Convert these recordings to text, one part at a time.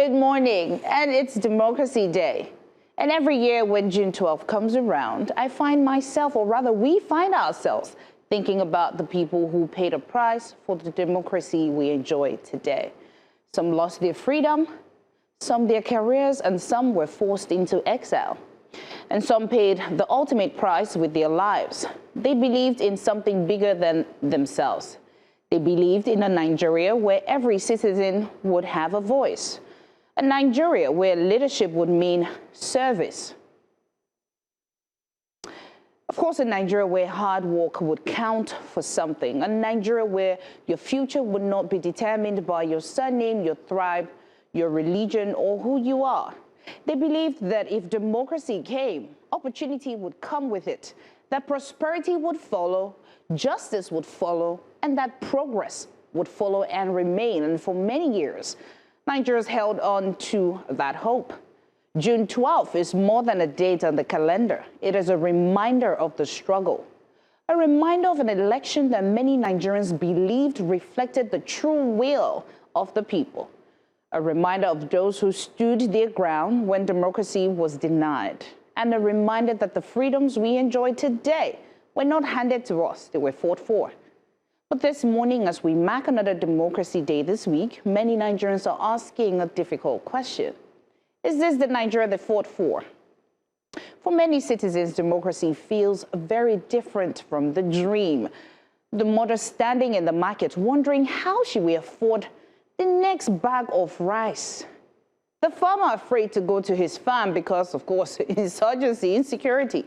Good morning, and it's Democracy Day. And every year when June 12th comes around, I find myself, or rather we find ourselves, thinking about the people who paid a price for the democracy we enjoy today. Some lost their freedom, some their careers, and some were forced into exile. And some paid the ultimate price with their lives. They believed in something bigger than themselves. They believed in a Nigeria where every citizen would have a voice. A Nigeria where leadership would mean service. Of course, a Nigeria where hard work would count for something. A Nigeria where your future would not be determined by your surname, your tribe, your religion, or who you are. They believed that if democracy came, opportunity would come with it, that prosperity would follow, justice would follow, and that progress would follow and remain. And for many years, Nigerians held on to that hope. June 12th is more than a date on the calendar. It is a reminder of the struggle, a reminder of an election that many Nigerians believed reflected the true will of the people, a reminder of those who stood their ground when democracy was denied, and a reminder that the freedoms we enjoy today were not handed to us, they were fought for. But this morning, as we mark another Democracy Day this week, many Nigerians are asking a difficult question. Is this the Nigeria they fought for? For many citizens, democracy feels very different from the dream. The mother standing in the market wondering how she will afford the next bag of rice. The farmer afraid to go to his farm because, of course, insurgency, insecurity.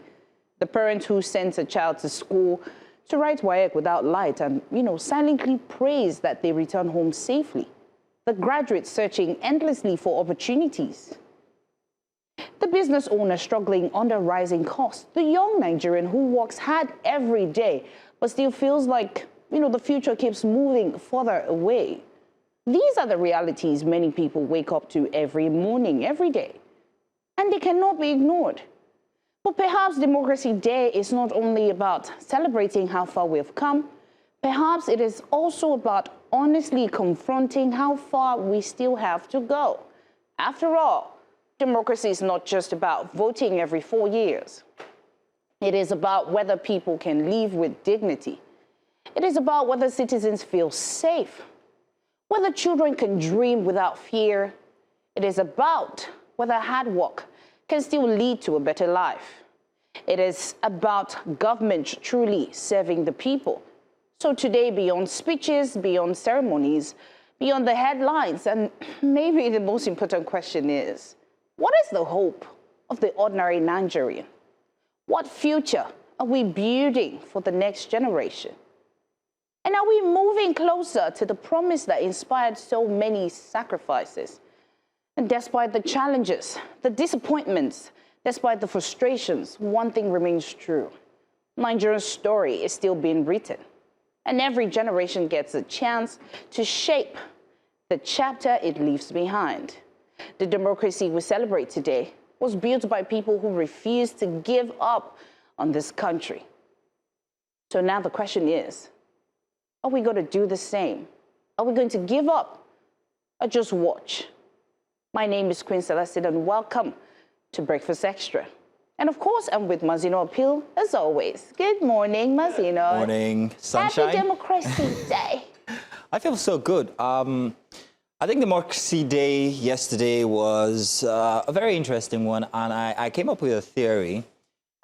The parent who sends a child to school to write WAEC without light and, silently prays that they return home safely. The graduate searching endlessly for opportunities. The business owner struggling under rising costs. The young Nigerian who works hard every day but still feels like, the future keeps moving further away. These are the realities many people wake up to every morning, every day, and they cannot be ignored. But perhaps Democracy Day is not only about celebrating how far we have come, perhaps it is also about honestly confronting how far we still have to go. After all, democracy is not just about voting every 4 years. It is about whether people can live with dignity. It is about whether citizens feel safe, whether children can dream without fear. It is about whether hard work can still lead to a better life. It is about government truly serving the people. So today, beyond speeches, beyond ceremonies, beyond the headlines, and maybe the most important question is, what is the hope of the ordinary Nigerian? What future are we building for the next generation? And are we moving closer to the promise that inspired so many sacrifices? And despite the challenges, the disappointments, despite the frustrations, one thing remains true. Nigeria's story is still being written, and every generation gets a chance to shape the chapter it leaves behind. The democracy we celebrate today was built by people who refused to give up on this country. So now the question is, are we going to do the same? Are we going to give up or just watch? My name is Queen Celestine, and welcome to Breakfast Extra. And of course, I'm with Mazino Appeal, as always. Good morning, Mazino. Morning, sunshine. Happy Democracy Day. I feel so good. I think Democracy Day yesterday was a very interesting one, and I came up with a theory.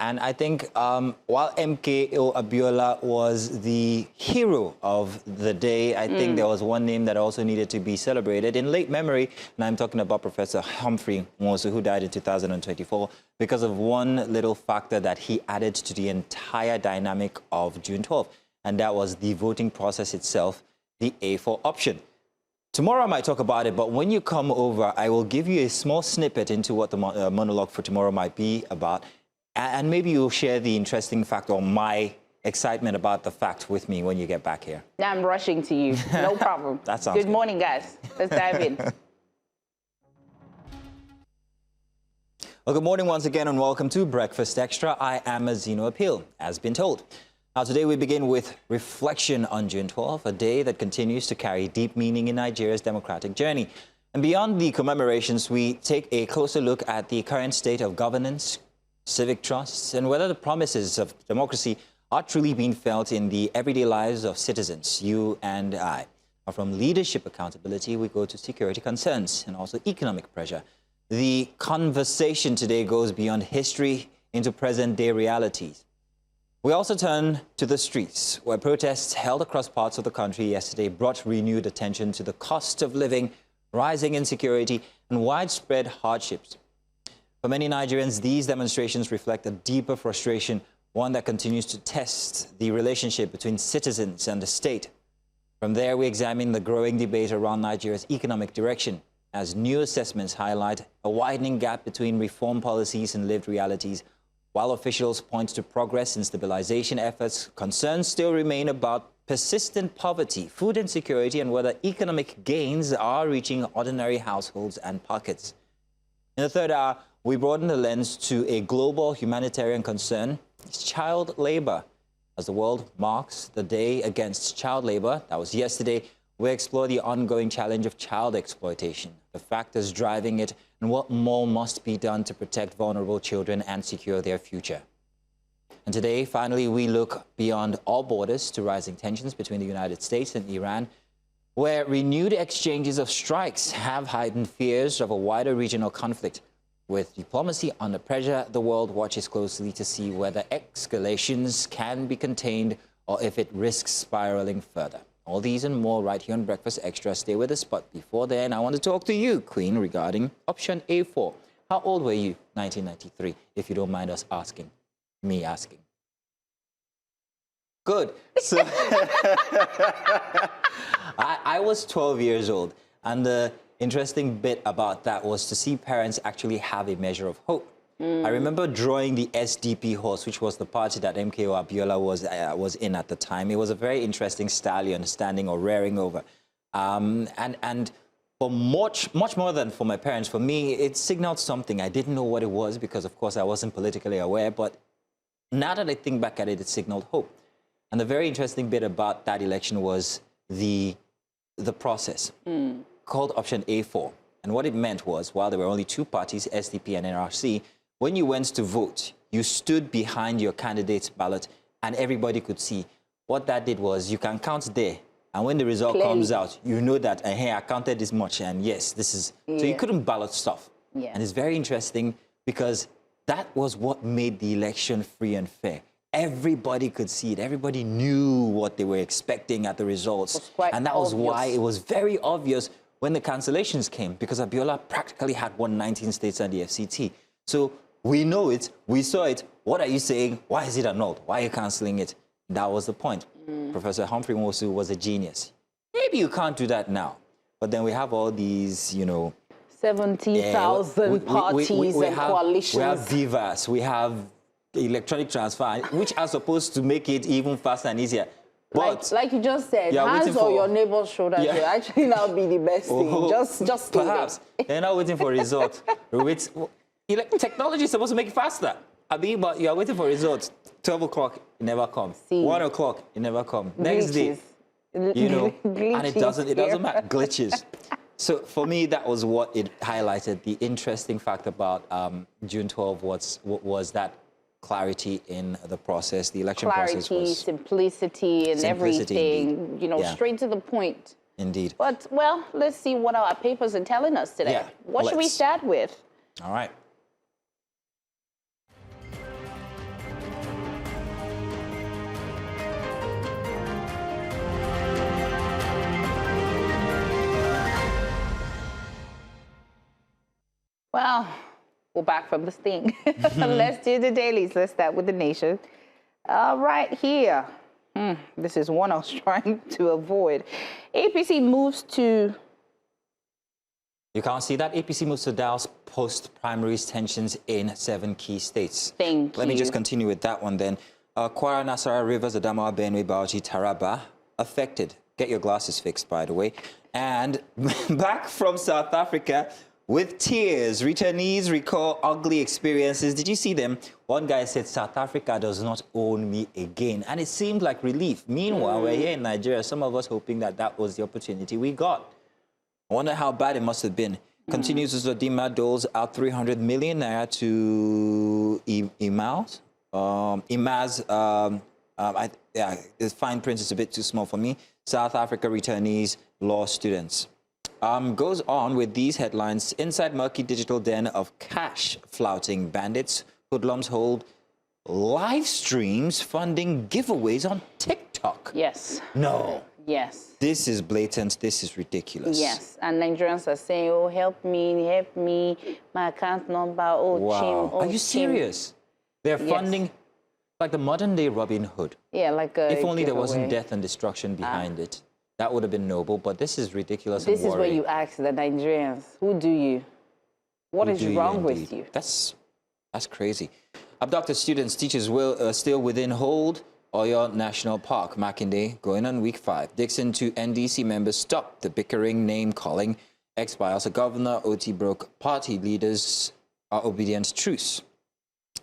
And I think while MKO Abiola was the hero of the day, I think there was one name that also needed to be celebrated in late memory. And I'm talking about Professor Humphrey Nwosu, who died in 2024 because of one little factor that he added to the entire dynamic of June 12th. And that was the voting process itself, the A4 option. Tomorrow I might talk about it, but when you come over, I will give you a small snippet into what the monologue for tomorrow might be about. And maybe you'll share the interesting fact or my excitement about the fact with me when you get back here. I'm rushing to you. No problem. That sounds good morning, guys. Let's dive in. Well, good morning once again and welcome to Breakfast Extra. I am Mazino Appeal, as been told. Now, today we begin with reflection on June 12th, a day that continues to carry deep meaning in Nigeria's democratic journey. And beyond the commemorations, we take a closer look at the current state of governance, civic trusts, and whether the promises of democracy are truly being felt in the everyday lives of citizens, you and I. Now, from leadership accountability, we go to security concerns and also economic pressure. The conversation today goes beyond history into present-day realities. We also turn to the streets, where protests held across parts of the country yesterday brought renewed attention to the cost of living, rising insecurity, and widespread hardships. For many Nigerians, these demonstrations reflect a deeper frustration, one that continues to test the relationship between citizens and the state. From there, we examine the growing debate around Nigeria's economic direction, as new assessments highlight a widening gap between reform policies and lived realities. While officials point to progress in stabilization efforts, concerns still remain about persistent poverty, food insecurity, and whether economic gains are reaching ordinary households and pockets. In the third hour, we broaden the lens to a global humanitarian concern, child labor. As the world marks the Day Against Child Labor, that was yesterday, we explore the ongoing challenge of child exploitation, the factors driving it, and what more must be done to protect vulnerable children and secure their future. And today, finally, we look beyond all borders to rising tensions between the United States and Iran, where renewed exchanges of strikes have heightened fears of a wider regional conflict. With diplomacy under pressure, the world watches closely to see whether escalations can be contained or if it risks spiraling further. All these and more right here on Breakfast Extra. Stay with us. But before then, I want to talk to you, Queen, regarding option A4. How old were you 1993, if you don't mind us asking? Me asking. Good. So I was 12 years old. And the interesting bit about that was to see parents actually have a measure of hope. I remember drawing the SDP horse, which was the party that MKO Abiola was in at the time. It was a very interesting stallion standing or rearing over. And for much more than for my parents, for me, it signaled something. I didn't know what it was because, of course, I wasn't politically aware. But now that I think back at it, it signaled hope. And the very interesting bit about that election was the process called option A4. And what it meant was, while there were only two parties, SDP and NRC, when you went to vote, you stood behind your candidate's ballot and everybody could see. What that did was you can count there. And when the result comes out, you know that, hey, I counted this much and yes, this is... So you couldn't ballot stuff. Yeah. And it's very interesting because that was what made the election free and fair. Everybody could see it. Everybody knew what they were expecting at the results. And that was why it was very obvious when the cancellations came, because Abiola practically had won 19 states and the FCT. So we know it, we saw it. What are you saying? Why is it annulled? Why are you cancelling it? That was the point. Professor Humphrey Mosu was a genius. Maybe you can't do that now. But then we have all these, 70,000 parties and coalitions. We have divas, we have electronic transfer, which are supposed to make it even faster and easier. But like you just said, hands on your neighbor's shoulders will actually now be the best thing. Just perhaps. They're not waiting for results. Technology is supposed to make it faster. But you are waiting for results. 12 o'clock, it never comes. 1 o'clock, it never comes. Next day, and it doesn't matter. Glitches. So for me, that was what it highlighted. The interesting fact about June 12 was that clarity in the process. The election process was... simplicity, and everything, straight to the point. Indeed. But, well, let's see what our papers are telling us today. Yeah, what should we start with? All right. Well, we're back from the sting. Let's do the dailies. Let's start with the nation. Right here. This is one I was trying to avoid. APC moves to... You can't see that? APC moves to douse post-primaries tensions in 7 key states. Let me just continue with that one then. Kwara, Nasarawa, Rivers, Adamawa, Benue, Bauchi, Taraba affected. Get your glasses fixed, by the way. And back from South Africa... with tears, returnees recall ugly experiences. Did you see them? One guy said, South Africa does not own me again. And it seemed like relief. Meanwhile, we're here in Nigeria, some of us hoping that that was the opportunity we got. I wonder how bad it must have been. Continues Zodima doles out 300 million naira to Imaz. The fine print is a bit too small for me. South Africa returnees, law students. Goes on with these headlines. Inside murky digital den of cash flouting bandits, hoodlums hold live streams funding giveaways on TikTok. Yes. No. Yes. This is blatant. This is ridiculous. Yes. And Nigerians are saying, oh, help me, my account number, oh, Wow. Chim, oh, Are you serious? They're funding Yes. like the modern day Robin Hood. Yeah, like a If only there wasn't giveaway. death and destruction behind it. That would have been noble, but this is ridiculous This and is where worrying. you ask the Nigerians, who do you? What is wrong with you? That's crazy. Abducted students, teachers will still within hold. Oyo National Park, Makinde, going on week 5. Dixon to NDC members stop the bickering, name-calling. Ex-Bielsa governor, OT broke party leaders are obedient truce.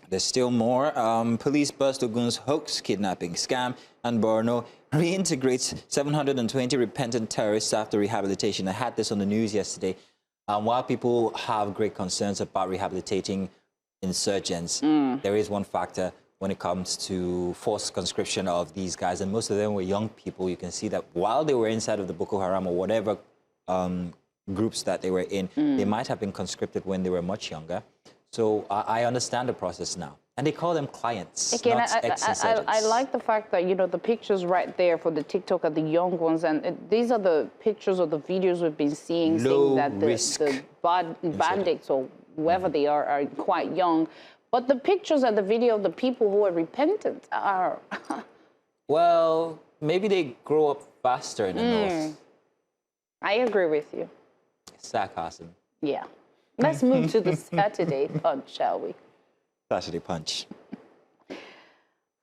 There's still more. Police burst Ogun's hoax kidnapping scam, and Borno reintegrates 720 repentant terrorists after rehabilitation. I had this on the news yesterday. While people have great concerns about rehabilitating insurgents, there is one factor when it comes to forced conscription of these guys, and most of them were young people. You can see that while they were inside of the Boko Haram or whatever groups that they were in, they might have been conscripted when they were much younger. So I understand the process now. And they call them clients, Again, not ex-insurgents. I like the fact that, the pictures right there for the TikTok are the young ones. And these are the pictures or the videos we've been seeing saying that the bandits or whoever they are quite young. But the pictures and the video of the people who are repentant are... Well, maybe they grow up faster in the north. I agree with you. Sarcasm. Yeah. Let's move to the Saturday punch, shall we? Saturday punch. Of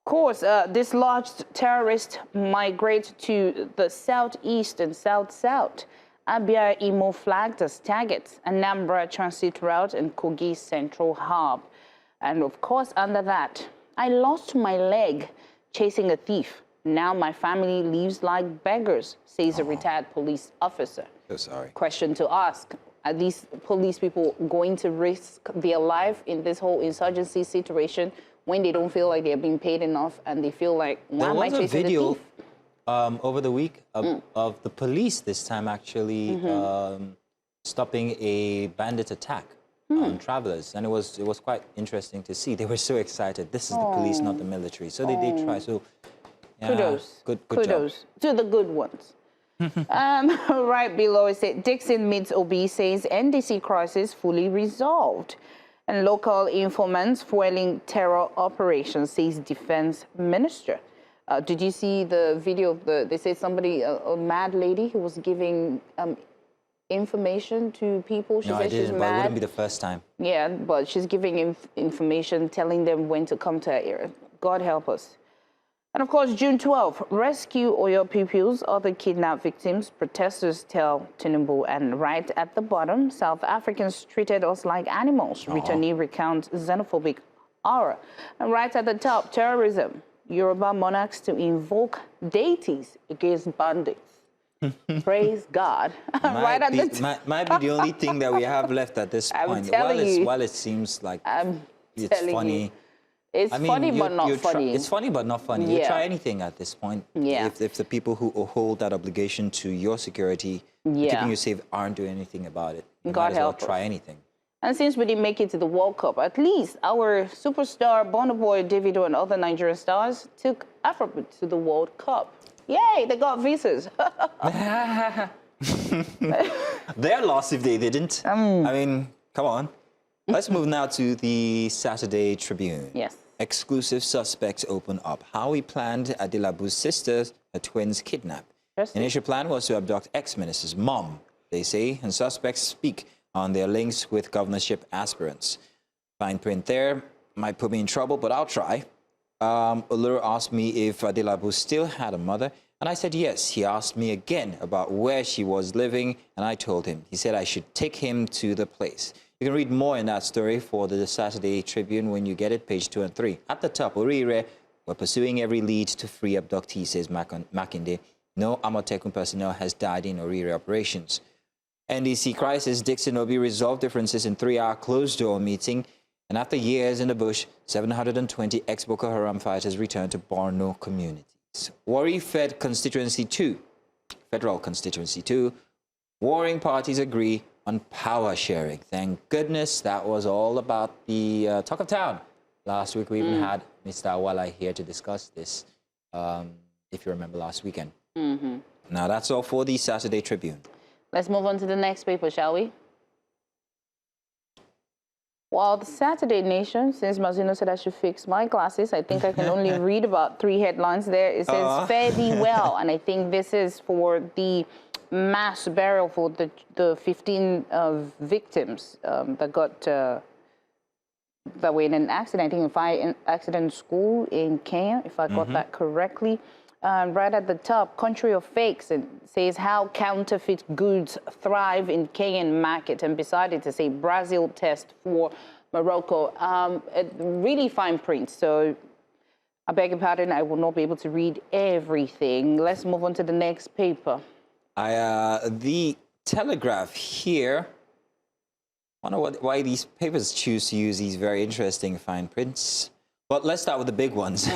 course, dislodged terrorists migrate to the southeast and south-south. Abia Imo flagged as targets, Anambra transit route and Kogi Central Hub. And of course, under that, I lost my leg chasing a thief. Now my family lives like beggars, says a retired police officer. So sorry. Question to ask. Are these police people going to risk their life in this whole insurgency situation when they don't feel like they're being paid enough and they feel like, why am I chasing the thief? There was a video over the week of the police this time actually stopping a bandit attack on travelers. And it was quite interesting to see. They were so excited. This is the police, not the military. So they did try. So yeah, Kudos. Good Kudos to the good ones. Right below it says, Dixon meets Obi, says NDC crisis fully resolved. And local informants fueling terror operations, says defense minister. Did you see the video of they say somebody, a mad lady who was giving information to people? She no, said I didn't, she's but mad. it wouldn't be the first time. Yeah, but she's giving information, telling them when to come to her area. God help us. And of course, June 12th, rescue Oyo pupils, other kidnapped victims, protesters tell Tinubu. And right at the bottom, South Africans treated us like animals. Returnee recounts xenophobic aura. And right at the top, terrorism. Yoruba monarchs to invoke deities against bandits. Praise God. Right at the top. Might be the only thing that we have left at this point. I'm telling you. While it seems like it's telling funny. you. It's funny, but not funny. It's funny, but not funny. You Yeah. try anything at this point. Yeah. If the people who hold that obligation to your security, keeping you safe, aren't doing anything about it, you God might as well help us. try anything. And since we didn't make it to the World Cup, at least our superstar Borno Boy, Davido, and other Nigerian stars took Africa to the World Cup. Yay, they got visas. Their loss if they didn't. I mean, come on. Let's move now to the Saturday Tribune. Yes. Exclusive suspects open up. How he planned Adilabu's sisters, her twins, kidnap. Initial plan was to abduct ex-minister's mom, they say, and suspects speak on their links with governorship aspirants. Fine print there. Might put me in trouble, but I'll try. Oluru asked me if Adilabu still had a mother, and I said yes. He asked me again about where she was living, and I told him. He said I should take him to the place. You can read more in that story for the Saturday Tribune when you get it, page 2 and 3. At the top, Orire, we're pursuing every lead to free abductees, says Makinde. No Amotekun personnel has died in Orire operations. NDC crisis, Dixon Obi resolved differences in 3-hour closed-door meeting. And after years in the bush, 720 ex-Boko Haram fighters returned to Borno communities. Warri-Fed Constituency 2, Federal Constituency 2, warring parties agree on power sharing. Thank goodness that was all about the talk of town. Last week we even had Mr. Awala here to discuss this, if you remember last weekend. Now that's all for the Saturday Tribune. Let's move on to the next paper, shall we? Well, the Saturday Nation, since Mazino said I should fix my glasses, I think I can only read about 3 headlines there. It says, fare thee well. And I think this is for the mass burial for the 15 victims that got, that were in an accident. I think a fire accident school in Kenya, if I got that correctly. Right at the top, Country of Fakes, and says how counterfeit goods thrive in Kenyan market, and beside it to say Brazil test for Morocco. Really fine print, so I beg your pardon, I will not be able to read everything. Let's move on to the next paper. The Telegraph here. I wonder why these papers choose to use these very interesting fine prints. But let's start with the big ones.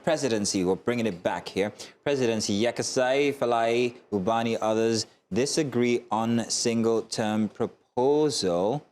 Presidency, we're bringing it back here. Presidency, Yakasai, Falai, Ubani, others disagree on single-term proposal.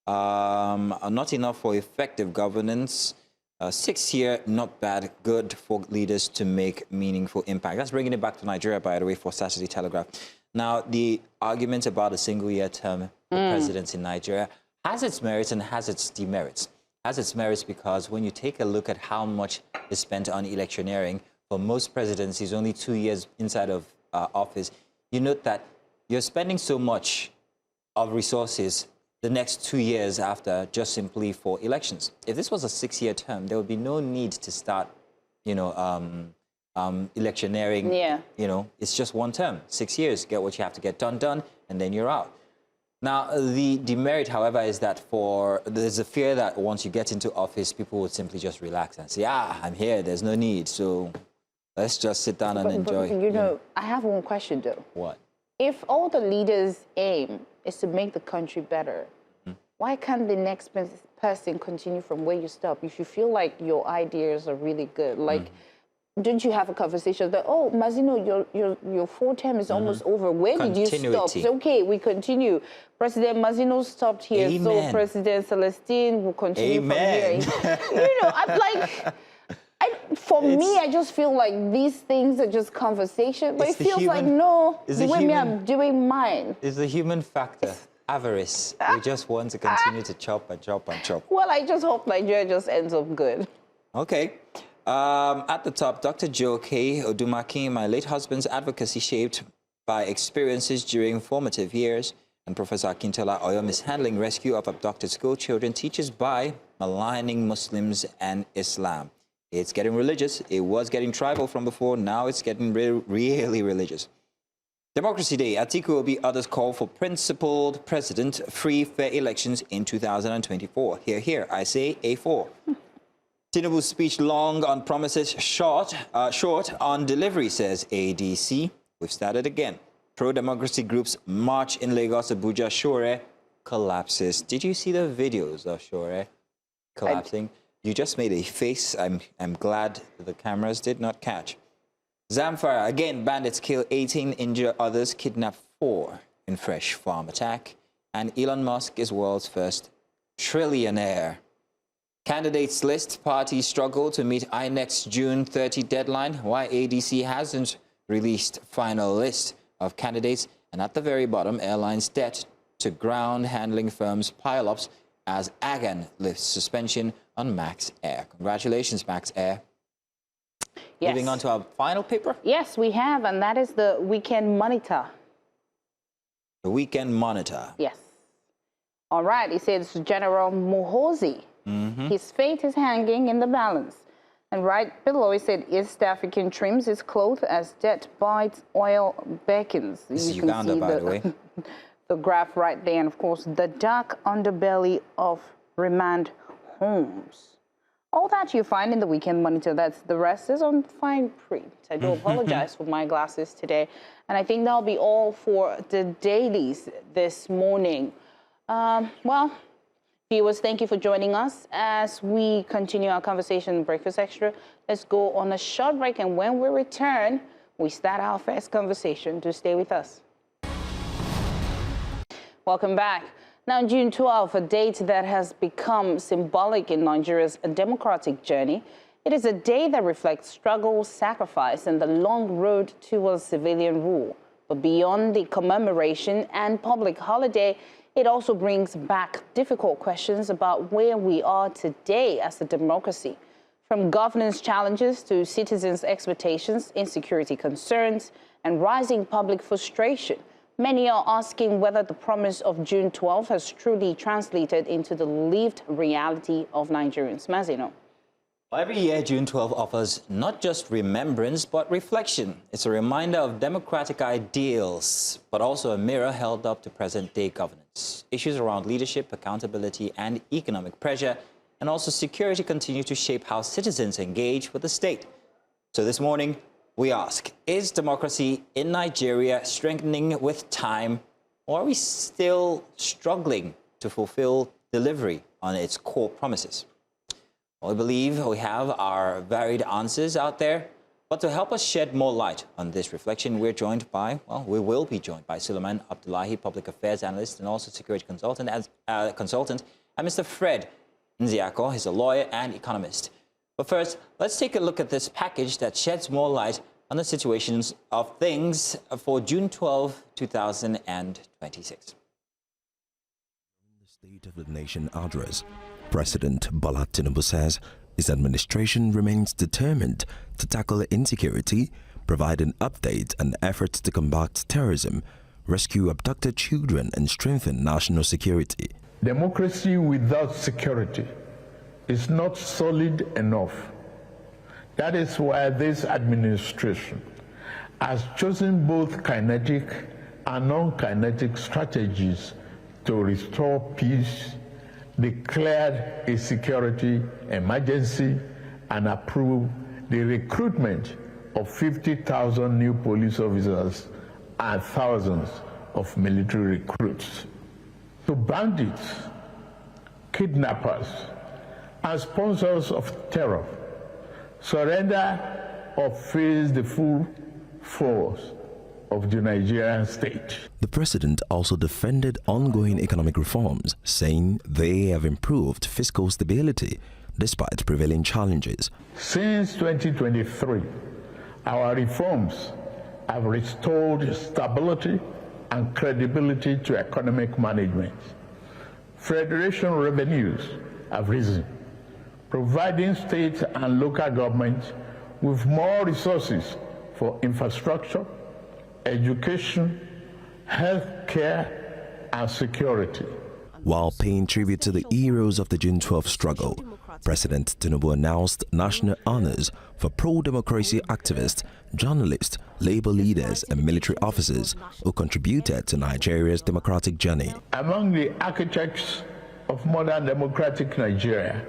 Not enough for effective governance. 6-year, not bad, good for leaders to make meaningful impact. That's bringing it back to Nigeria, by the way, for Saturday Telegraph. Now, the argument about a single-year term for presidents in Nigeria has its merits and has its demerits. Has its merits because when you take a look at how much is spent on electioneering, for most presidencies, only 2 years inside of office, you note that you're spending so much of resources the next 2 years after just simply for elections. If this was a 6-year term, there would be no need to start, electioneering. Yeah. It's just one term, 6 years, get what you have to get done, and then you're out. Now, the demerit, however, is that there's a fear that once you get into office, people would simply just relax and say, I'm here, there's no need, so let's just sit down and enjoy. But, I have one question, though. What? If all the leaders' aim is to make the country better, why can't the next person continue from where you stop? If you feel like your ideas are really good, like, don't you have a conversation that, Mazino, your 4 term is almost over. Where did you stop? It's okay, we continue. President Mazino stopped here, so President Celestine will continue from here. I'm like, for me, I just feel like these things are just conversation, but it feels like, no, the way I'm doing mine. It's the human factor. Avarice. We just want to continue to chop and chop and chop. Well, I just hope Nigeria just ends up good. Okay. At the top, Dr. Joe K. Odumaki, my late husband's advocacy shaped by experiences during formative years, and Professor Akintola Oyo mishandling rescue of abducted school children teaches by maligning Muslims and Islam. It's getting religious. It was getting tribal from before. Now it's getting really religious. Democracy Day. Atiku Obi, others call for principled president, free, fair elections in 2024. Here, I say A4. Tinubu's speech long on promises, short on delivery, says ADC. We've started again. Pro-democracy groups march in Lagos, Abuja. Shore collapses. Did you see the videos of Shore collapsing? You just made a face I'm glad the cameras did not catch. Zamfara, again, bandits kill 18, injure others, kidnap 4 in fresh farm attack. And Elon Musk is world's first trillionaire. Candidates list, parties struggle to meet INEC's June 30 deadline. Why ADC hasn't released final list of candidates. And at the very bottom, airlines debt to ground handling firms pile-ups as Agan lifts suspension on Max Air. Congratulations, Max Air. Yes. Moving on to our final paper. Yes, we have, and that is the Weekend Monitor. The Weekend Monitor. Yes. All right, it says General Muhoozi. His fate is hanging in the balance. And right below it said East African trims his clothes as debt bites, oil beckons. This is Uganda, by the way. The graph right there, and of course the dark underbelly of remand homes. All that you find in the Weekend Monitor, the rest is on fine print. I do apologize for my glasses today. And I think that'll be all for the dailies this morning. Well, viewers, thank you for joining us as we continue our conversation in Breakfast Extra. Let's go on a short break, and when we return, we start our first conversation. Do stay with us. Welcome back. Now, June 12, a date that has become symbolic in Nigeria's democratic journey. It is a day that reflects struggle, sacrifice, and the long road towards civilian rule. But beyond the commemoration and public holiday, it also brings back difficult questions about where we are today as a democracy. From governance challenges to citizens' expectations, insecurity concerns, and rising public frustration, many are asking whether the promise of June 12 has truly translated into the lived reality of Nigerians. Mazino. Every year, June 12 offers not just remembrance, but reflection. It's a reminder of democratic ideals, but also a mirror held up to present-day governance. Issues around leadership, accountability, and economic pressure, and also security continue to shape how citizens engage with the state. So this morning, we ask, is democracy in Nigeria strengthening with time, or are we still struggling to fulfill delivery on its core promises? Well, we believe we have our varied answers out there, but to help us shed more light on this reflection, we will be joined by Suleiman Abdullahi, public affairs analyst and also security consultant, and Mr. Fred Nziako, he's a lawyer and economist. But first, let's take a look at this package that sheds more light on the situations of things for June 12, 2026. In the State of the Nation address, President Bola Tinubu says his administration remains determined to tackle insecurity, provide an update on efforts to combat terrorism, rescue abducted children, and strengthen national security. Democracy without security is not solid enough. That is why this administration has chosen both kinetic and non-kinetic strategies to restore peace, declared a security emergency, and approved the recruitment of 50,000 new police officers and thousands of military recruits. To bandits, kidnappers, and sponsors of terror, surrender or face the full force of the Nigerian state. The president also defended ongoing economic reforms, saying they have improved fiscal stability despite prevailing challenges. Since 2023, our reforms have restored stability and credibility to economic management. Federation revenues have risen, providing state and local governments with more resources for infrastructure, education, health care, and security. While paying tribute to the heroes of the June 12 struggle, President Tinubu announced national honors for pro-democracy activists, journalists, labor leaders, and military officers who contributed to Nigeria's democratic journey. Among the architects of modern democratic Nigeria,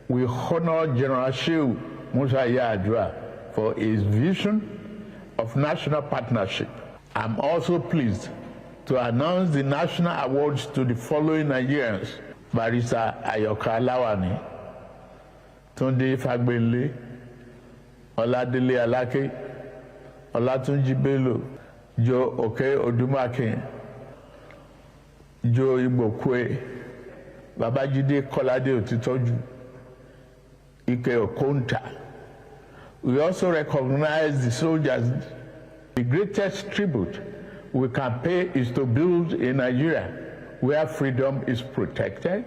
we honor General Shehu Musa Yar'Adua for his vision of national partnership. I'm also pleased to announce the national awards to the following Nigerians: Barrister Ayoka Lawani, Tunde Fagbele, Oladele Alake, Olatunji Bello, Joe Oke Odumake, Joe Igbokwe, Babajide Kolade Otitoju, Ike Okonta. We also recognize the soldiers. The greatest tribute we can pay is to build a Nigeria where freedom is protected,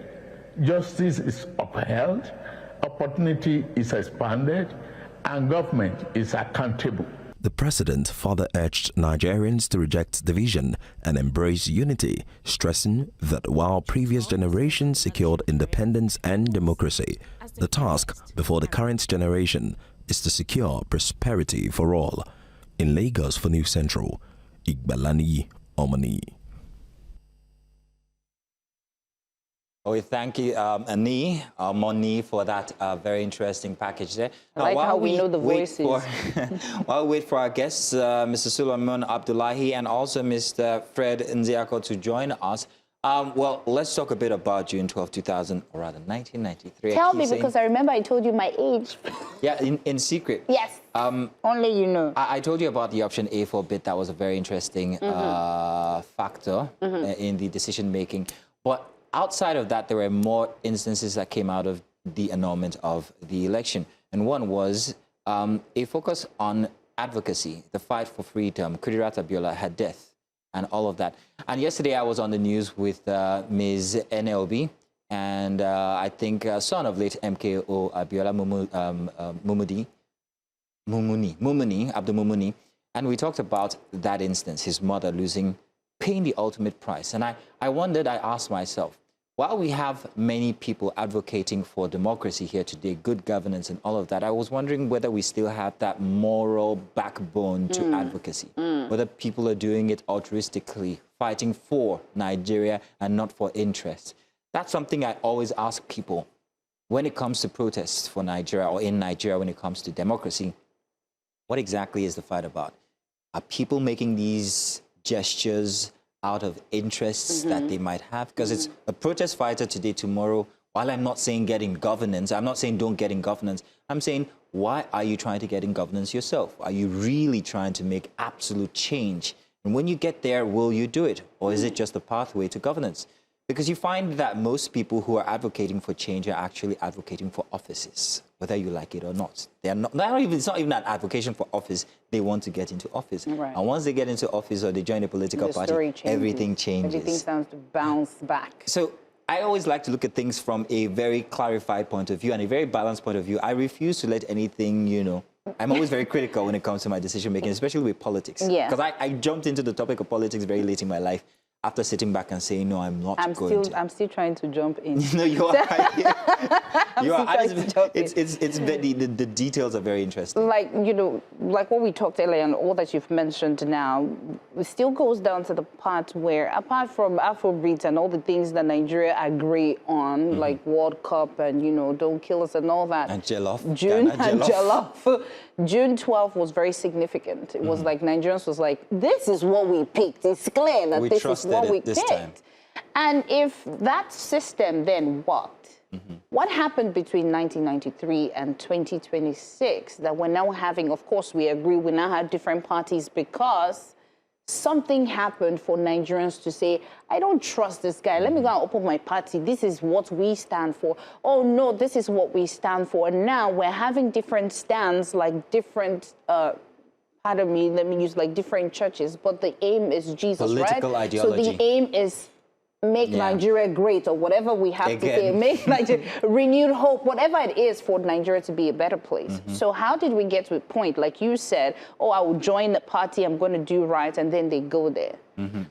justice is upheld, opportunity is expanded, and government is accountable. The president further urged Nigerians to reject division and embrace unity, stressing that while previous generations secured independence and democracy, the task before the current generation is to secure prosperity for all. In Lagos for News Central, Igbalani Omani. Oh, we thank you, Moni, for that very interesting package there. I like how we know the voices. While we wait for our guests, Mr. Suleiman Abdullahi and also Mr. Fred Nziako to join us. Well, let's talk a bit about June 12, 1993. Tell me, because I remember I told you my age. Yeah, in secret. Yes, only you know. I told you about the option A for bit. That was a very interesting factor in the decision-making. But outside of that, there were more instances that came out of the annulment of the election. And one was a focus on advocacy, the fight for freedom, Kudirat Abiola, her death, and all of that. And yesterday I was on the news with Ms. NLB, and I think son of late MKO Abiola Mumuni, Abdul Mumuni, and we talked about that instance, his mother paying the ultimate price. And I wondered, I asked myself, while we have many people advocating for democracy here today, good governance and all of that, I was wondering whether we still have that moral backbone to advocacy, whether people are doing it altruistically, fighting for Nigeria and not for interest. That's something I always ask people when it comes to protests for Nigeria or in Nigeria when it comes to democracy. What exactly is the fight about? Are people making these gestures out of interests that they might have? Because it's a protest fighter today, tomorrow. While I'm not saying get in governance, I'm not saying don't get in governance. I'm saying, why are you trying to get in governance yourself? Are you really trying to make absolute change? And when you get there, will you do it? Or is it just a pathway to governance? Because you find that most people who are advocating for change are actually advocating for offices, whether you like it or not. They're not even, it's not even an advocation for office. They want to get into office. Right. And once they get into office or they join a political party, everything changes. Everything sounds to bounce back. So I always like to look at things from a very clarified point of view and a very balanced point of view. I refuse to let anything, I'm always very critical when it comes to my decision making, especially with politics. Yeah. Because I jumped into the topic of politics very late in my life, after sitting back and saying, no, I'm not going to. I'm still trying to jump in. No, you are. You are. The details are very interesting. Like, like what we talked earlier and all that you've mentioned now, it still goes down to the part where, apart from Afrobeat and all the things that Nigeria agree on, like World Cup and, Don't Kill Us and all that. And Jollof. June 12th was very significant. It was like Nigerians was like, this is what we picked. It's clear that this is what we picked. Time. And if that system then worked, what happened between 1993 and 2026 that we're now having? Of course, we agree we now have different parties because something happened for Nigerians to say, I don't trust this guy. Let me go and open my party. This is what we stand for. Oh, no, this is what we stand for. And now we're having different stands, like different, pardon me, let me use like different churches. But the aim is Jesus, political right? ideology. So the aim is make Nigeria great, or whatever we have to say, make Nigeria renewed hope, whatever it is for Nigeria to be a better place. So how did we get to a point, like you said, oh, I will join the party, I'm going to do right, and then they go there.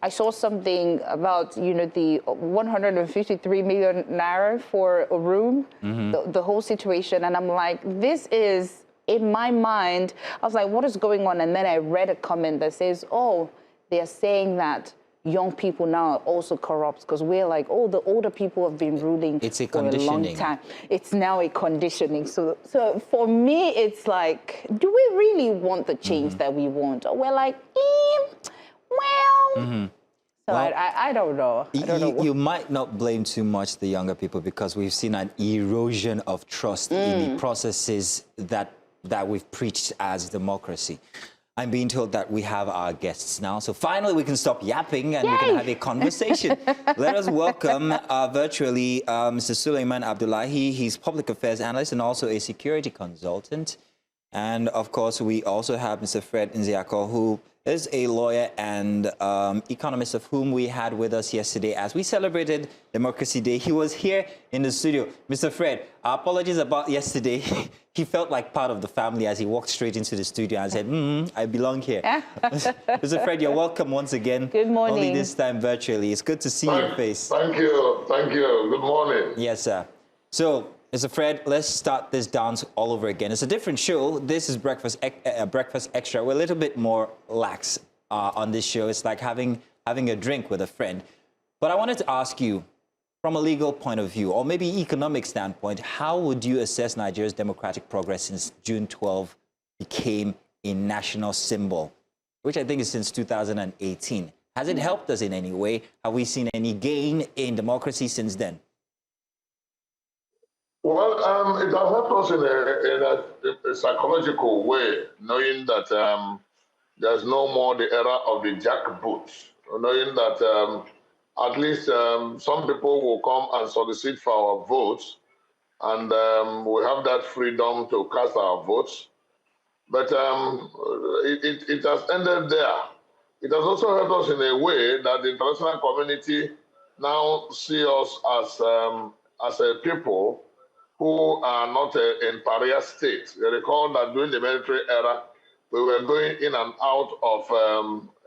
I saw something about, the 153 million naira for a room, the whole situation, and I'm like, this is, in my mind, I was like, what is going on? And then I read a comment that says, oh, they're saying that young people now are also corrupt because we're like, oh, the older people have been ruling for a long time. It's now a conditioning. So for me, it's like, do we really want the change that we want? Or we're like, well, so I don't know. You might not blame too much the younger people because we've seen an erosion of trust in the processes that we've preached as democracy. I'm being told that we have our guests now. So finally, we can stop yapping and we can have a conversation. Let us welcome virtually Mr. Suleiman Abdullahi. He's public affairs analyst and also a security consultant. And of course, we also have Mr. Fred Nziako, who is a lawyer and economist of whom we had with us yesterday as we celebrated Democracy Day. He was here in the studio. Mr. Fred, our apologies about yesterday. He felt like part of the family as he walked straight into the studio and said, I belong here. Mr. Fred, you're welcome once again. Good morning. Only this time virtually. It's good to see your face. Thank you. Thank you. Good morning. Yes, sir. So, Mr. Fred, let's start this dance all over again. It's a different show. This is Breakfast Extra. We're a little bit more lax on this show. It's like having a drink with a friend. But I wanted to ask you, from a legal point of view, or maybe economic standpoint, how would you assess Nigeria's democratic progress since June 12 became a national symbol, which I think is since 2018? Has it helped us in any way? Have we seen any gain in democracy since then? Well, it has helped us in a psychological way, knowing that there's no more the era of the jackboots, knowing that at least some people will come and solicit for our votes, and we have that freedom to cast our votes. But it has ended there. It has also helped us in a way that the international community now see us as a people who are not in pariah state. They recall that during the military era, we were going in and out of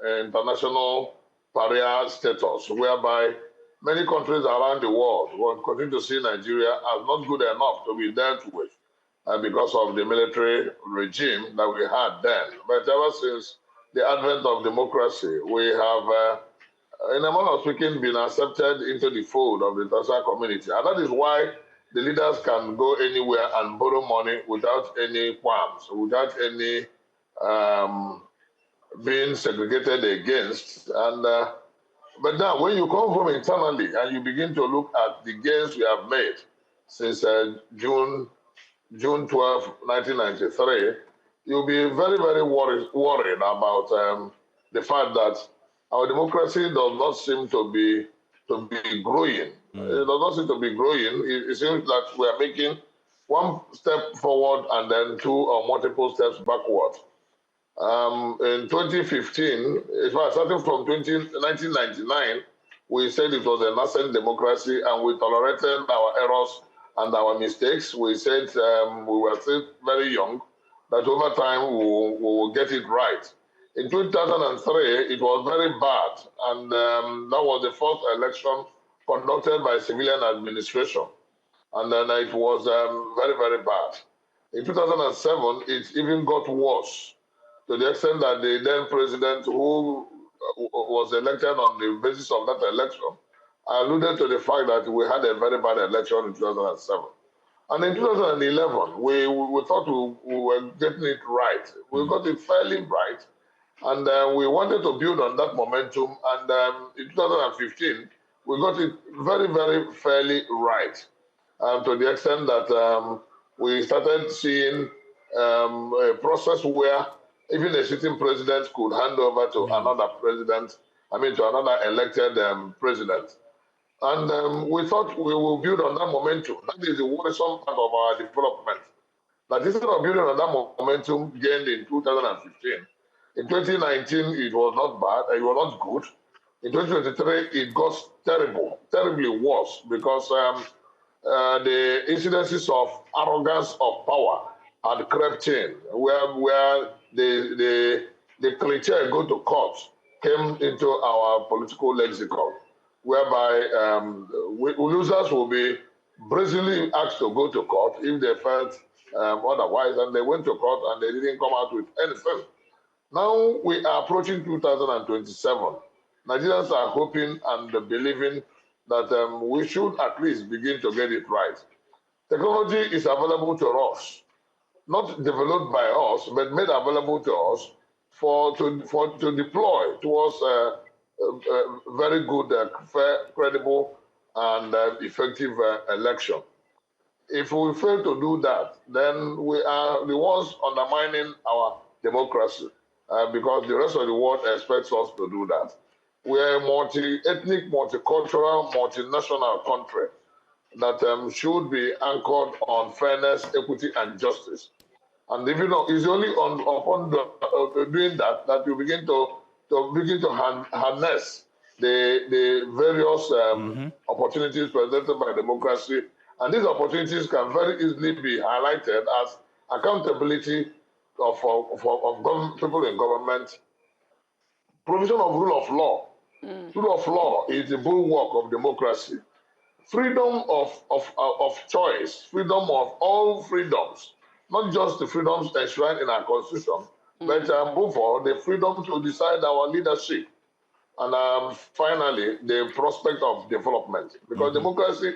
international pariah status, whereby many countries around the world will continue to see Nigeria as not good enough to be dealt with because of the military regime that we had then. But ever since the advent of democracy, we have, in a manner of speaking, been accepted into the fold of the international community. And that is why the leaders can go anywhere and borrow money without any qualms, without any being segregated against. And but now, when you come home internally and you begin to look at the gains we have made since June 12, 1993, you'll be very, very worried about the fact that our democracy does not seem to be growing. It does not seem to be growing. It seems that we are making one step forward and then two or multiple steps backward. In 2015, in fact, starting from 1999, we said it was a nascent democracy and we tolerated our errors and our mistakes. We said we were still very young, that over time we will get it right. In 2003, it was very bad, and that was the first election conducted by civilian administration, and then it was very, very bad. In 2007, it even got worse, to the extent that the then president, who was elected on the basis of that election, alluded to the fact that we had a very bad election in 2007. And in 2011, we thought we were getting it right. We got it fairly right. And we wanted to build on that momentum. And in 2015, we got it very, very fairly right, to the extent that we started seeing a process where even a sitting president could hand over to another president, to another elected president. And we thought we will build on that momentum. That is the worrisome part of our development. That instead of building on that momentum gained in 2015, in 2019 it was not bad, it was not good. In 2023 it got terribly worse, because the incidences of arrogance of power had crept in, where the cliché "go to court" came into our political lexicon, whereby losers will be brazenly asked to go to court if they felt otherwise, and they went to court and they didn't come out with anything. Now we are approaching 2027. Nigerians are hoping and believing that we should at least begin to get it right. Technology is available to us, not developed by us, but made available to us to deploy towards a very good, fair, credible, and effective election. If we fail to do that, then we are the ones undermining our democracy, because the rest of the world expects us to do that. We are a multi-ethnic, multicultural, multinational country that should be anchored on fairness, equity, and justice. And if you know, it's only upon doing that you begin to harness the various opportunities presented by democracy. And these opportunities can very easily be highlighted as accountability of people in government, provision of rule of law. Rule of law is the bulwark of democracy. Freedom of choice, freedom of all freedoms, not just the freedoms enshrined in our constitution, but above all, the freedom to decide our leadership. And finally, the prospect of development, because democracy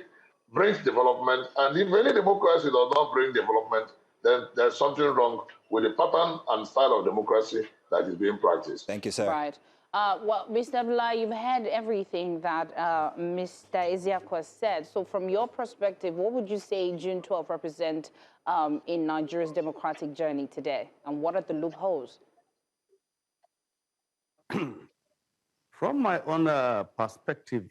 brings development, and if any democracy does not bring development, then there's something wrong with the pattern and style of democracy that is being practiced. Thank you, sir. Right. Well, Mr. Abdullah, you've heard everything that Mr. Isiakwa said. So from your perspective, what would you say June 12 represent in Nigeria's democratic journey today? And what are the loopholes? From my own perspective,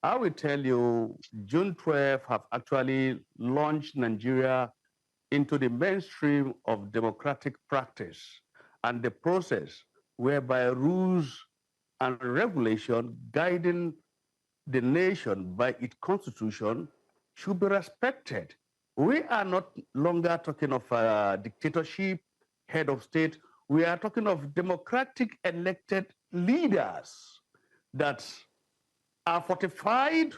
I will tell you June 12 have actually launched Nigeria into the mainstream of democratic practice and the process whereby rules and regulation guiding the nation by its constitution should be respected. We are not longer talking of a dictatorship, head of state. We are talking of democratic elected leaders that are fortified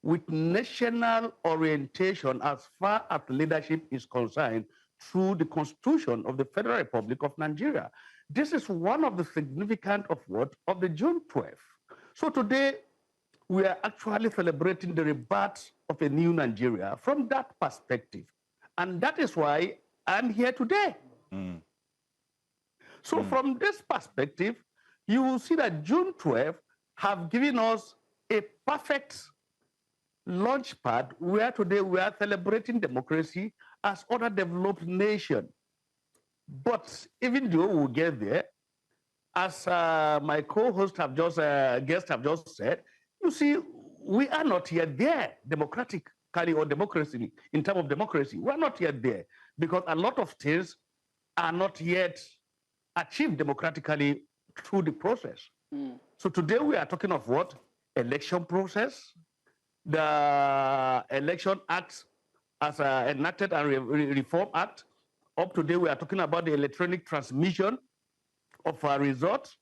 with national orientation as far as leadership is concerned through the Constitution of the Federal Republic of Nigeria. This is one of the significant of the June 12th. So today, we are actually celebrating the rebirth of a new Nigeria from that perspective. And that is why I'm here today. So from this perspective, you will see that June 12th have given us a perfect launchpad where today we are celebrating democracy as other developed nations. But even though we get there, as my co-host have just, guest have just said, you see, we are not yet there democratically or democracy, in terms of democracy. We're not yet there because a lot of things are not yet achieved democratically through the process. So today we are talking of what? Election process, the Election Act as enacted and Reform Act. Up today we are talking about the electronic transmission of our results.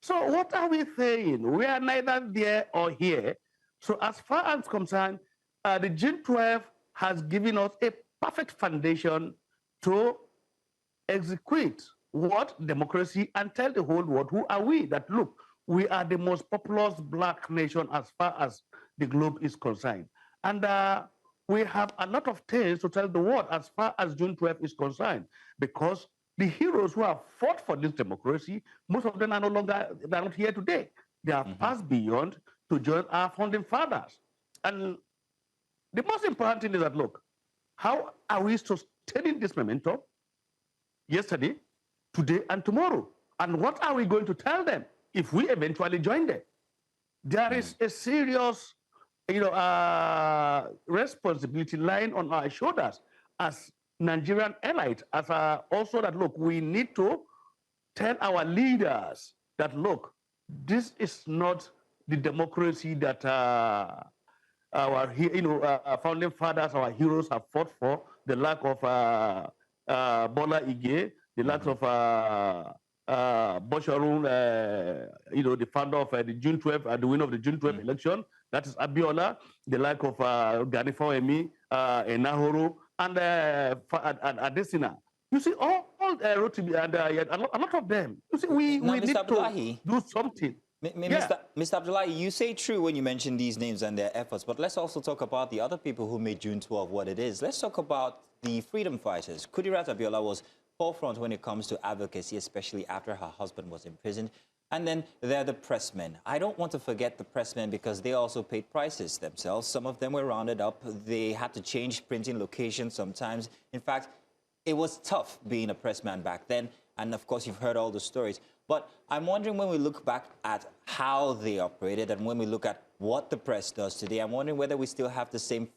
So what are we saying? We are neither there or here. So as far as concerned, the June 12 has given us a perfect foundation to execute what democracy and tell the whole world who are we, that look, we are the most populous black nation as far as the globe is concerned. And we have a lot of things to tell the world as far as June 12 is concerned, because the heroes who have fought for this democracy, most of them are no longer, they're not here today. They have passed beyond to join our founding fathers. And the most important thing is that, look, how are we sustaining this momentum yesterday, today, and tomorrow? And what are we going to tell them if we eventually join them? There is a serious, responsibility lying on our shoulders as Nigerian elite, as also that, look, we need to tell our leaders that, look, this is not the democracy that our founding fathers, our heroes have fought for, the lack of Bola Ige, the lack of Bosharun, the founder of the June 12, the winner of the June 12 election, that is Abiola, the lack of Gani Fawemi, Enahoro, and Adesina. You see, all Rotimi and a lot of them. You see, we need to do something. Mr. Abdullahi, you say true when you mention these names and their efforts, but let's also talk about the other people who made June 12 what it is. Let's talk about the freedom fighters. Kudirat Abiola was forefront when it comes to advocacy, especially after her husband was imprisoned. And then there are the pressmen. I don't want to forget the pressmen because they also paid prices themselves. Some of them were rounded up. They had to change printing locations sometimes. In fact, it was tough being a pressman back then. And of course, you've heard all the stories. But I'm wondering, when we look back at how they operated and when we look at what the press does today, I'm wondering whether we still have the same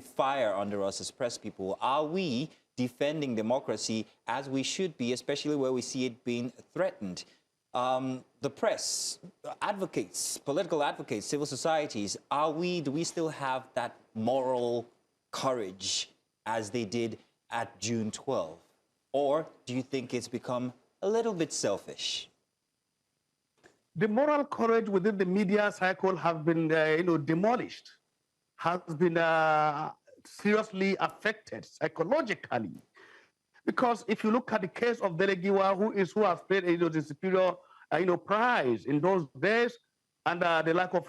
fire under us as press people. Are we defending democracy as we should be, especially where we see it being threatened? The press, advocates, political advocates, civil societies, do we still have that moral courage as they did at June 12? Or do you think it's become a little bit selfish? The moral courage within the media cycle has been, demolished, has been seriously affected psychologically. Because if you look at the case of Delegiwa, who has played the superior prize in those days, and the lack of,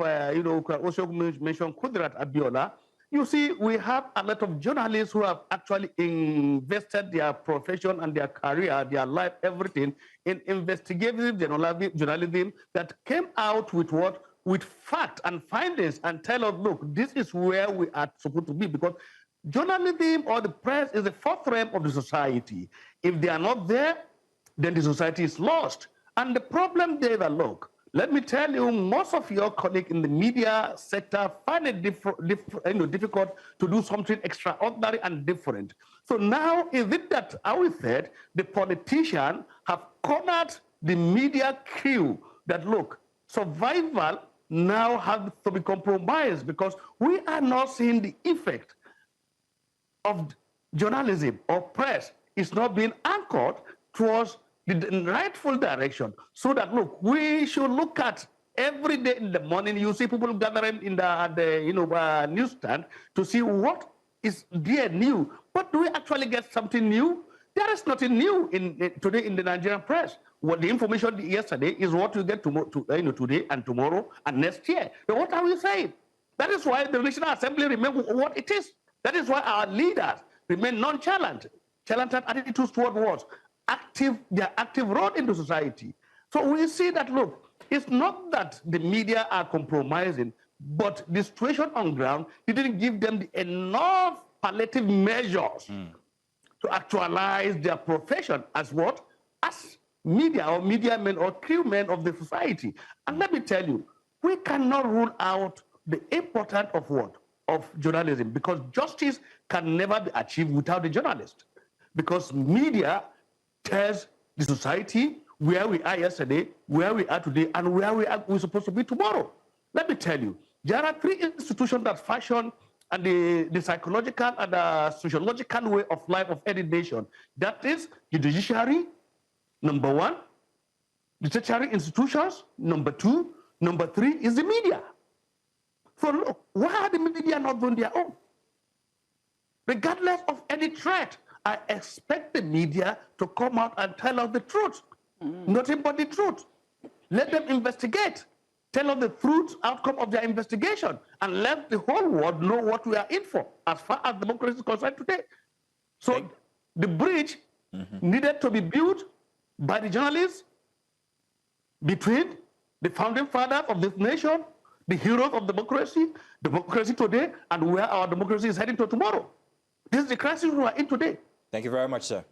also mentioned Kudrat Abiola. You see, we have a lot of journalists who have actually invested their profession and their career, their life, everything in investigative journalism that came out with what? With fact and findings and tell us, look, this is where we are supposed to be, because journalism or the press is the fourth realm of the society. If they are not there, then the society is lost. And the problem there is, look, let me tell you, most of your colleagues in the media sector find it difficult to do something extraordinary and different. So now, is it that, how we said, the politicians have cornered the media crew that, look, survival now has to be compromised because we are not seeing the effect of journalism or press is not being anchored towards the rightful direction, so that, look, we should look at every day in the morning, you see people gathering in the newsstand to see what is there new. But do we actually get something new? There is nothing new today in the Nigerian press. What the information yesterday is what you get today and tomorrow and next year. Then what are we saying? That is why the National Assembly remains what it is. That is why our leaders remain nonchalant, attitudes toward what? Their active role in the society. So we see that, look, it's not that the media are compromising, but the situation on ground didn't give them enough palliative measures to actualize their profession as what? As media or media men or crewmen of the society. And let me tell you, we cannot rule out the importance of what? Of journalism, because justice can never be achieved without the journalist. Because media tells the society where we are yesterday, where we are today, and where we're supposed to be tomorrow. Let me tell you, there are three institutions that fashion and the psychological and the sociological way of life of any nation. That is the judiciary, number one, the tertiary institutions, number two, number three is the media. So look, why are the media not doing their own? Regardless of any threat, I expect the media to come out and tell us the truth, nothing but the truth. Let them investigate, tell us the truth, outcome of their investigation, and let the whole world know what we are in for as far as democracy is concerned today. So the bridge needed to be built by the journalists between the founding fathers of this nation, the heroes of democracy today, and where our democracy is heading to tomorrow. This is the crisis we are in today. Thank you very much, sir.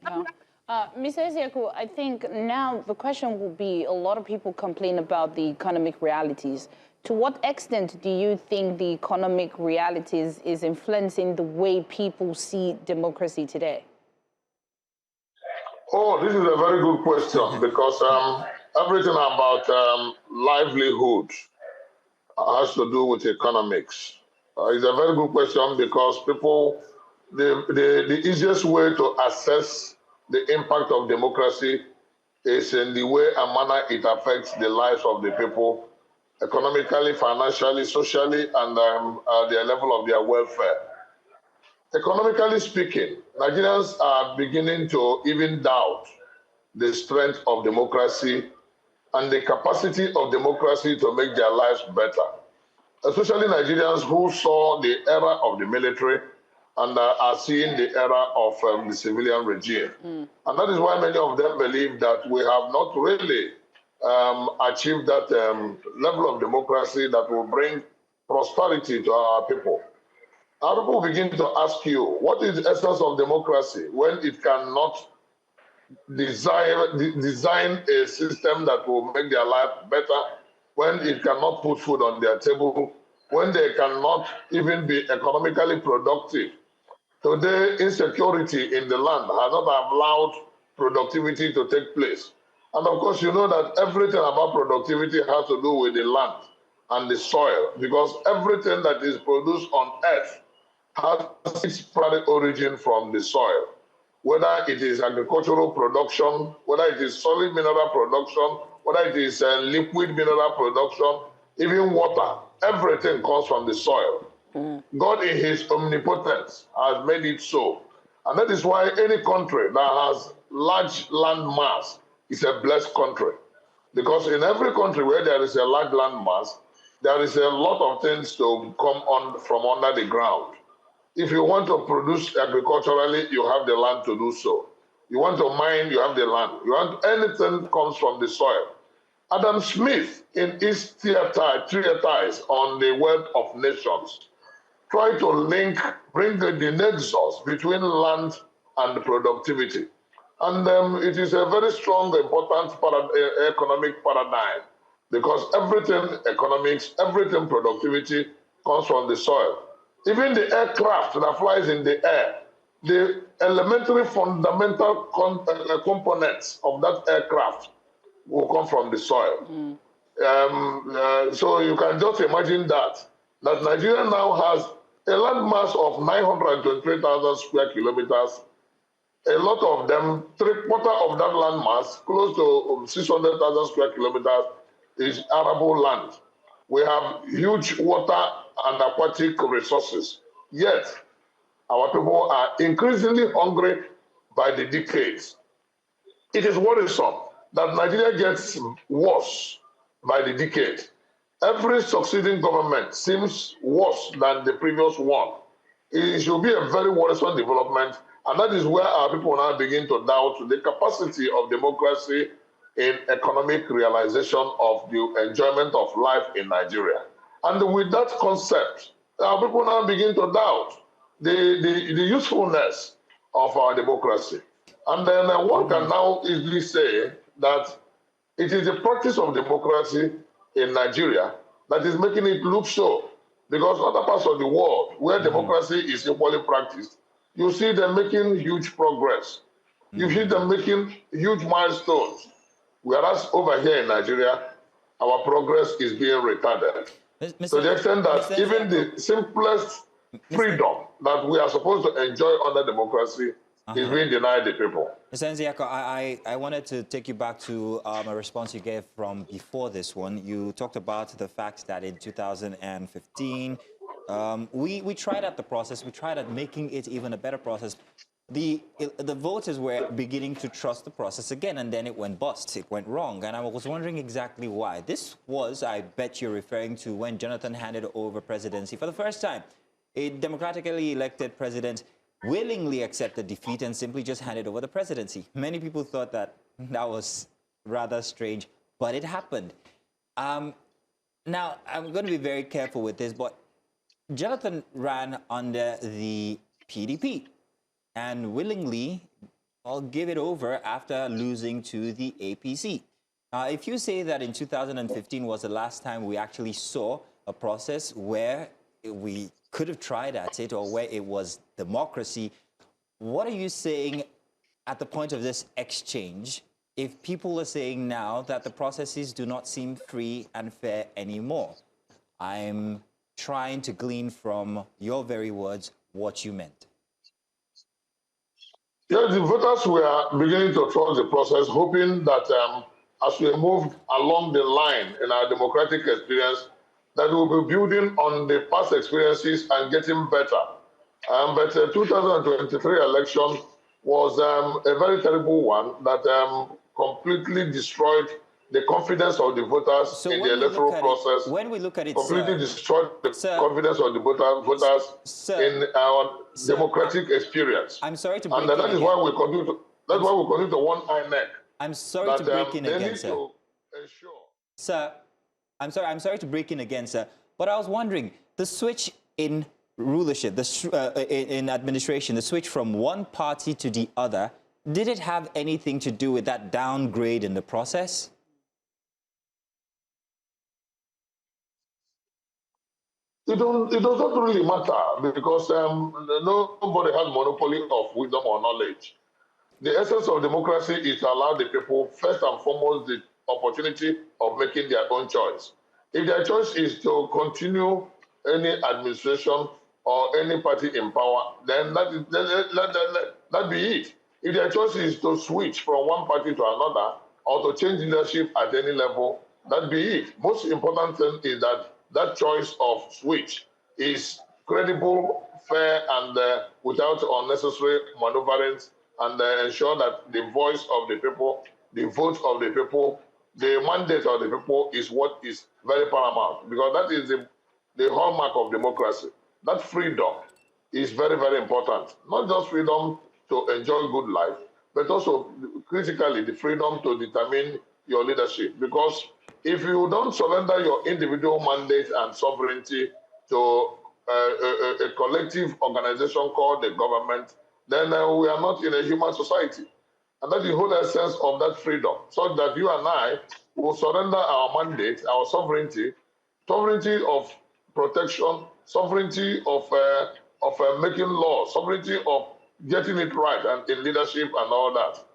Mr. Ezeaku, I think now the question will be, a lot of people complain about the economic realities. To what extent do you think the economic realities is influencing the way people see democracy today? Oh, this is a very good question, because everything about livelihood has to do with economics. It's a very good question because people, the easiest way to assess the impact of democracy is in the way and manner it affects the lives of the people, economically, financially, socially, and the level of their welfare. Economically speaking, Nigerians are beginning to even doubt the strength of democracy and the capacity of democracy to make their lives better, especially Nigerians who saw the era of the military and are seeing the era of the civilian regime. And that is why many of them believe that we have not really achieved that level of democracy that will bring prosperity to our people. Our people begin to ask you, what is the essence of democracy when it cannot design a system that will make their life better, when it cannot put food on their table, when they cannot even be economically productive? Today, insecurity in the land has not allowed productivity to take place. And of course, you know that everything about productivity has to do with the land and the soil, because everything that is produced on earth has its primary origin from the soil. Whether it is agricultural production, whether it is solid mineral production, whether it is liquid mineral production, even water, everything comes from the soil. God in his omnipotence has made it so. And that is why any country that has large land mass is a blessed country. Because in every country where there is a large land mass, there is a lot of things to come on from under the ground. If you want to produce agriculturally, you have the land to do so. You want to mine, you have the land. You want anything comes from the soil. Adam Smith, in his treatise on the wealth of nations, tried to bring the nexus between land and productivity. And it is a very strong, important economic paradigm, because everything economics, everything productivity comes from the soil. Even the aircraft that flies in the air, the elementary fundamental components of that aircraft will come from the soil. So you can just imagine that Nigeria now has a landmass of 923,000 square kilometers. A lot of them, 3/4 of that landmass, close to 600,000 square kilometers, is arable land. We have huge water and aquatic resources. Yet, our people are increasingly hungry by the decades. It is worrisome that Nigeria gets worse by the decade. Every succeeding government seems worse than the previous one. It should be a very worrisome development, and that is where our people now begin to doubt the capacity of democracy in economic realization of the enjoyment of life in Nigeria. And with that concept, our people now begin to doubt the usefulness of our democracy. And then one can now easily say that it is the practice of democracy in Nigeria that is making it look so. Because other parts of the world where democracy is equally practiced, you see them making huge progress. You see them making huge milestones. Whereas over here in Nigeria, our progress is being retarded. To the extent that even the simplest freedom that we are supposed to enjoy under democracy is being denied the people. Mr. Nziako, I wanted to take you back to a response you gave from before this one. You talked about the fact that in 2015, we tried out the process. We tried at making it even a better process. The voters were beginning to trust the process again, and then it went bust. It went wrong, and I was wondering exactly why. This was, I bet you're referring to when Jonathan handed over presidency for the first time. A democratically elected president willingly accepted defeat and simply just handed over the presidency. Many people thought that was rather strange, but it happened. Now, I'm going to be very careful with this, but Jonathan ran under the PDP and willingly give it over after losing to the APC. If you say that in 2015 was the last time we actually saw a process where we could have tried at it or where it was democracy, what are you saying at the point of this exchange if people are saying now that the processes do not seem free and fair anymore? I'm trying to glean from your very words what you meant. Yes, the voters were beginning to trust the process, hoping that as we moved along the line in our democratic experience, that we'll be building on the past experiences and getting better. But the 2023 election was a very terrible one that completely destroyed the confidence of the voters in the electoral process. When we look at it, completely destroyed the confidence of the voters in our democratic experience. I'm sorry to break in. And that is why we continue to. That's why we continue to want INEC. I'm sorry to break in again, sir. Sir, I'm sorry to break in again, sir. But I was wondering, the switch in rulership, in administration, the switch from one party to the other, did it have anything to do with that downgrade in the process? It doesn't really matter because nobody has monopoly of wisdom or knowledge. The essence of democracy is to allow the people, first and foremost, the opportunity of making their own choice. If their choice is to continue any administration or any party in power, then that be it. If their choice is to switch from one party to another or to change leadership at any level, that be it. Most important thing is that that choice of switch is credible, fair, and without unnecessary maneuverings, and ensure that the voice of the people, the vote of the people, the mandate of the people is what is very paramount, because that is the hallmark of democracy. That freedom is very, very important. Not just freedom to enjoy good life, but also critically the freedom to determine your leadership. Because if you don't surrender your individual mandate and sovereignty to a collective organization called the government, then we are not in a human society. And that's the whole essence of that freedom, so that you and I will surrender our mandate, our sovereignty, sovereignty of protection, sovereignty of making laws, sovereignty of getting it right and in leadership and all that,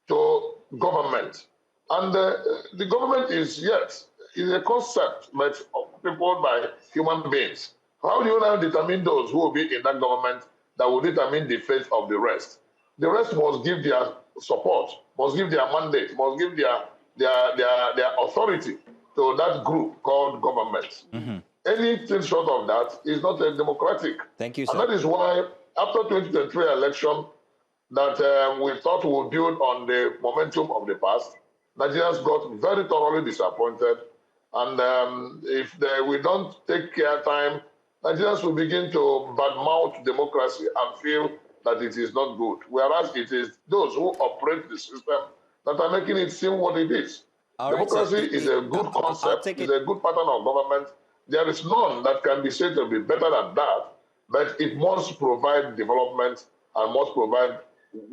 to government. And the government is a concept but people by human beings. How do you now determine those who will be in that government that will determine the fate of the rest? The rest must give their support, must give their mandate, must give their authority to that group called government. Mm-hmm. Anything short of that is not a democratic. Thank you, sir. And that is why after 2023 election that we thought would build on the momentum of the past, Nigerians got very thoroughly disappointed. And if we don't take care time, Nigerians will begin to badmouth democracy and feel that it is not good. Whereas it is those who operate the system that are making it seem what it is. Democracy is a good concept, it's a good pattern of government. There is none that can be said to be better than that, but it must provide development and must provide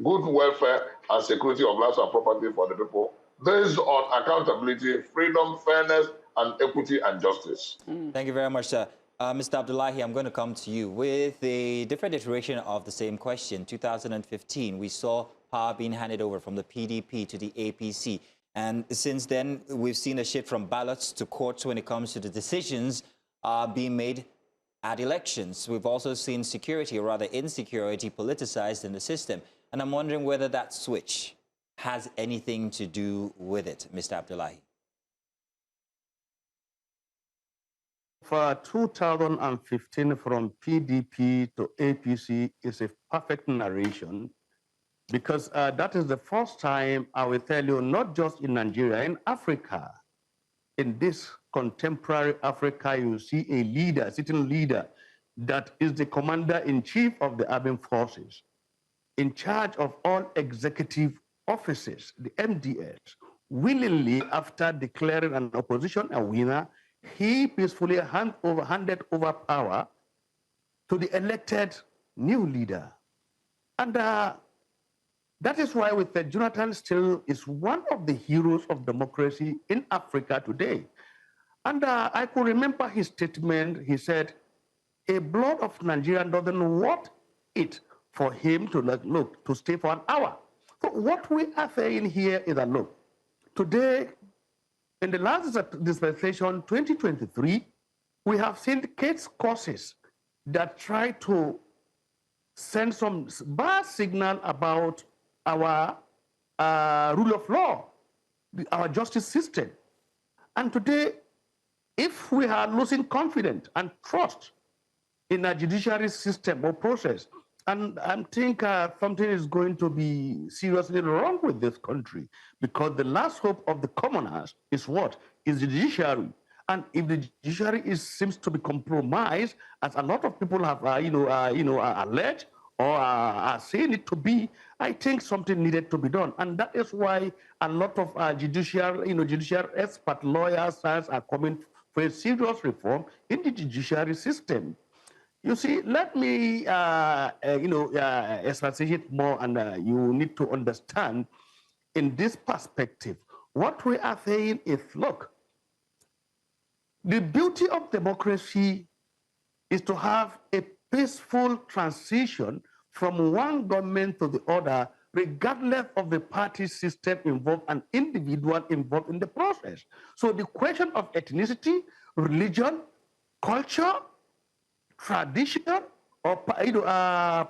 good welfare and security of lives and property for the people, based on accountability, freedom, fairness, and equity and justice. Thank you very much, sir. Mr. Abdullahi, I'm going to come to you with a different iteration of the same question. 2015, we saw power being handed over from the PDP to the APC. And since then, we've seen a shift from ballots to courts when it comes to the decisions being made at elections. We've also seen security, or rather insecurity, politicized in the system. And I'm wondering whether that switch has anything to do with it, Mr. Abdullahi. For 2015, from PDP to APC is a perfect narration, because that is the first time, I will tell you, not just in Nigeria, in Africa, in this contemporary Africa, you see a leader, sitting leader, that is the commander-in-chief of the armed forces, in charge of all executive offices, the MDS, willingly, after declaring an opposition a winner, he peacefully handed over power to the elected new leader. And that is why we said Jonathan still is one of the heroes of democracy in Africa today. And I could remember his statement. He said, a blood of Nigerian doesn't want it for him to look, to stay for an hour. So what we are saying here is that, look, today, in the last dispensation, 2023, we have seen case courses that try to send some bad signal about our rule of law, our justice system. And today, if we are losing confidence and trust in our judiciary system or process, and I think something is going to be seriously wrong with this country, because the last hope of the commoners is what? Is the judiciary. And if the judiciary seems to be compromised, as a lot of people have alleged or are saying it to be, I think something needed to be done. And that is why a lot of judicial expert lawyers are coming for a serious reform in the judiciary system. You see, let me, expatiate more, and you need to understand in this perspective. What we are saying is, look, the beauty of democracy is to have a peaceful transition from one government to the other, regardless of the party system involved and individual involved in the process. So the question of ethnicity, religion, culture, tradition, or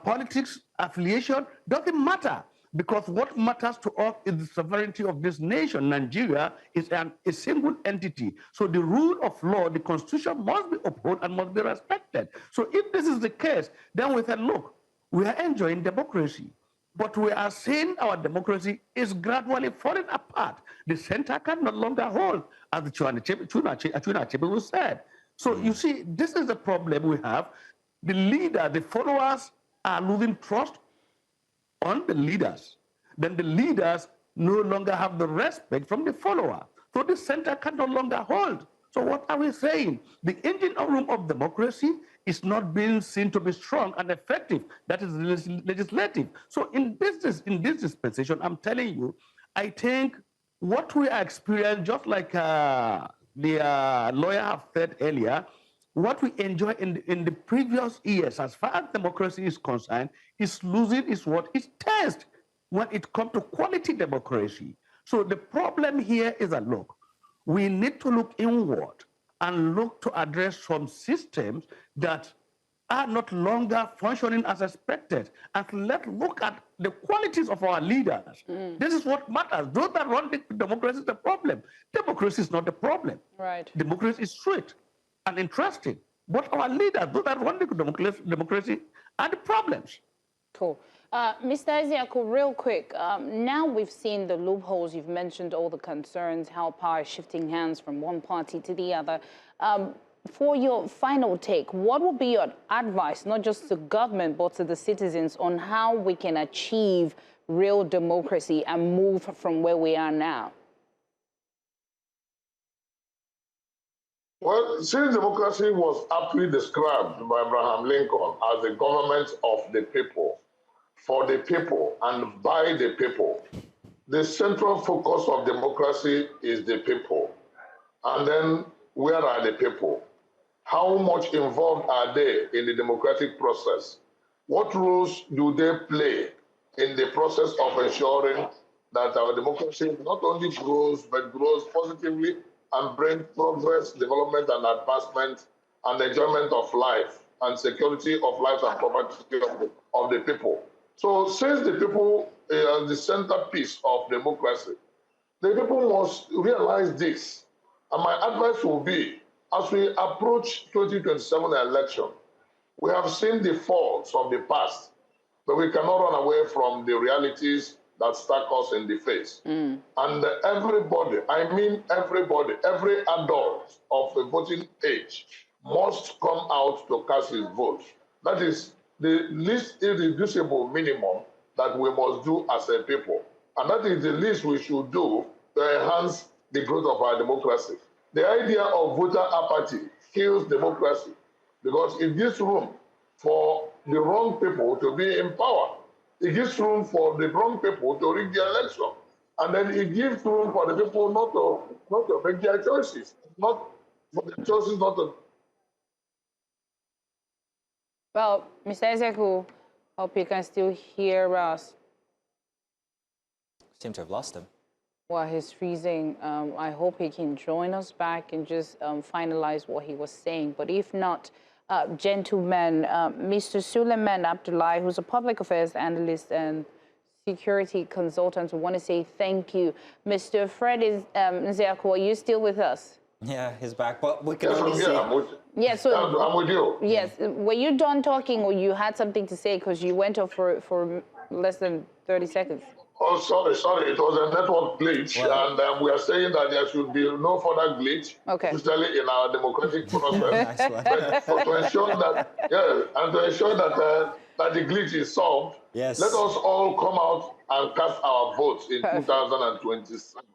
politics affiliation doesn't matter, because what matters to us is the sovereignty of this nation. Nigeria is a single entity. So the rule of law, the constitution, must be upheld and must be respected. So if this is the case, then we said, look, we are enjoying democracy. But we are seeing our democracy is gradually falling apart. The center can no longer hold, as Chuna Achebe said. So you see, this is the problem we have. The leader, the followers are losing trust on the leaders. Then the leaders no longer have the respect from the follower. So the center can no longer hold. So what are we saying? The engine room of democracy is not being seen to be strong and effective. That is legislative. So in this dispensation, I'm telling you, I think what we are experiencing, just like the lawyer have said earlier, what we enjoy in the previous years, as far as democracy is concerned, is losing its taste when it comes to quality democracy. So the problem here is that, look, we need to look inward and look to address some systems that are not longer functioning as expected. And let's look at the qualities of our leaders. This is what matters. Those that run the democracy is the problem. Democracy is not the problem. Right. Democracy is sweet and interesting. But our leaders, those that run the democracy are the problems. Cool. Mr. Isiaku, real quick, now we've seen the loopholes, you've mentioned all the concerns, how power is shifting hands from one party to the other. For your final take, what would be your advice, not just to government, but to the citizens, on how we can achieve real democracy and move from where we are now? Well, since democracy was aptly described by Abraham Lincoln as the government of the people, for the people, and by the people, the central focus of democracy is the people. And then, where are the people? How much involved are they in the democratic process? What roles do they play in the process of ensuring that our democracy not only grows, but grows positively and brings progress, development, and advancement, and enjoyment of life, and security of life and property of the people? So since the people are the centerpiece of democracy, the people must realize this. And my advice will be, as we approach 2027 election, we have seen the faults of the past, but we cannot run away from the realities that stack us in the face. And everybody, I mean everybody, every adult of a voting age must come out to cast his vote. That is the least irreducible minimum that we must do as a people. And that is the least we should do to enhance the growth of our democracy. The idea of voter apathy kills democracy because it gives room for the wrong people to be in power. It gives room for the wrong people to rig the election. And then it gives room for the people not to make their choices, not for the choices not to. Well, Mr. Ezeku, hope you can still hear us. Seem to have lost him. Well, he's freezing. I hope he can join us back and just finalize what he was saying. But if not, gentlemen, Mr. Suleiman Abdullahi, who's a public affairs analyst and security consultant, we want to say thank you. Mr. Fred Nzeaku, are you still with us? Yeah, he's back. But we can Yes, only see. Yes, I'm with you. Yes. Were you done talking or you had something to say because you went off for less than 30 seconds? Oh, sorry. It was a network glitch, and we are saying that there should be no further glitch, especially in our democratic process. But to ensure that, and to ensure that that the glitch is solved, let us all come out and cast our votes in 2027.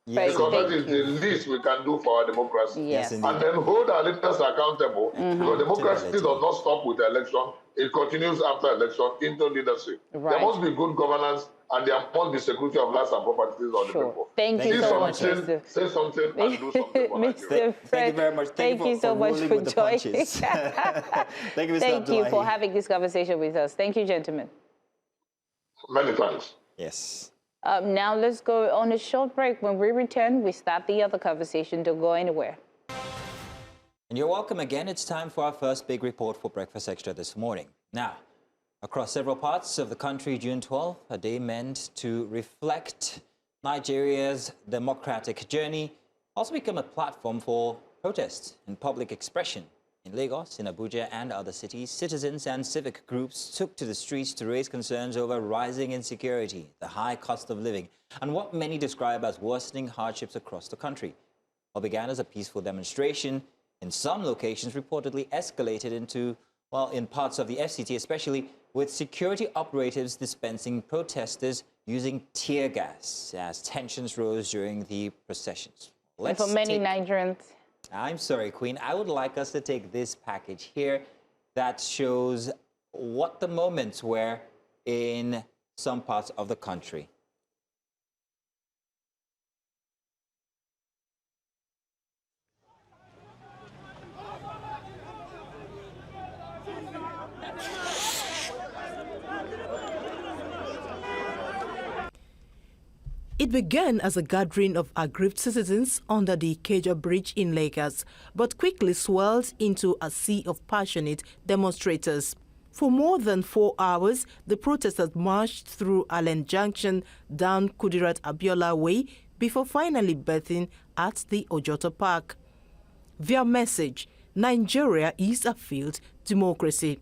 Yes, because that is the least we can do for our democracy. Yes, and then hold our leaders accountable. Because democracy does not stop with the election. It continues after election into leadership. Right. There must be good governance and there must be security of lives and properties of the people. Thank you so much, Mr. Say something and do something for Mr. Fred, thank you very much. Thank you so much for joining. Thank you, Mr. Thank you Abdullahi. for having this conversation with us. Thank you, gentlemen. Many thanks. Yes. Now let's go on a short break. When we return, we start the other conversation. Don't go anywhere. And you're welcome again. It's time for our first big report for Breakfast Extra this morning. Now, across several parts of the country, June 12th, a day meant to reflect Nigeria's democratic journey, also become a platform for protest and public expression In Lagos, in Abuja and other cities, citizens and civic groups took to the streets to raise concerns over rising insecurity, the high cost of living, and what many describe as worsening hardships across the country. What began as a peaceful demonstration, in some locations reportedly escalated into, well, in parts of the FCT especially, with security operatives dispensing protesters using tear gas as tensions rose during the processions. And for many Nigerians. I'm sorry, Queen. I would like us to take this package here that shows what the moments were in some parts of the country. It began as a gathering of aggrieved citizens under the Ikeja Bridge in Lagos, but quickly swelled into a sea of passionate demonstrators. For more than 4 hours, the protesters marched through Allen Junction down Kudirat Abiola Way before finally berthing at the Ojota Park. Their message: Nigeria is a failed democracy.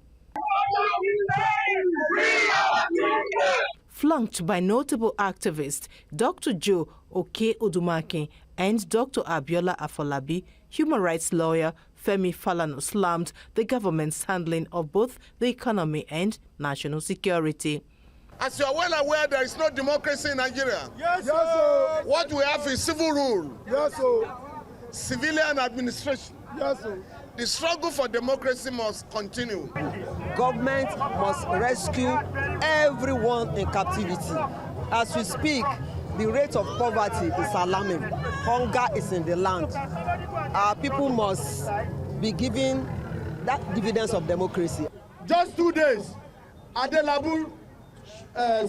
Flanked by notable activists Dr. Joe Oke-Odumake and Dr. Abiola Afolabi, human rights lawyer Femi Falana slammed the government's handling of both the economy and national security. As you are well aware, there is no democracy in Nigeria. Yes, sir. What we have is civil rule. Yes, sir. Civilian administration. Yes, sir. The struggle for democracy must continue. Government must rescue everyone in captivity. As we speak, the rate of poverty is alarming. Hunger is in the land. Our people must be given that dividends of democracy. Just 2 days, Adelabu's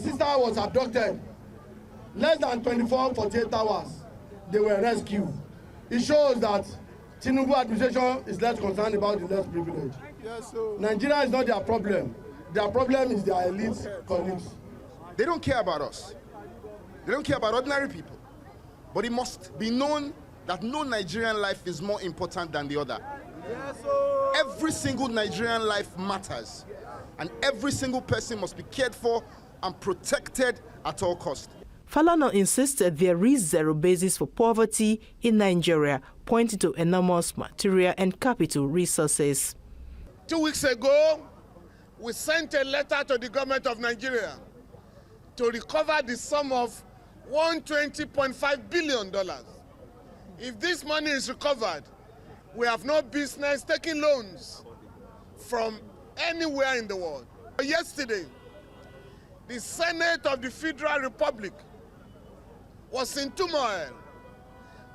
sister was abducted. Less than 48 hours, they were rescued. It shows that Tinubu administration is less concerned about the less privileged. Yes, so Nigeria is not their problem. Their problem is their elite colleagues. They don't care about us. They don't care about ordinary people. But it must be known that no Nigerian life is more important than the other. Yes, so every single Nigerian life matters. And every single person must be cared for and protected at all costs. Falana insisted there is zero basis for poverty in Nigeria, pointing to enormous material and capital resources. 2 weeks ago, we sent a letter to the government of Nigeria to recover the sum of $120.5 billion. If this money is recovered, we have no business taking loans from anywhere in the world. Yesterday, the Senate of the Federal Republic was in turmoil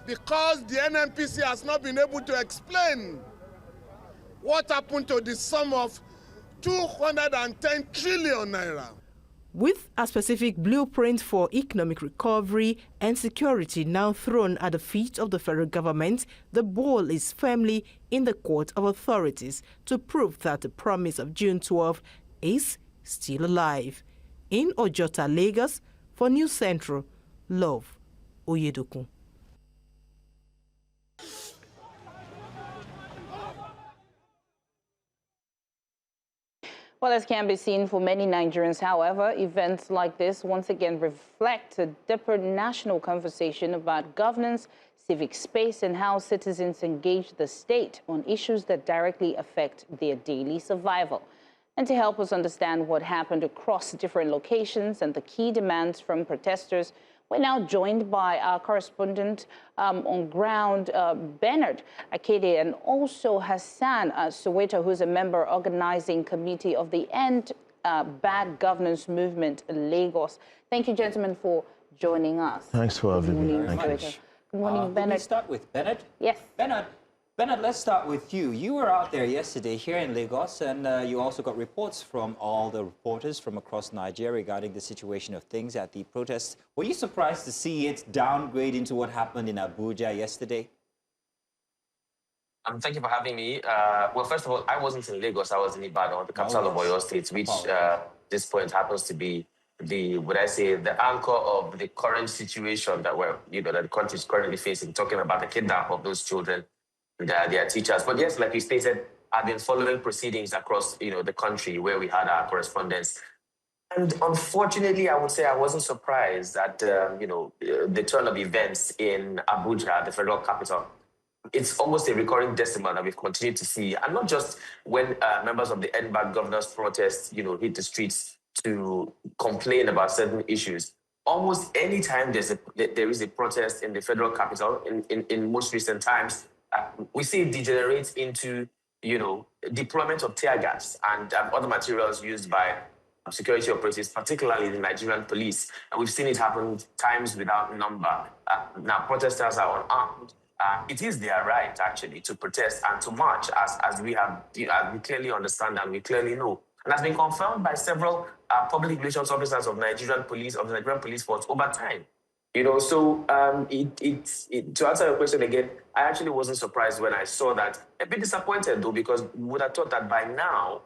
because the NNPC has not been able to explain what happened to the sum of 210 trillion naira. With a specific blueprint for economic recovery and security now thrown at the feet of the federal government, the ball is firmly in the court of authorities to prove that the promise of June 12 is still alive. In Ojota, Lagos, for News Central, Love Oyedokun. Well, as can be seen for many Nigerians, however, events like this once again reflect a deeper national conversation about governance, civic space, and how citizens engage the state on issues that directly affect their daily survival. And to help us understand what happened across different locations and the key demands from protesters, we're now joined by our correspondent on ground, Bernard Akede, and also Hassan Soweto, who's a member organizing committee of the End Bad Governance Movement in Lagos. Thank you, gentlemen, for joining us. Thanks for having me. Thank you. Good morning, Bernard. Let's start with Bernard. Yes. Bernard, let's start with you. You were out there yesterday here in Lagos, and you also got reports from all the reporters from across Nigeria regarding the situation of things at the protests. Were you surprised to see it downgrade into what happened in Abuja yesterday? Thank you for having me. Well, first of all, I wasn't in Lagos. I was in Ibadan, the capital of Borno State, which this point happens to be the anchor of the current situation that that the country is currently facing, talking about the kidnap of those children and their teachers. But yes, like you stated, I've been following proceedings across, the country where we had our correspondents. And unfortunately, I would say I wasn't surprised at, the turn of events in Abuja, the federal capital. It's almost a recurring decimal that we've continued to see, and not just when members of the Edinburgh governors' protest, hit the streets to complain about certain issues. Almost any time there is a protest in the federal capital, in most recent times, we see it degenerate into, deployment of tear gas and other materials used by security operatives, particularly the Nigerian police. And we've seen it happen times without number. Now, protesters are unarmed. It is their right, actually, to protest and to march, as we have, as we clearly understand and we clearly know. And has been confirmed by several public relations officers of the Nigerian police force over time. So to answer your question again, I actually wasn't surprised when I saw that. A bit disappointed, though, because we would have thought that by now,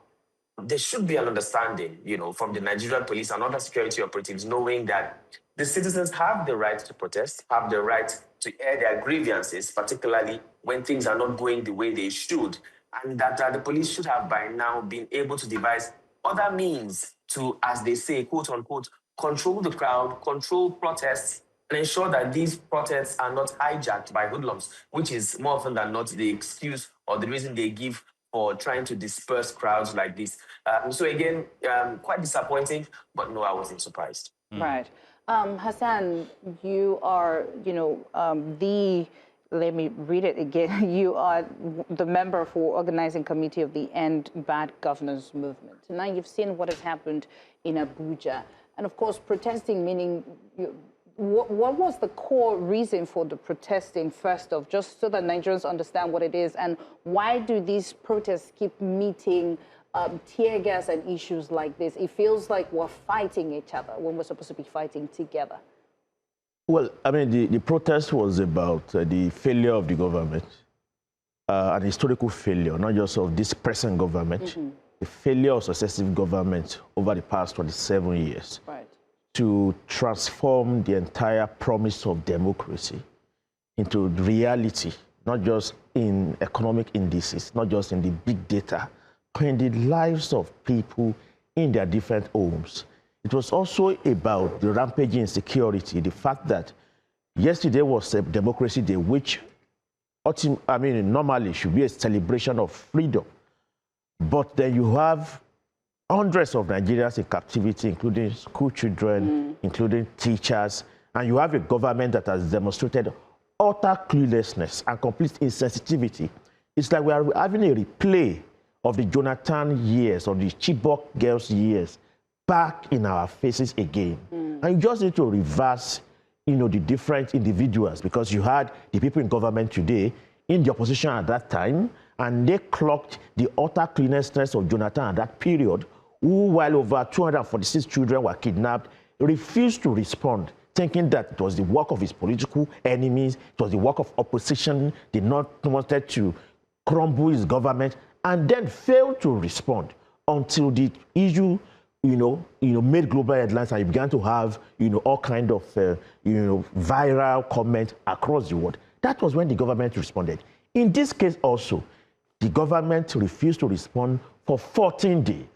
there should be an understanding, from the Nigerian police and other security operatives, knowing that the citizens have the right to protest, have the right to air their grievances, particularly when things are not going the way they should, and that the police should have by now been able to devise other means to, as they say, quote unquote, control the crowd, control protests, and ensure that these protests are not hijacked by hoodlums, which is more often than not the excuse or the reason they give for trying to disperse crowds like this. So again, quite disappointing, but no, I wasn't surprised. Right. Hassan, you are, let me read it again. You are the member for organizing committee of the End Bad Governance Movement. Now you've seen what has happened in Abuja. And of course, protesting, meaning, what was the core reason for the protesting, first off, just so that Nigerians understand what it is? And why do these protests keep meeting tear gas and issues like this? It feels like we're fighting each other when we're supposed to be fighting together. Well, I mean, the protest was about the failure of the government, an historical failure, not just of this present government, the failure of successive governments over the past 27 years. Right. To transform the entire promise of democracy into reality, not just in economic indices, not just in the big data, but in the lives of people in their different homes. It was also about the rampaging insecurity, the fact that yesterday was a democracy day, which normally should be a celebration of freedom. But then you have hundreds of Nigerians in captivity, including school children, including teachers, and you have a government that has demonstrated utter cluelessness and complete insensitivity. It's like we are having a replay of the Jonathan years, of the Chibok girls' years, back in our faces again. And you just need to reverse, the different individuals, because you had the people in government today in the opposition at that time, and they clocked the utter cluelessness of Jonathan at that period, who, while over 246 children were kidnapped, refused to respond, thinking that it was the work of his political enemies, it was the work of opposition, did not wanted to crumble his government, and then failed to respond until the issue, made global headlines, and you began to have, all kind of, viral comments across the world. That was when the government responded. In this case also, the government refused to respond for 14 days.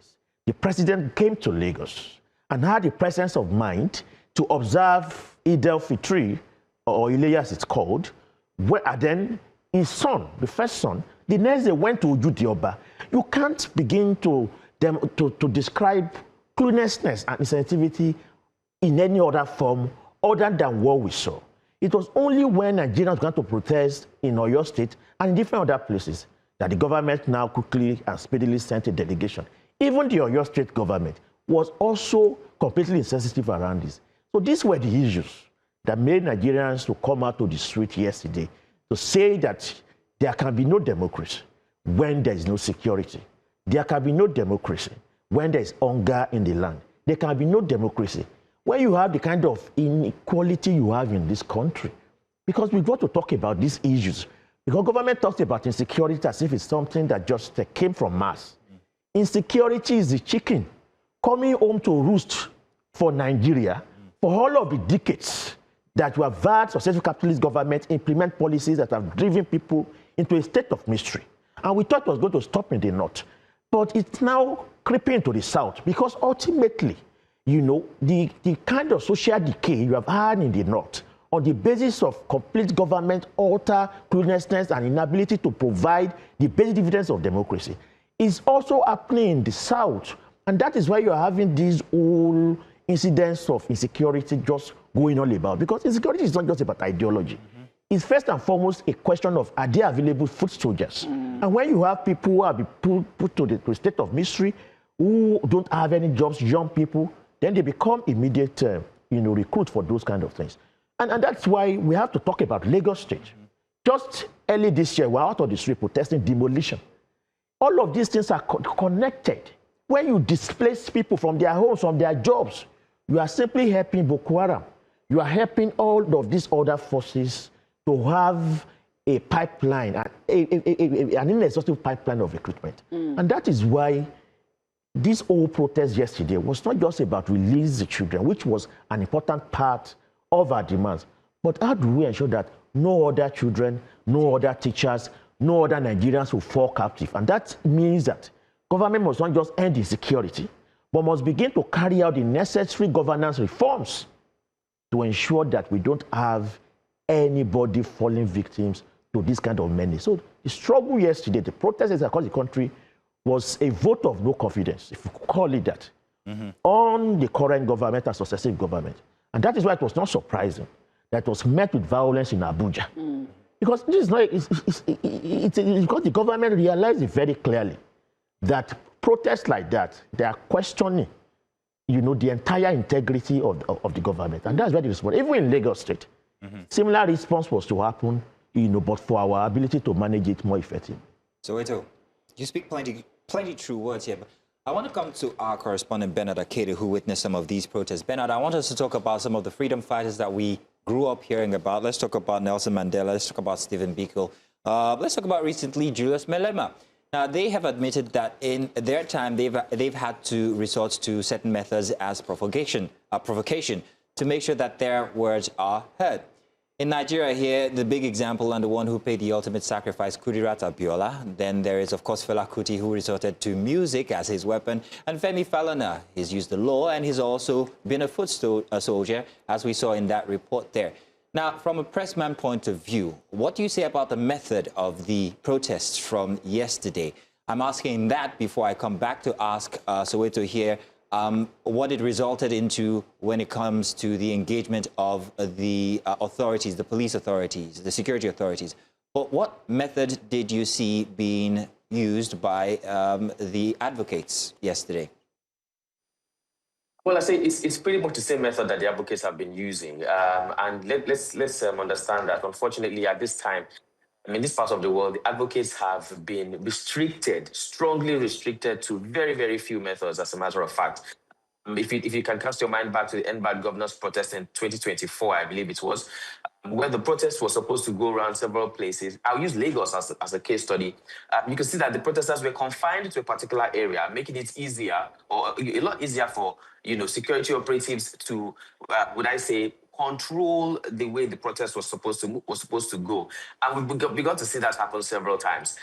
The president came to Lagos and had the presence of mind to observe Eid al-Fitr, or Ileya as it's called, and then his son, the first son, the next day went to Ujudioba. You can't begin to describe cluelessness and insensitivity in any other form other than what we saw. It was only when Nigerians began to protest in Oyo State and in different other places that the government now quickly and speedily sent a delegation. Even the Oyo State government was also completely insensitive around this. So these were the issues that made Nigerians to come out to the street yesterday to say that there can be no democracy when there is no security. There can be no democracy when there is hunger in the land. There can be no democracy when you have the kind of inequality you have in this country. Because we've got to talk about these issues. Because government talks about insecurity as if it's something that just came from Mars. Insecurity is the chicken coming home to roost for Nigeria for all of the decades that we have had successful capitalist governments implement policies that have driven people into a state of mystery. And we thought it was going to stop in the north. But it's now creeping into the south because ultimately, you know, the kind of social decay you have had in the north on the basis of complete government utter cluelessness and inability to provide the basic dividends of democracy is also happening in the south. And that is why you're having these whole incidents of insecurity just going on about. Because insecurity is not just about ideology. It's first and foremost a question of, are there available foot soldiers? And when you have people who have been put to the state of misery, who don't have any jobs, young people, then they become immediate recruits for those kind of things. And that's why we have to talk about Lagos State. Just early this year, we're out of the street protesting demolition. All of these things are connected. When you displace people from their homes, from their jobs, you are simply helping Boko Haram. You are helping all of these other forces to have a pipeline, an inexhaustive pipeline of recruitment. And that is why this whole protest yesterday was not just about release the children, which was an important part of our demands, but how do we ensure that no other children, no other teachers, no other Nigerians will fall captive? And that means that government must not just end insecurity, but must begin to carry out the necessary governance reforms to ensure that we don't have anybody falling victims to this kind of menace. So the struggle yesterday, the protests across the country, was a vote of no confidence, if you could call it that, on the current government and successive government. And that is why it was not surprising that it was met with violence in Abuja. Because this is not, it's because the government realized it very clearly that protests like that, they are questioning, the entire integrity of the government. And that's why the response, even in Lagos State, similar response was to happen, but for our ability to manage it more effectively. So, Eto, you speak plenty true words here, but I want to come to our correspondent, Bernard Akede, who witnessed some of these protests. Bernard, I want us to talk about some of the freedom fighters that we grew up hearing about. Let's talk about Nelson Mandela. Let's talk about Stephen Biko. Let's talk about recently Julius Malema. Now, they have admitted that in their time, they've had to resort to certain methods as provocation to make sure that their words are heard. In Nigeria here, the big example and the one who paid the ultimate sacrifice, Kudirat Abiola. Then there is, of course, Fela Kuti, who resorted to music as his weapon. And Femi Falana, he's used the law, and he's also been a foot soldier, as we saw in that report there. Now, from a pressman point of view, what do you say about the method of the protests from yesterday? I'm asking that before I come back to ask Soweto here what it resulted into when it comes to the engagement of the authorities, the police authorities, the security authorities. But what method did you see being used by the advocates yesterday? Well, I say it's pretty much the same method that the advocates have been using. And let's understand that, unfortunately, at this time, in this part of the world, the advocates have been restricted, strongly restricted to very, very few methods, as a matter of fact. If you can cast your mind back to the NBAD governors' protest in 2024, I believe it was, where the protest was supposed to go around several places. I'll use Lagos as a case study. You can see that the protesters were confined to a particular area, making it easier, or a lot easier for security operatives to, would I say, control the way the protest was supposed to go. And we've begun to see that happen several times.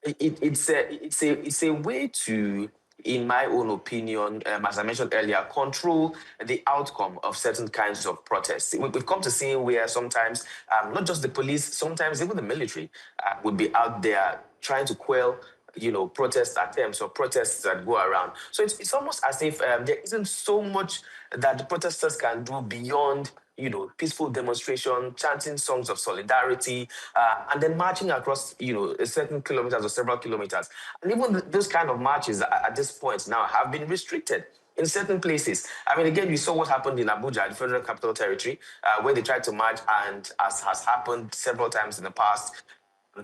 It's a way to, in my own opinion, as I mentioned earlier, control the outcome of certain kinds of protests. We've come to see where sometimes, not just the police, sometimes even the military would be out there trying to quell protest attempts or protests that go around. So it's almost as if there isn't so much that the protesters can do beyond peaceful demonstration, chanting songs of solidarity, and then marching across, a certain kilometers or several kilometers. And even those kind of marches at this point now have been restricted in certain places. I mean, again, we saw what happened in Abuja, the Federal Capital Territory, where they tried to march, and as has happened several times in the past,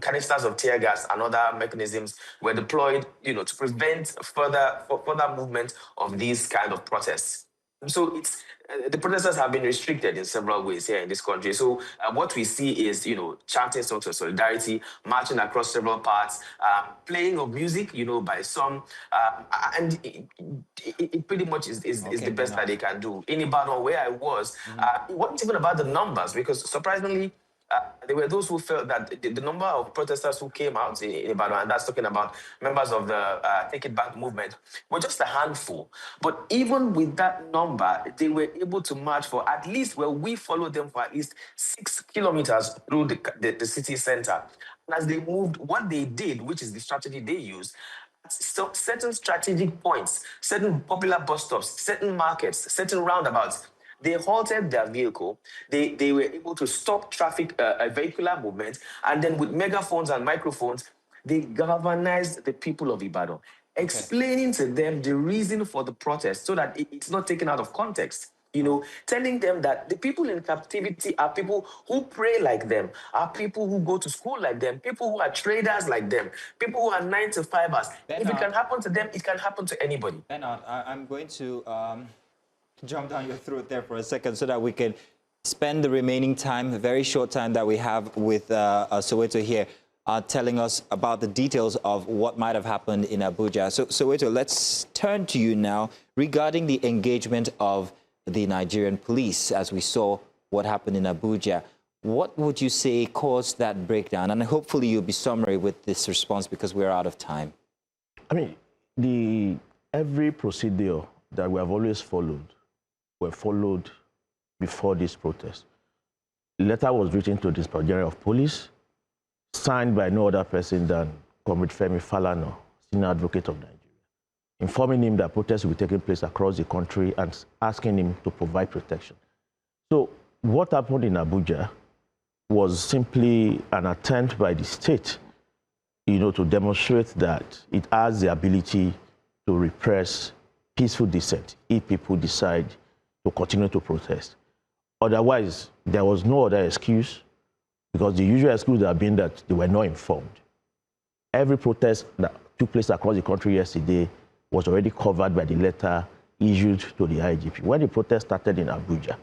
canisters of tear gas and other mechanisms were deployed, to prevent further movement of these kind of protests. So the protesters have been restricted in several ways here in this country. So what we see is, chanting songs of solidarity, marching across several parts, playing of music, by some, and it pretty much is the best that they can do. In Ibadan, where I was, it wasn't even about the numbers, because surprisingly, there were those who felt that the number of protesters who came out in Ibadan, and that's talking about members of the Take It Back movement, were just a handful. But even with that number, they were able to march for at least, well, we followed them for at least 6 kilometers through the city center. And as they moved, what they did, which is the strategy they used, certain strategic points, certain popular bus stops, certain markets, certain roundabouts, they halted their vehicle. They were able to stop traffic, vehicular movement, and then with megaphones and microphones, they galvanized the people of Ibadan, explaining to them the reason for the protest so that it's not taken out of context. You know, telling them that the people in captivity are people who pray like them, are people who go to school like them, people who are traders like them, people who are 9-to-5ers. If it can happen to them, it can happen to anybody. Bernard, I'm going to jump down your throat there for a second so that we can spend the remaining time, the very short time that we have with Soweto here, telling us about the details of what might have happened in Abuja. So, Soweto, let's turn to you now regarding the engagement of the Nigerian police, as we saw what happened in Abuja. What would you say caused that breakdown? And hopefully you'll be summary with this response because we're out of time. I mean, every procedure that we have always followed were followed before this protest. The letter was written to the Inspector General of Police, signed by no other person than Comrade Femi Falana, Senior Advocate of Nigeria, informing him that protests will be taking place across the country and asking him to provide protection. So what happened in Abuja was simply an attempt by the state, to demonstrate that it has the ability to repress peaceful dissent if people decide to continue to protest. Otherwise, there was no other excuse, because the usual excuse would have been that they were not informed. Every protest that took place across the country yesterday was already covered by the letter issued to the IGP. When the protest started in Abuja,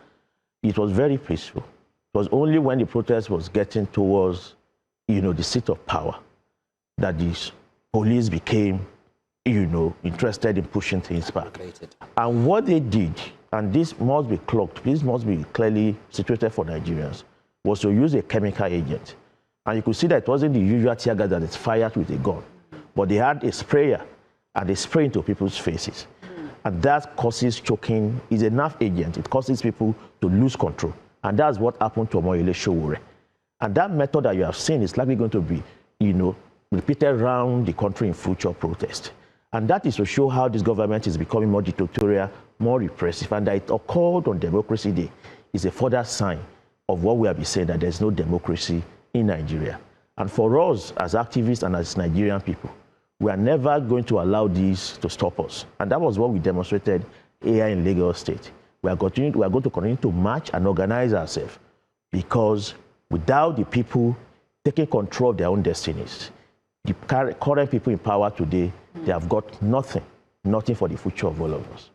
it was very peaceful. It was only when the protest was getting towards, the seat of power that the police became, interested in pushing things back. And what they did, and this must be clocked, this must be clearly situated for Nigerians, was to use a chemical agent. And you could see that it wasn't the usual tear gas that is fired with a gun, but they had a sprayer, and they spray into people's faces. And that causes choking, is a nerve agent. It causes people to lose control. And that's what happened to Omoyele Sowore. And that method that you have seen is likely going to be, repeated around the country in future protests. And that is to show how this government is becoming more dictatorial, more repressive, and that it occurred on Democracy Day is a further sign of what we have been saying, that there's no democracy in Nigeria. And for us as activists and as Nigerian people, we are never going to allow this to stop us. And that was what we demonstrated here in Lagos State. We are going to continue to march and organize ourselves, because without the people taking control of their own destinies, the current people in power today, they have got nothing for the future of all of us.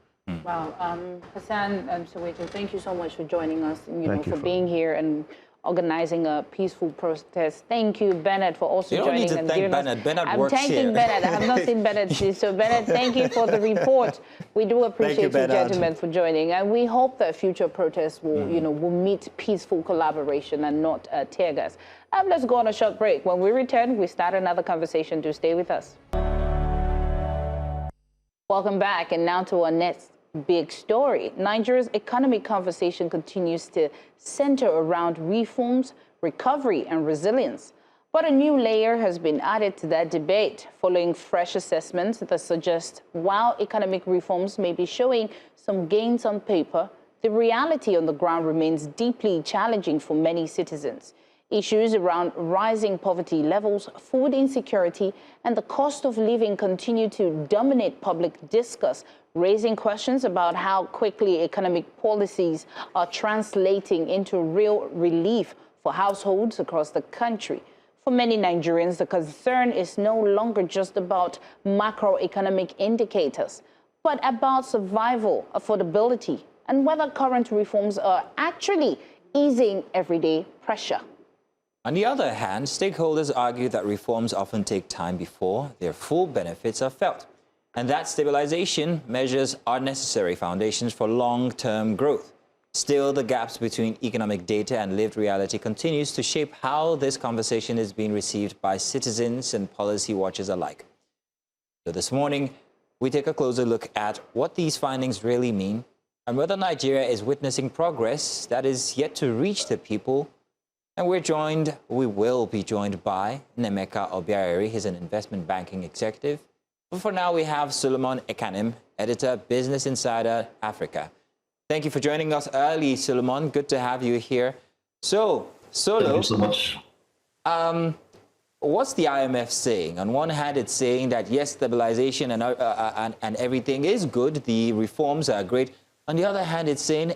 Wow. Hassan Soweto, thank you so much for joining us, for you being here and organizing a peaceful protest. Thank you, Bernard, for also joining. You don't need to thank Bernard. Bernard works here. I'm thanking Bernard. I have not seen Bernard. So, Bernard, thank you for the report. We do appreciate you, gentlemen, for joining. And we hope that future protests will, will meet peaceful collaboration and not tear gas. Let's go on a short break. When we return, we start another conversation. Do stay with us. Welcome back. And now to our next big story. Nigeria's economic conversation continues to center around reforms, recovery, and resilience. But a new layer has been added to that debate following fresh assessments that suggest while economic reforms may be showing some gains on paper, the reality on the ground remains deeply challenging for many citizens. Issues around rising poverty levels, food insecurity, and the cost of living continue to dominate public discourse, raising questions about how quickly economic policies are translating into real relief for households across the country. For many Nigerians, the concern is no longer just about macroeconomic indicators, but about survival, affordability, and whether current reforms are actually easing everyday pressure. On the other hand, stakeholders argue that reforms often take time before their full benefits are felt, and that stabilization measures are necessary foundations for long-term growth. Still, the gaps between economic data and lived reality continues to shape how this conversation is being received by citizens and policy watchers alike. So this morning, we take a closer look at what these findings really mean and whether Nigeria is witnessing progress that is yet to reach the people. And we will be joined by Nemeka Obiari. He's an investment banking executive. But for now, we have Solomon Ekanem, editor, Business Insider Africa. Thank you for joining us early, Solomon. Good to have you here. So, Solo, thank you so much. What's the IMF saying? On one hand, it's saying that yes, stabilization and everything is good. The reforms are great. On the other hand, it's saying,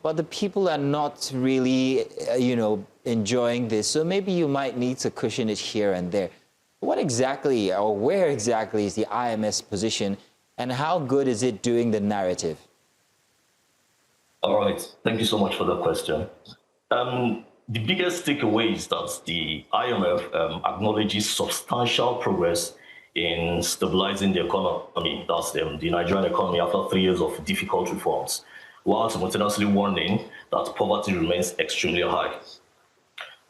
but the people are not really, enjoying this. So maybe you might need to cushion it here and there. What exactly, or where exactly is the IMF's position, and how good is it doing the narrative? All right. Thank you so much for the question. The biggest takeaway is that the IMF acknowledges substantial progress in stabilizing the economy, that's the Nigerian economy, after 3 years of difficult reforms, while simultaneously warning that poverty remains extremely high.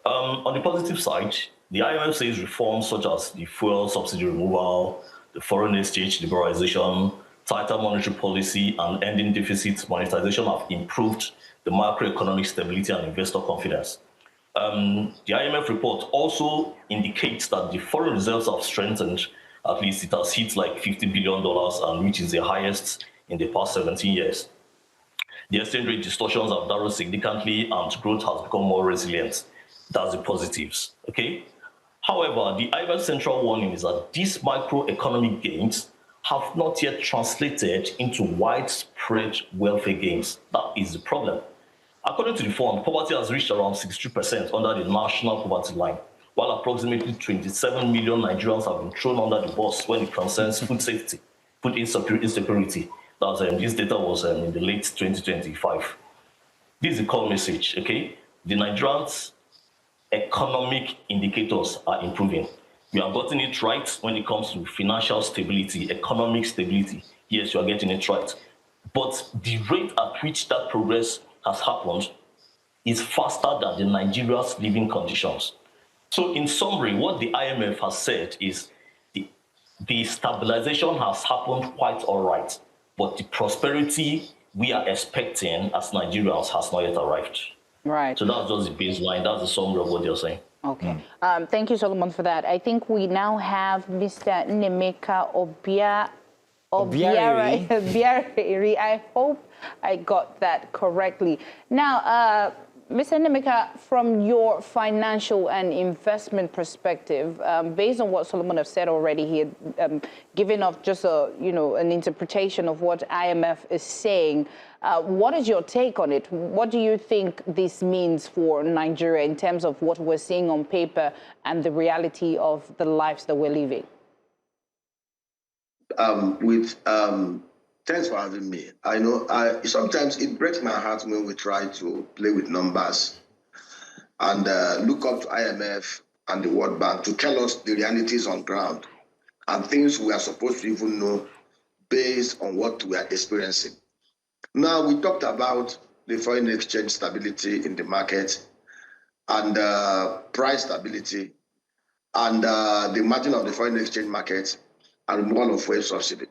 On the positive side, the IMF says reforms such as the fuel subsidy removal, the foreign exchange liberalization, tighter monetary policy, and ending deficit monetization have improved the macroeconomic stability and investor confidence. The IMF report also indicates that the foreign reserves have strengthened. At least it has hit like $50 billion, and which is the highest in the past 17 years. The exchange rate distortions have narrowed significantly, and growth has become more resilient. That's the positives, okay? However, the IMF central warning is that these macroeconomic gains have not yet translated into widespread welfare gains. That is the problem. According to the fund, poverty has reached around 62% under the national poverty line, while approximately 27 million Nigerians have been thrown under the bus when it concerns food safety, food insecurity. This data was in the late 2025. This is the core message, okay? The Nigerians' economic indicators are improving. We have gotten it right when it comes to financial stability, economic stability. Yes, you are getting it right. But the rate at which that progress has happened is faster than the Nigeria's living conditions. So in summary, what the IMF has said is the stabilization has happened quite all right, but the prosperity we are expecting as Nigerians has not yet arrived. Right. So that's just the baseline. That's the summary of what you're saying. Okay. Thank you, Solomon, for that. I think we now have Mr. Nemeka Obiari. I hope I got that correctly. Now, Mr. Nemeka, from your financial and investment perspective, based on what Solomon has said already, he had given off just an interpretation of what IMF is saying. What is your take on it? What do you think this means for Nigeria in terms of what we're seeing on paper and the reality of the lives that we're living? Thanks for having me. I know sometimes it breaks my heart when we try to play with numbers and look up to IMF and the World Bank to tell us the realities on ground and things we are supposed to even know based on what we are experiencing. Now, we talked about the foreign exchange stability in the market and price stability and the margin of the foreign exchange market and removal of fuel subsidy,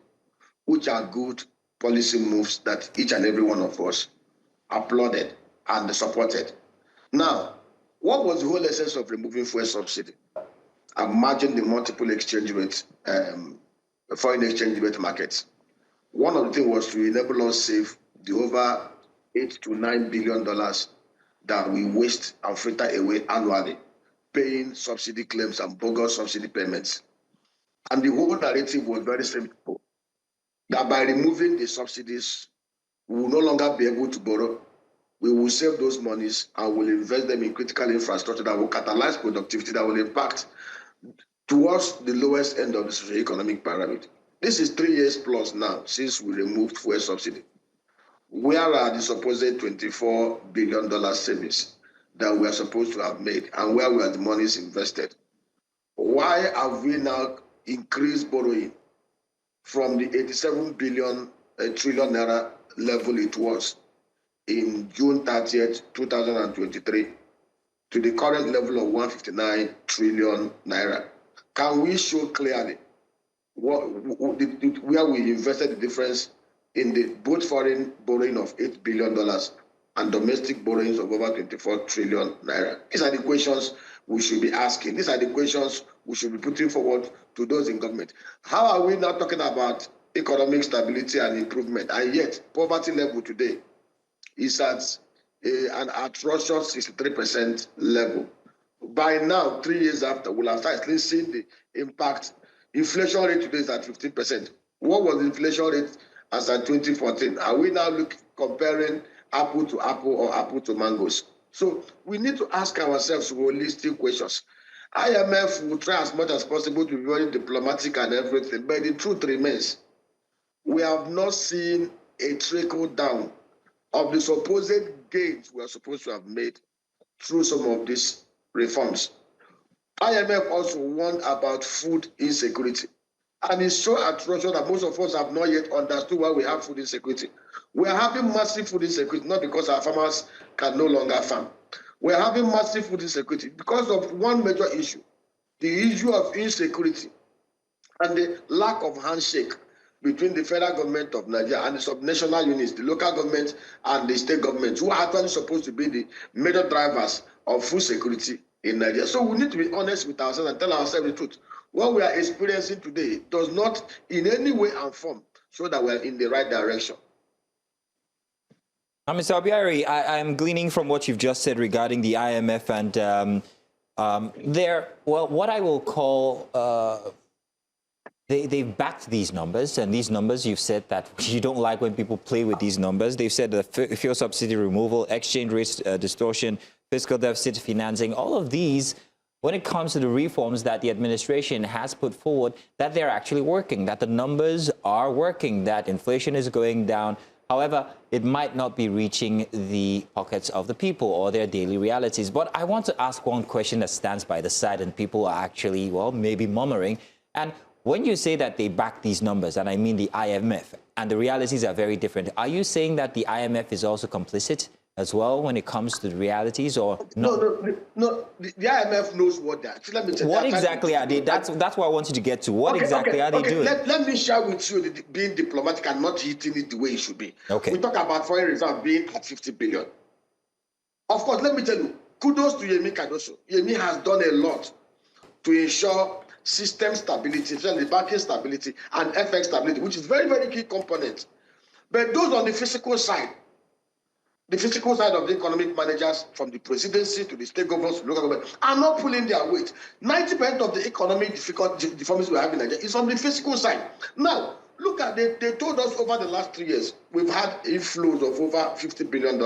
which are good policy moves that each and every one of us applauded and supported. Now, what was the whole essence of removing fuel subsidy and merging the multiple exchange rate, foreign exchange rate markets? One of the things was to enable us save the over $8 to $9 billion that we waste and fritter away annually, paying subsidy claims and bogus subsidy payments. And the whole narrative was very simple, that by removing the subsidies, we will no longer be able to borrow. We will save those monies and will invest them in critical infrastructure that will catalyze productivity, that will impact towards the lowest end of the socioeconomic pyramid. This is 3 years plus now since we removed fuel subsidy. Where are the supposed $24 billion savings that we are supposed to have made, and where were the monies invested? Why have we now increased borrowing from the 87 billion trillion naira level it was in June 30th, 2023 to the current level of 159 trillion naira? Can we show clearly where we invested the difference in the both foreign borrowing of $8 billion and domestic borrowings of over 24 trillion naira? These are the questions we should be asking. These are the questions we should be putting forward to those in government. How are we now talking about economic stability and improvement, and yet poverty level today is at an atrocious 63% level? By now, 3 years after, we'll have started seeing the impact. Inflation rate today is at 15%. What was the inflation rate as at 2014? Are we now comparing apple to apple or apple to mangoes? So we need to ask ourselves holistic questions. IMF will try as much as possible to be very diplomatic and everything, but the truth remains, we have not seen a trickle down of the supposed gains we are supposed to have made through some of these reforms. IMF also warned about food insecurity. And it's so atrocious that most of us have not yet understood why we have food insecurity. We are having massive food insecurity, not because our farmers can no longer farm. We are having massive food insecurity because of one major issue, the issue of insecurity and the lack of handshake between the federal government of Nigeria and the subnational units, the local government and the state governments, who are actually supposed to be the major drivers of food security in Nigeria. So we need to be honest with ourselves and tell ourselves the truth. What we are experiencing today does not in any way and form show that we are in the right direction. Mr. Obiari, I'm gleaning from what you've just said regarding the IMF and what I will call, they've backed these numbers, and these numbers, you've said that you don't like when people play with these numbers. They've said the fuel subsidy removal, exchange rate distortion, fiscal deficit financing, all of these, when it comes to the reforms that the administration has put forward, that they're actually working, that the numbers are working, that inflation is going down. However, it might not be reaching the pockets of the people or their daily realities. But I want to ask one question that stands by the side and people are actually, well, maybe murmuring. And when you say that they back these numbers, and I mean the IMF, and the realities are very different, are you saying that the IMF is also complicit as well when it comes to the realities, or no? No, the IMF knows what they're actually. Let me tell you. What exactly are they? That's what I want you to get to. What exactly are they doing? Let me share with you being diplomatic and not hitting it the way it should be. Okay. We talk about foreign reserve being at 50 billion. Of course, let me tell you, kudos to Yemi Cardoso. Yemi has done a lot to ensure system stability, especially banking stability and FX stability, which is very, very key component. But those on the physical side of the economic managers, from the presidency to the state governments to local government, are not pulling their weight. 90% of the economic deformities we have in Nigeria is on the physical side. Now, look at they told us over the last 3 years, we've had inflows of over $50 billion.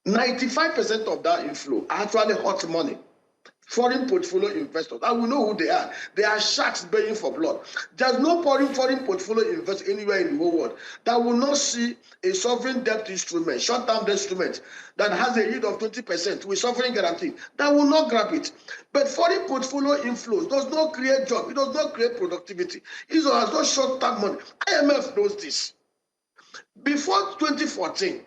95% of that inflow are actually hot money. Foreign portfolio investors, and we know who they are. They are sharks baying for blood. There's no foreign portfolio investor anywhere in the whole world that will not see a sovereign debt instrument, short-term debt instrument that has a yield of 20% with sovereign guarantee, that will not grab it. But foreign portfolio inflows does not create jobs. It does not create productivity. It has no short-term money. IMF knows this. Before 2014,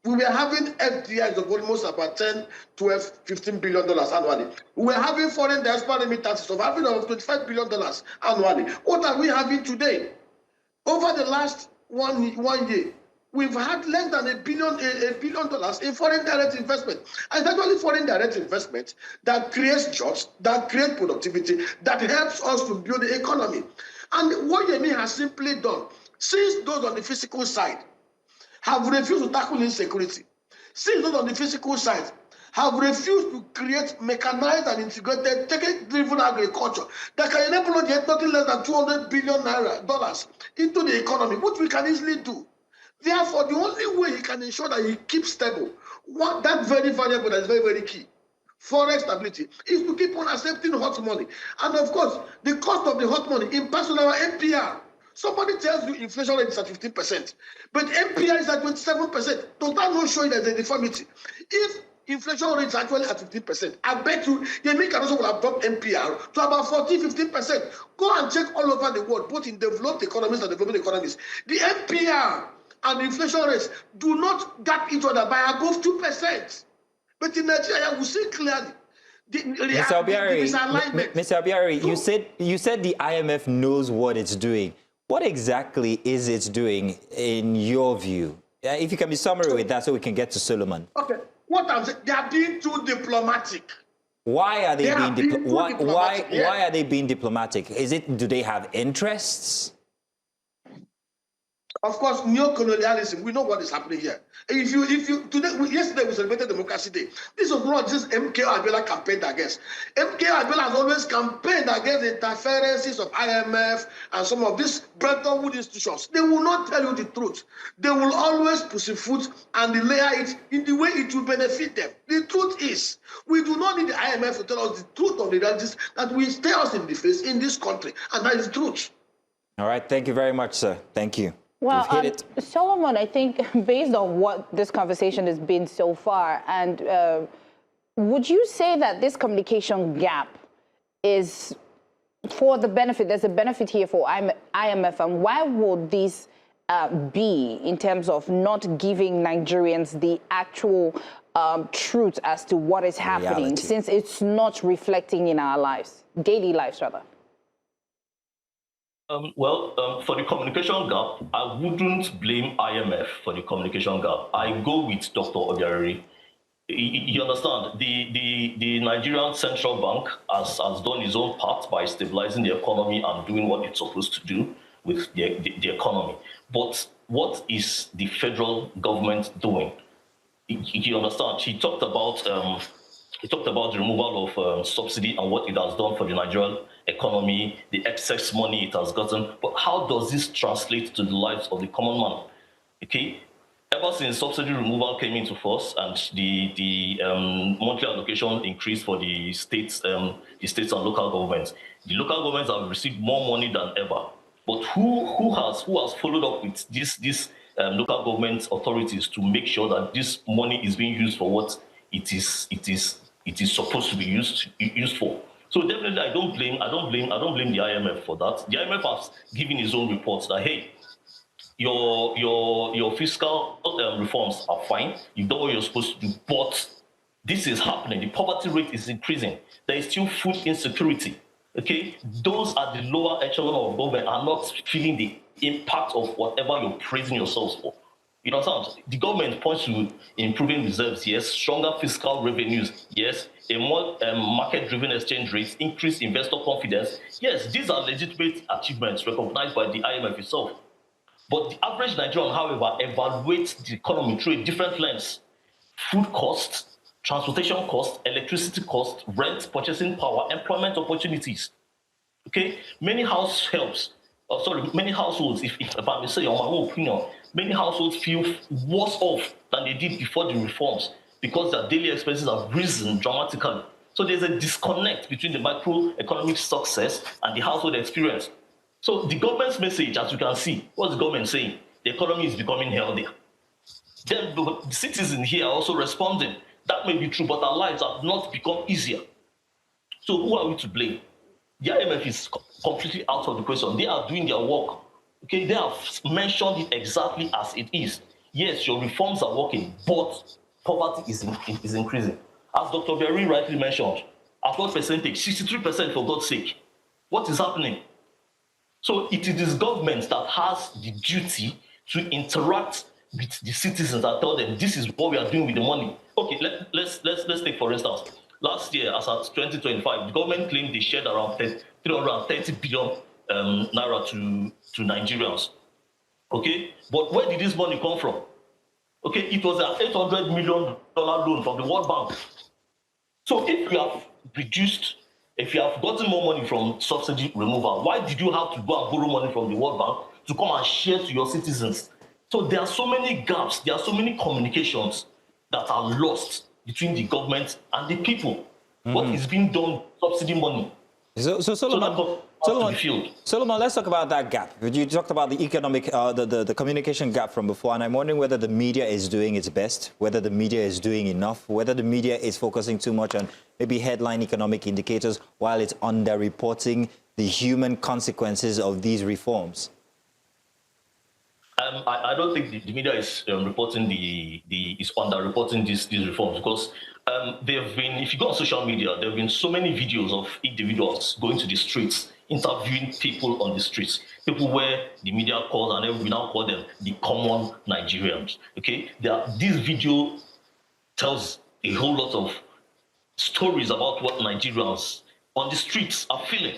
we were having FDIs of almost about $10, $12, $15 billion annually. We were having foreign diaspora remittances of having of $25 billion annually. What are we having today? Over the last one year, we've had less than $1 billion in foreign direct investment. And it's actually foreign direct investment that creates jobs, that creates productivity, that helps us to build the economy. And what Yemi has simply done, since those on the physical side have refused to tackle insecurity, since those on the physical side have refused to create mechanized and integrated tech-driven agriculture that can enable us to get nothing less than $200 billion into the economy, which we can easily do. Therefore, the only way he can ensure that he keeps stable, that very variable that is very, very key, forex stability, is to keep on accepting hot money. And of course, the cost of the hot money impacts on our NPR. Somebody tells you inflation rate is at 15%, but NPR is at 27%. Does that not show you there's a deformity? If inflation rate is actually at 15%, I bet you Yemi Cardoso will have dropped NPR to about 14-15%. Go and check all over the world, both in developed economies and developing economies. The NPR and inflation rates do not gap each other by above 2%. But in Nigeria, we see clearly Mr. Obiari, you said the IMF knows what it's doing. What exactly is it doing in your view? If you can be summary with that so we can get to Solomon. Okay, what I'm saying, they are being too diplomatic. Why are they being diplomatic? Why are they being diplomatic? Do they have interests? Of course, neo-colonialism, we know what is happening here. Yesterday we celebrated Democracy Day. This was not just MK Abiola campaigned against. MK Abiola has always campaigned against the interferences of IMF and some of these Bretton Woods institutions. They will not tell you the truth. They will always pussyfoot and layer it in the way it will benefit them. The truth is, we do not need the IMF to tell us the truth of the realities that will stare us in the face in this country, and that is the truth. All right, thank you very much, sir. Thank you. Well, Solomon, I think based on what this conversation has been so far, and would you say that this communication gap is for the benefit, there's a benefit here for IMF, and why would this be in terms of not giving Nigerians the actual truth as to what is happening, since it's not reflecting in our lives, daily lives rather? For the communication gap, I wouldn't blame IMF for the communication gap. I go with Dr. Obiari. You understand, the Nigerian Central Bank has done its own part by stabilizing the economy and doing what it's supposed to do with the economy. But what is the federal government doing? You understand, he talked about the removal of subsidy and what it has done for the Nigerian economy, the excess money it has gotten. But how does this translate to the lives of the common man? Okay, ever since subsidy removal came into force and the monthly allocation increased for the states and local governments, the local governments have received more money than ever. But who has followed up with these local government authorities to make sure that this money is being used for what it is supposed to be used for? So definitely, I don't blame the IMF for that. The IMF has given its own reports that, hey, your fiscal reforms are fine. You've done what you're supposed to do, but this is happening. The poverty rate is increasing. There is still food insecurity. Okay, those at the lower echelon of government are not feeling the impact of whatever you're praising yourselves for. You know, the government points to improving reserves, yes, stronger fiscal revenues, yes, a more market-driven exchange rate, increased investor confidence. Yes, these are legitimate achievements recognized by the IMF itself. But the average Nigerian, however, evaluates the economy through a different lens. Food costs, transportation costs, electricity costs, rent, purchasing power, employment opportunities. Okay, many households, if I may say on my own opinion, many households feel worse off than they did before the reforms because their daily expenses have risen dramatically. So there's a disconnect between the macroeconomic success and the household experience. So the government's message, as you can see, what's the government saying? The economy is becoming healthier. Then the citizens here are also responding. That may be true, but our lives have not become easier. So who are we to blame? The IMF is completely out of the question. They are doing their work. Okay, they have mentioned it exactly as it is. Yes, your reforms are working, but poverty is increasing. As Dr. Berry rightly mentioned, at what percentage? 63% for God's sake. What is happening? So it is this government that has the duty to interact with the citizens and tell them this is what we are doing with the money. Okay, let's take for instance, last year, as at 2025, the government claimed they shared around 330 billion naira to Nigerians. Okay, but where did this money come from? Okay, it was an $800 million loan from the World Bank. So if you have gotten more money from subsidy removal, why did you have to go and borrow money from the World Bank to come and share to your citizens? So there are so many gaps, there are so many communications that are lost between the government and the people. Mm-hmm. What is being done with subsidy money? So Solomon, let's talk about that gap. You talked about the economic, the communication gap from before, and I'm wondering whether the media is doing its best, whether the media is doing enough, whether the media is focusing too much on maybe headline economic indicators while it's underreporting the human consequences of these reforms. I don't think the media is reporting is under-reporting these reforms because there have been, if you go on social media, there have been so many videos of individuals going to the streets, interviewing people on the streets, people where the media calls, and we now call them the common Nigerians, okay? This video tells a whole lot of stories about what Nigerians on the streets are feeling.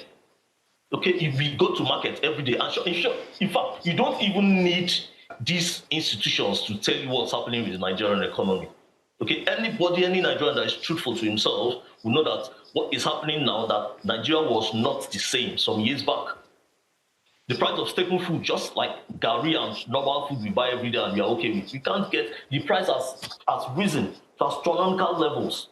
Okay, if we go to market every day, and in fact, you don't even need these institutions to tell you what's happening with the Nigerian economy. Okay, anybody, any Nigerian that is truthful to himself will know that what is happening now, that Nigeria was not the same some years back. The price of staple food, just like Gary and normal food we buy every day and we are okay with, we can't get, the price has risen to astronomical levels.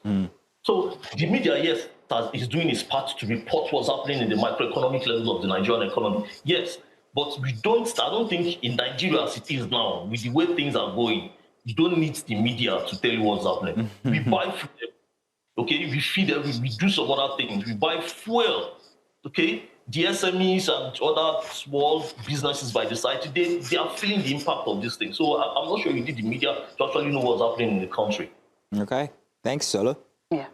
So the media, yes, is doing its part to report what's happening in the macroeconomic level of the Nigerian economy. Yes, but I don't think in Nigeria as it is now, with the way things are going, you don't need the media to tell you what's happening. We buy food, okay? We feed everything, we do some other things. We buy fuel, okay? The SMEs and other small businesses by the side, they are feeling the impact of this thing. So I'm not sure you need the media to actually know what's happening in the country. Okay, thanks, Solo. Yeah.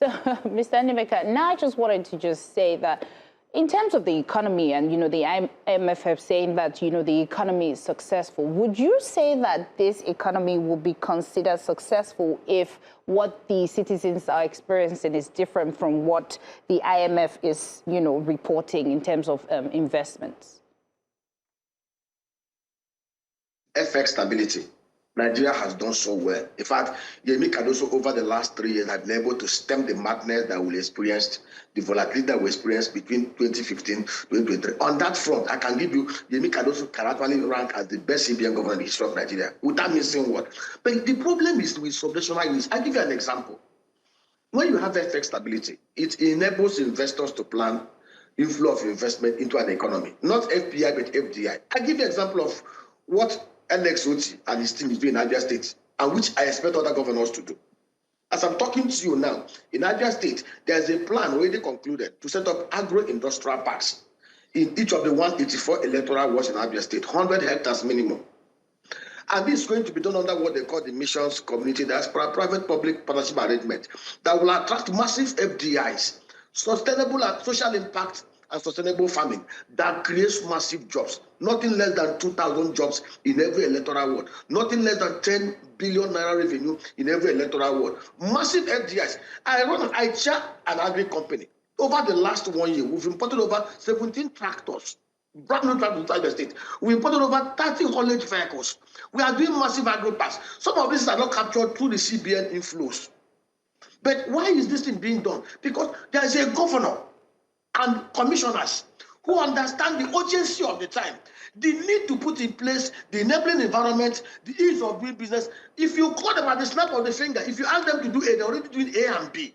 So, Mr. Animeka, now I just wanted to just say that in terms of the economy and, the IMF saying that, the economy is successful, would you say that this economy will be considered successful if what the citizens are experiencing is different from what the IMF is, reporting in terms of investments? FX stability. Nigeria has done so well. In fact, Yemi Cardoso over the last 3 years have been able to stem the madness that we experienced, the volatility that we experienced between 2015 and 2023. On that front, I can give you, Yemi Cardoso can actually rank as the best CBN governor in the history of Nigeria, without missing what. But the problem is with subnational units. I'll give you an example. When you have FX stability, it enables investors to plan inflow of investment into an economy, not FPI, but FDI. I'll give you an example of what Alex Oti and his team is doing in Niger State, and which I expect other governors to do. As I'm talking to you now, in Niger State, there's a plan already concluded to set up agro-industrial parks in each of the 184 electoral wards in Niger State, 100 hectares minimum. And this is going to be done under what they call the missions community diaspora private-public partnership arrangement that will attract massive FDIs, sustainable and social impact and sustainable farming that creates massive jobs. Nothing less than 2,000 jobs in every electoral ward. Nothing less than 10 billion naira revenue in every electoral ward. Massive FDIs. I chair an agri company. Over the last 1 year, we've imported over 17 tractors, brand new tractors inside the state. We imported over 30 haulage vehicles. We are doing massive agro parks. Some of these are not captured through the CBN inflows. But why is this thing being done? Because there is a governor and commissioners who understand the urgency of the time, the need to put in place the enabling environment, the ease of doing business. If you call them at the snap of the finger, if you ask them to do A, they're already doing A and B.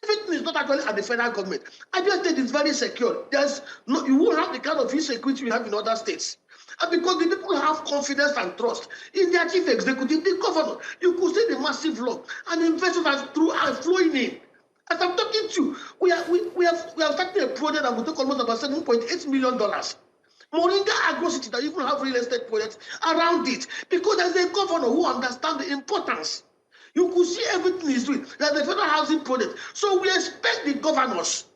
Everything is not actually at the federal government. Nigeria State is very secure. You won't have the kind of insecurity we have in other states. And because the people have confidence and trust in their chief executive, the governor, you could see the massive law and investors are flowing in. As I'm talking to you, we have started a project that will take almost about $7.8 million. Moringa Agro City that even have real estate projects around it, because there's a governor who understands the importance. You could see everything he's doing. There's a federal housing project. So we expect the governors,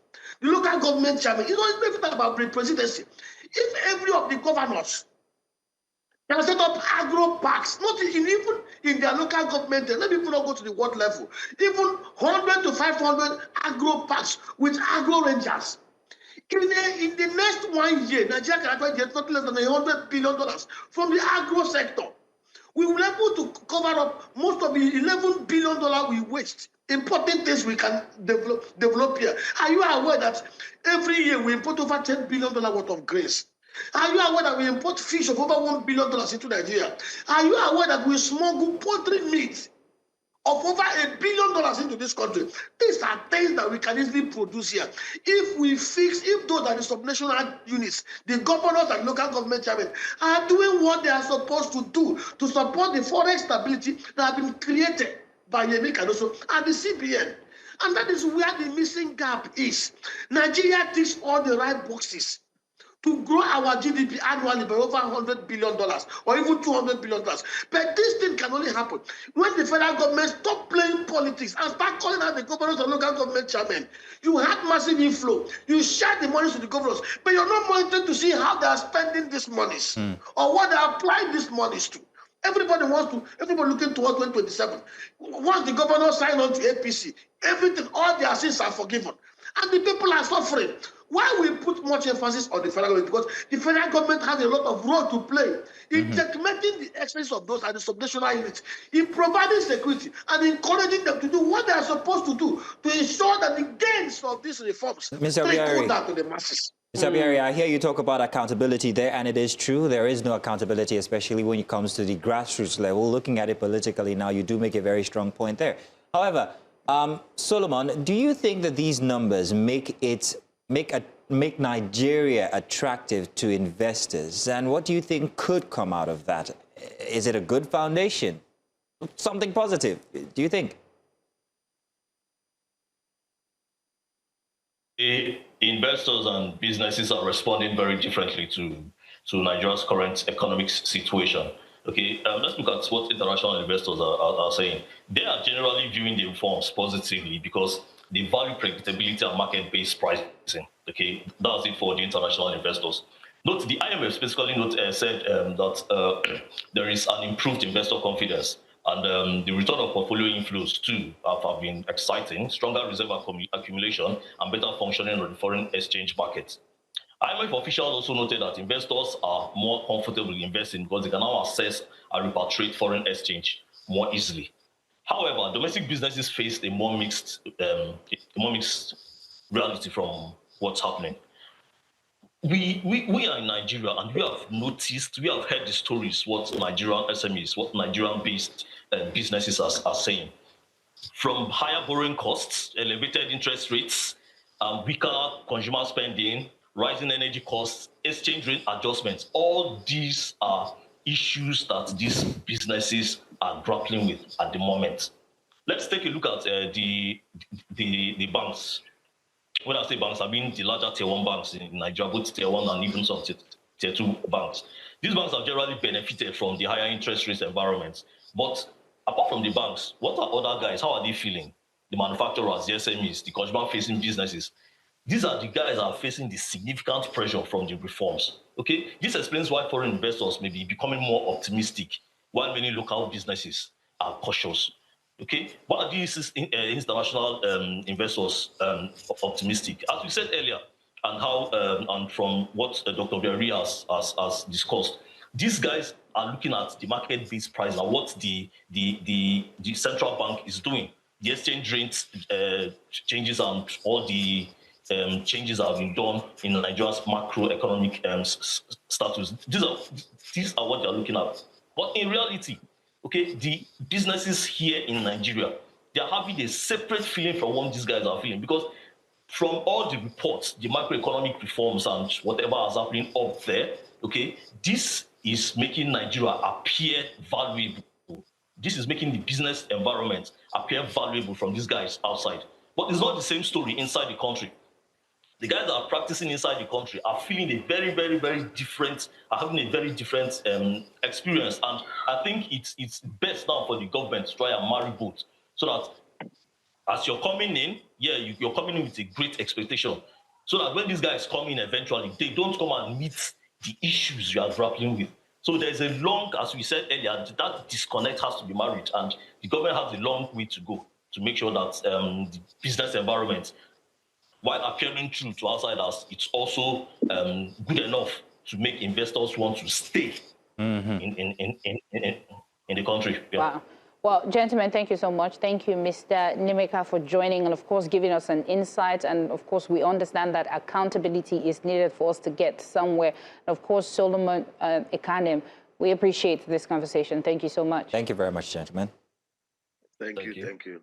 the local government chairman, it's not everything about the presidency. If every of the governors can set up agro parks, not even in their local government, let me not go to the ward level, even 100 to 500 agro parks with agro rangers. In the next 1 year, Nigeria can actually get nothing less than $100 billion from the agro sector. We will be able to cover up most of the $11 billion we waste. Important things we can develop here. Are you aware that every year we import over $10 billion worth of grains? Are you aware that we import fish of over $1 billion into Nigeria? Are you aware that we smuggle poultry meat of over $1 billion into this country? These are things that we can easily produce here. If those are the subnational units, the governors and local government chairmen are doing what they are supposed to do to support the forex stability that has been created by Yemi Cardoso and the CBN. And that is where the missing gap is. Nigeria ticks all the right boxes. to grow our GDP annually by over $100 billion or even $200 billion. But this thing can only happen when the federal government stop playing politics and start calling out the governors and local government chairmen. You had massive inflow. You share the money to the governors, but you're not monitoring to see how they are spending these monies or what they are applying these monies to. Everybody looking towards 2027. Once the governor sign on to APC, everything, all their sins are forgiven. And the people are suffering. Why we put much emphasis on the federal government? Because the federal government has a lot of role to play in checkmating the expenses of those at the subnational units, in providing security and encouraging them to do what they are supposed to do to ensure that the gains of these reforms trickle down to the masses. Mr. Abiari, I hear you talk about accountability there, and it is true. There is no accountability, especially when it comes to the grassroots level. Looking at it politically now, you do make a very strong point there. However, Solomon, do you think that these numbers make Nigeria attractive to investors? And what do you think could come out of that? Is it a good foundation? Something positive, do you think? Investors and businesses are responding very differently to Nigeria's current economic situation. Okay, let's look at what international investors are saying. They are generally viewing the reforms positively because they value predictability and market-based pricing. Okay, that's it for the international investors. Note, the IMF specifically said that there is an improved investor confidence, and the return of portfolio inflows too have been exciting, stronger reserve accumulation, and better functioning of the foreign exchange market. IMF officials also noted that investors are more comfortable investing because they can now access and repatriate foreign exchange more easily. However, domestic businesses face a more mixed reality from what's happening. We are in Nigeria, and we have heard the stories, what Nigerian SMEs, what Nigerian-based businesses are saying. From higher borrowing costs, elevated interest rates, weaker consumer spending, rising energy costs, exchange rate adjustments, all these are issues that these businesses are grappling with at the moment. Let's take a look at the banks. When I say banks, I mean the larger tier 1 banks in Nigeria, both tier 1 and even some tier 2 banks. These banks have generally benefited from the higher interest rates environments. But apart from the banks, what are other guys? How are they feeling? The manufacturers, the SMEs, the consumer-facing businesses. These are the guys that are facing the significant pressure from the reforms. Okay, this explains why foreign investors may be becoming more optimistic, while many local businesses are cautious. Okay, why are these international investors optimistic? As we said earlier, and from what Dr. Berry has discussed, these guys are looking at the market-based price and what the central bank is doing. The exchange rates changes and all the changes that have been done in Nigeria's macroeconomic status. These are what they're looking at. But in reality, okay, the businesses here in Nigeria, they are having a separate feeling from what these guys are feeling, because from all the reports, the macroeconomic reforms and whatever is happening up there, okay, this is making Nigeria appear valuable. This is making the business environment appear valuable from these guys outside. But it's not the same story inside the country. The guys that are practicing inside the country are feeling a very, very, very different, are having a very different experience. And I think it's best now for the government to try and marry both, so that as you're coming in, you're coming in with a great expectation, so that when these guys come in eventually, they don't come and meet the issues you are grappling with. So there's a long, as we said earlier, that disconnect has to be married, and the government has a long way to go to make sure that the business environment, while appearing true to outsiders, it's also good enough to make investors want to stay in the country. Yeah. Wow. Well, gentlemen, thank you so much. Thank you, Mr. Nimeka, for joining and, of course, giving us an insight. And, of course, we understand that accountability is needed for us to get somewhere. And, of course, Solomon Ekanem, we appreciate this conversation. Thank you so much. Thank you very much, gentlemen. Thank you.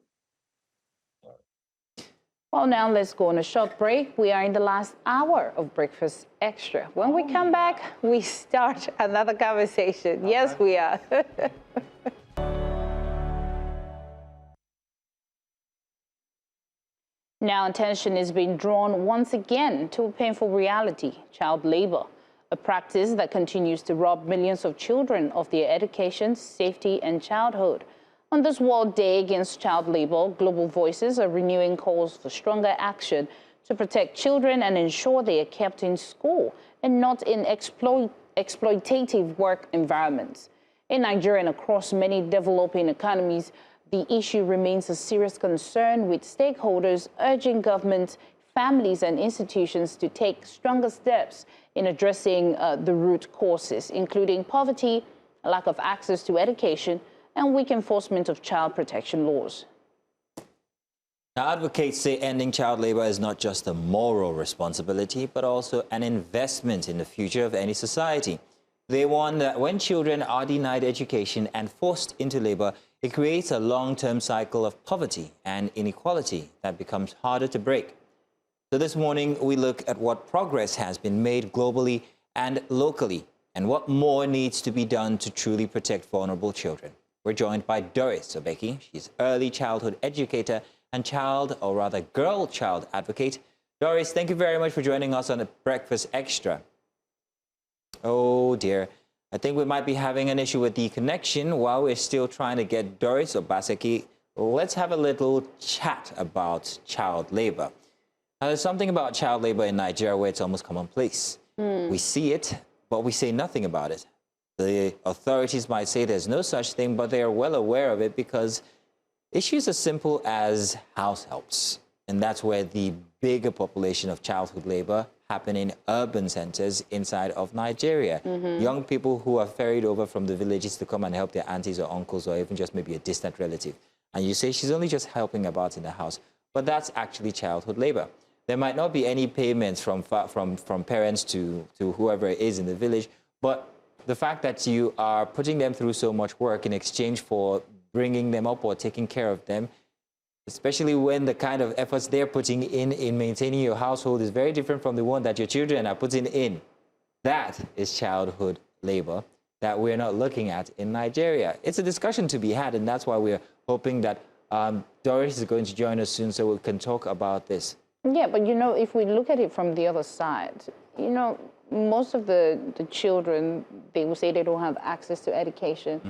Well, now let's go on a short break. We are in the last hour of Breakfast Extra. When we come back, we start another conversation. Yes, we are. Now attention is being drawn once again to a painful reality: child labor, a practice that continues to rob millions of children of their education, safety, and childhood. On this World Day Against Child Labor, global voices are renewing calls for stronger action to protect children and ensure they are kept in school and not in exploitative work environments. In Nigeria and across many developing economies, the issue remains a serious concern, with stakeholders urging governments, families, and institutions to take stronger steps in addressing the root causes, including poverty, lack of access to education, and weak enforcement of child protection laws. Now, advocates say ending child labor is not just a moral responsibility, but also an investment in the future of any society. They warn that when children are denied education and forced into labor, it creates a long-term cycle of poverty and inequality that becomes harder to break. So this morning, we look at what progress has been made globally and locally, and what more needs to be done to truly protect vulnerable children. We're joined by Doris Obeki. She's early childhood educator and girl-child advocate. Doris, thank you very much for joining us on Breakfast Extra. Oh dear, I think we might be having an issue with the connection while we're still trying to get Doris Obaseki. Let's have a little chat about child labor. Now, there's something about child labor in Nigeria where it's almost commonplace. We see it, but we say nothing about it. The authorities might say there's no such thing, but they are well aware of it because issues as simple as house helps. And that's where the bigger population of childhood labor happen in urban centers inside of Nigeria. Young people who are ferried over from the villages to come and help their aunties or uncles or even just maybe a distant relative. And you say she's only just helping about in the house, but that's actually childhood labor. There might not be any payments from parents to whoever is in the village, but the fact that you are putting them through so much work in exchange for bringing them up or taking care of them, especially when the kind of efforts they're putting in maintaining your household is very different from the one that your children are putting in. That is childhood labor that we're not looking at in Nigeria. It's a discussion to be had, and that's why we're hoping that Doris is going to join us soon so we can talk about this. Yeah, but you know, if we look at it from the other side, you know, most of the children, they will say they don't have access to education.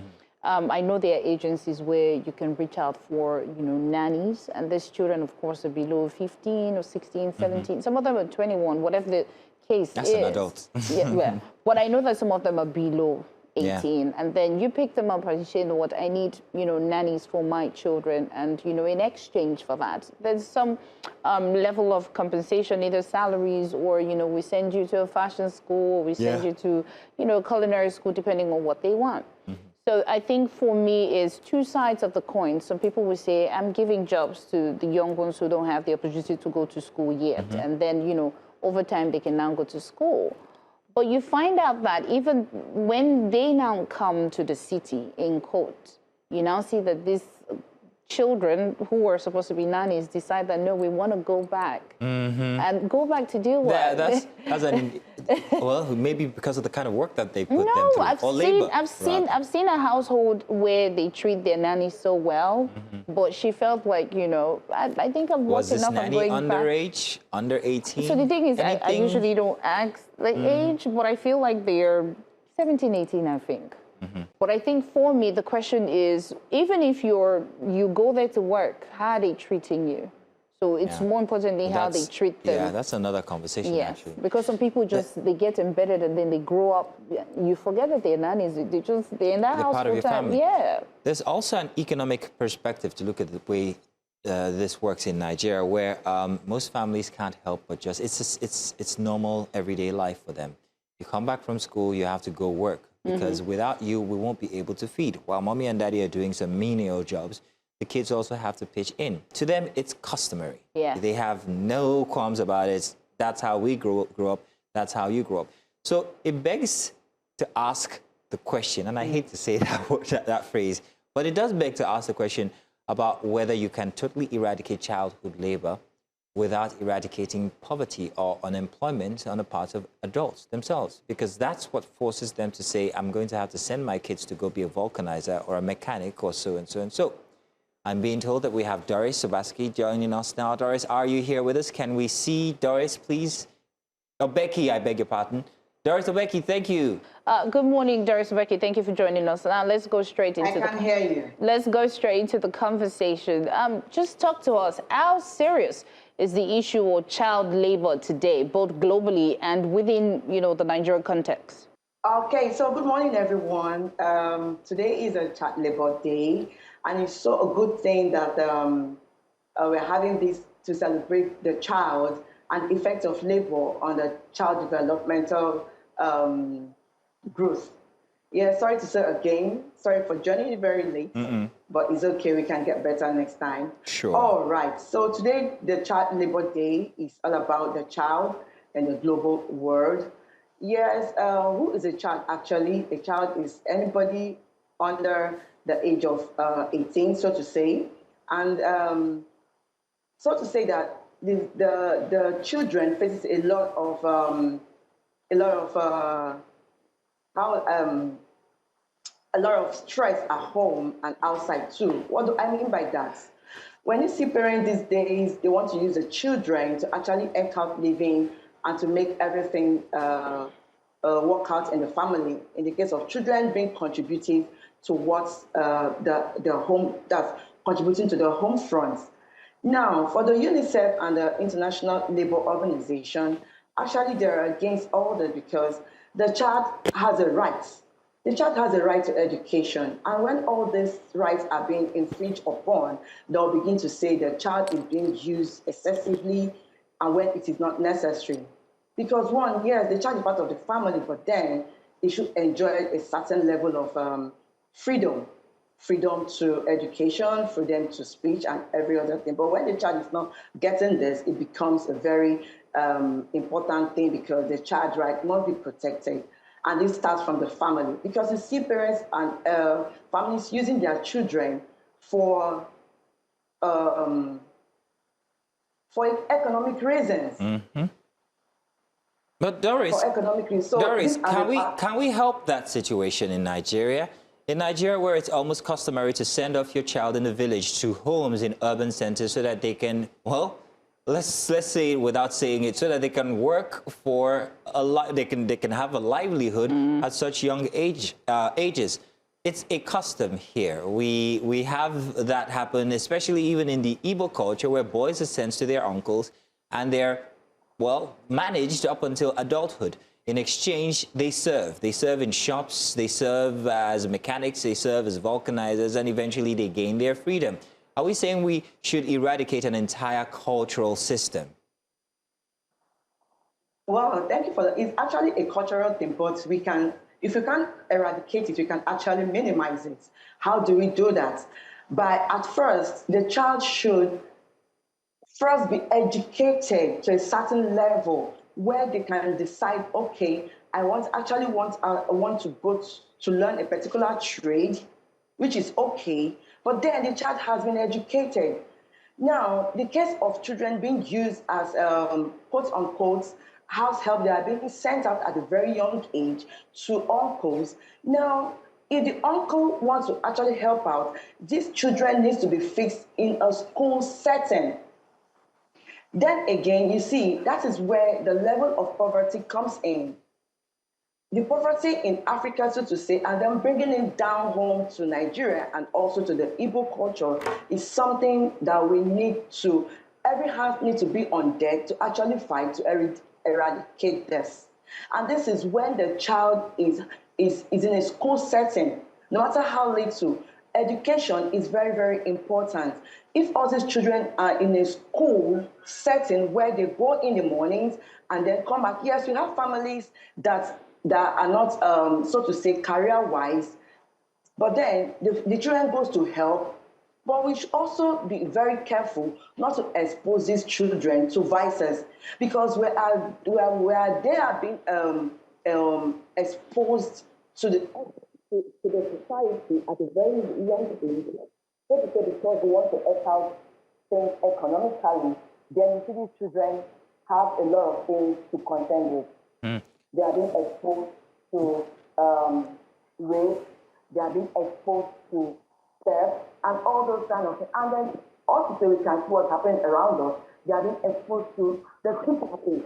I know there are agencies where you can reach out for, you know, nannies, and these children, of course, are below 15 or 16, 17. Some of them are 21, whatever the case is. That's an adult. Yeah. But I know that some of them are below 18, and then you pick them up and you say, you know what, I need, you know, nannies for my children, and, you know, in exchange for that, there's some level of compensation, either salaries or, you know, we send you to a fashion school, or we send you to, you know, culinary school, depending on what they want. So I think for me is two sides of the coin. Some people will say, I'm giving jobs to the young ones who don't have the opportunity to go to school yet. And then, you know, over time they can now go to school. But you find out that even when they now come to the city in court, you now see that these children who are supposed to be nannies decide that, no, we want to go back. And go back to do what? Well, maybe because of the kind of work that they put them No, through. I've seen a household where they treat their nanny so well, but she felt like, you know, I think I've worked enough. Was this nanny underage, under 18? So the thing is, I usually don't ask the age, but I feel like they're 17, 18, I think. But I think for me, the question is, even if you go there to work, how are they treating you? So it's more importantly how they treat them. Yeah, that's another conversation, actually. Because some people just, they get embedded and then they grow up. You forget that they're nannies. They're in that house part of your family. Yeah. There's also an economic perspective to look at the way this works in Nigeria, where most families can't help but just, it's normal everyday life for them. You come back from school, you have to go work. Because without you, we won't be able to feed. While mommy and daddy are doing some menial jobs, the kids also have to pitch in. To them, it's customary. They have no qualms about it. That's how we grew up. That's how you grew up. So it begs to ask the question, and I hate to say that phrase, but it does beg to ask the question about whether you can totally eradicate childhood labor without eradicating poverty or unemployment on the part of adults themselves. Because that's what forces them to say, I'm going to have to send my kids to go be a vulcanizer or a mechanic or so and so and so. I'm being told that we have Doris Sobaski joining us now. Doris, are you here with us? Can we see Doris, please? Oh, Becky, I beg your pardon. Doris Becky, thank you. Good morning, Doris Becky. Thank you for joining us. Now let's go straight into hear you. Let's go straight into the conversation. Just talk to us. How serious is the issue of child labor today, both globally and within, the Nigerian context? Okay, so good morning, everyone. Today is a Child Labor Day, and it's so a good thing that we're having this to celebrate the child and effect of labor on the child developmental growth. Yeah, sorry to say again, sorry for joining it very late, but it's okay, we can get better next time. Sure. All right, so today the Child Labor Day is all about the child and the global world. Yes, who is a child actually? A child is anybody under the age of 18, so to say. And so to say that the children faces a lot of stress at home and outside too. What do I mean by that? When you see parents these days, they want to use the children to actually act out living and to make everything work out in the family. In the case of children being contributive towards the home, that's contributing to the home front. Now, for the UNICEF and the International Labour Organization, actually they're against all that because the child has a right. The child has a right to education. And when all these rights are being infringed upon, they'll begin to say the child is being used excessively and when it is not necessary. Because one, yes, the child is part of the family, but then it should enjoy a certain level of freedom to education, freedom to speech, and every other thing. But when the child is not getting this, it becomes a very important thing because the child's right must be protected. And this starts from the family because you see parents and families using their children for economic reasons. But Doris, for economic reasons. So Doris, can we help that situation in Nigeria? In Nigeria, where it's almost customary to send off your child in the village to homes in urban centers so that they can, well, let's say it without saying it, so that they can work for they can have a livelihood at such young ages. It's a custom here. We have that happen, especially even in the Igbo culture, where boys are sent to their uncles and they're, well, managed up until adulthood. In exchange, they serve. They serve in shops, they serve as mechanics, they serve as vulcanizers, and eventually they gain their freedom. Are we saying we should eradicate an entire cultural system? Well, thank you for that. It's actually a cultural thing, but we can, if you can't eradicate it, we can actually minimize it. How do we do that? By, at first, the child should first be educated to a certain level where they can decide, okay, I want to go to learn a particular trade, which is okay, but then the child has been educated. Now, the case of children being used as quote unquote house help, they are being sent out at a very young age to uncles. Now, if the uncle wants to actually help out, these children needs to be fixed in a school setting. Then again, you see, that is where the level of poverty comes in. The poverty in Africa, so to say, and then bringing it down home to Nigeria and also to the Igbo culture is something that we need to, every hand needs to be on deck to actually fight to eradicate this. And this is when the child is in a school setting, no matter how little. Education is very, very important. If all these children are in a school setting where they go in the mornings and then come back, yes, we have families that are not, so to say, career-wise, but then the children goes to help. But we should also be very careful not to expose these children to vices, because where they are being exposed to the society at a very young age, because they want to act out things economically, then you see these children have a lot of things to contend with. They are being exposed to rape, they are being exposed to theft, and all those kind of things. And then also we can see what's happening around us. They are being exposed to the sympathy.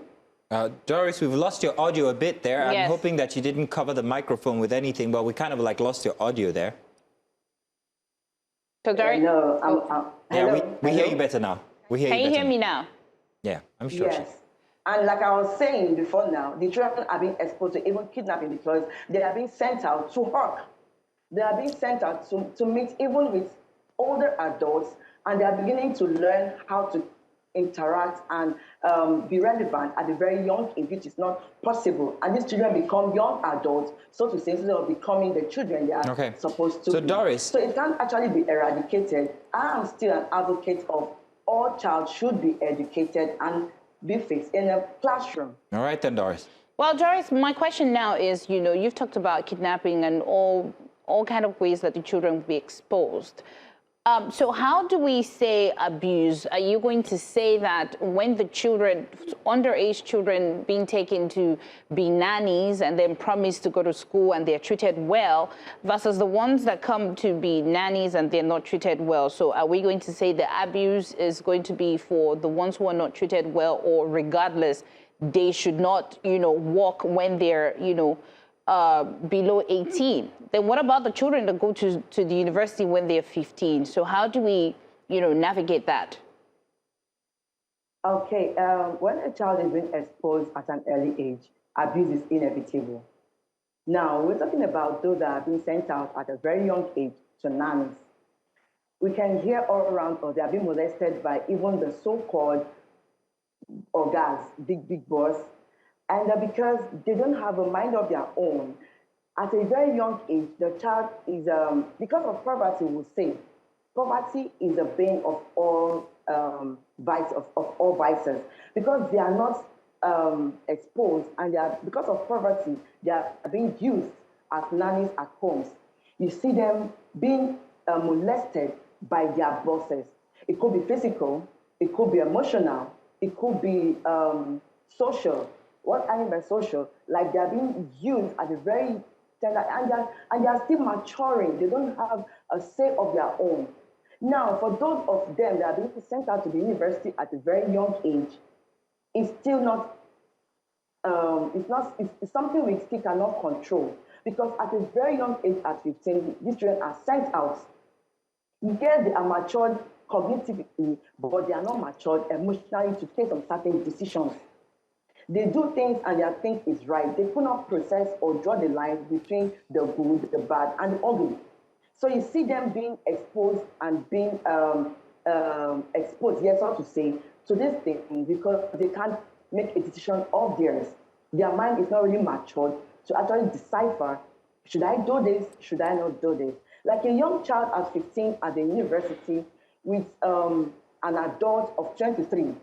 Doris, we've lost your audio a bit there. Yes. I'm hoping that you didn't cover the microphone with anything, but we kind of like lost your audio there. So, Doris? No, yeah, we hear you better now. We hear Can you you better hear me now? Yeah, I'm sure. Yes. And like I was saying before now, the children are being exposed to even kidnapping because they are being sent out to work. They are being sent out to meet even with older adults, and they are beginning to learn how to interact and be relevant at a very young age, which is not possible. And these children become young adults, so to say, instead of becoming the children they are supposed to So, be. Doris. So it can't actually be eradicated. I am still an advocate of all child should be educated and be fixed in a classroom. All right then, Doris. Well, Doris, my question now is, you know, you've talked about kidnapping and all kind of ways that the children will be exposed. So how do we say abuse? Are you going to say that when the children, underage children being taken to be nannies and then promised to go to school and they're treated well versus the ones that come to be nannies and they're not treated well? So are we going to say the abuse is going to be for the ones who are not treated well, or regardless, they should not, you know, walk when they're, you know, below 18? Then what about the children that go to the university when they're 15? So how do we, you know, navigate that? Okay, when a child is being exposed at an early age, abuse is inevitable. Now, we're talking about those that are being sent out at a very young age to nannies. We can hear all around us, they are being molested by even the so-called ogas, big boss, and because they don't have a mind of their own, at a very young age, the child is, because of poverty, we'll say, poverty is the bane of all all vices, because they are not exposed, and they are, because of poverty, they are being used as nannies at homes. You see them being molested by their bosses. It could be physical, it could be emotional, it could be social. What I mean by social, like they are being used at a very tender, and they are still maturing. They don't have a say of their own. Now, for those of them that are being sent out to the university at a very young age, it's still not, it's something we still cannot control, because at a very young age, at 15, these children are sent out. Yes, they are matured cognitively, but they are not matured emotionally to take some certain decisions. They do things and they think is right. They could not process or draw the line between the good, the bad, and the ugly. So you see them being exposed and being exposed, yes, so to say, to this thing, because they can't make a decision of theirs. Their mind is not really matured to actually decipher, should I do this, should I not do this? Like a young child at 15 at the university with an adult of 23,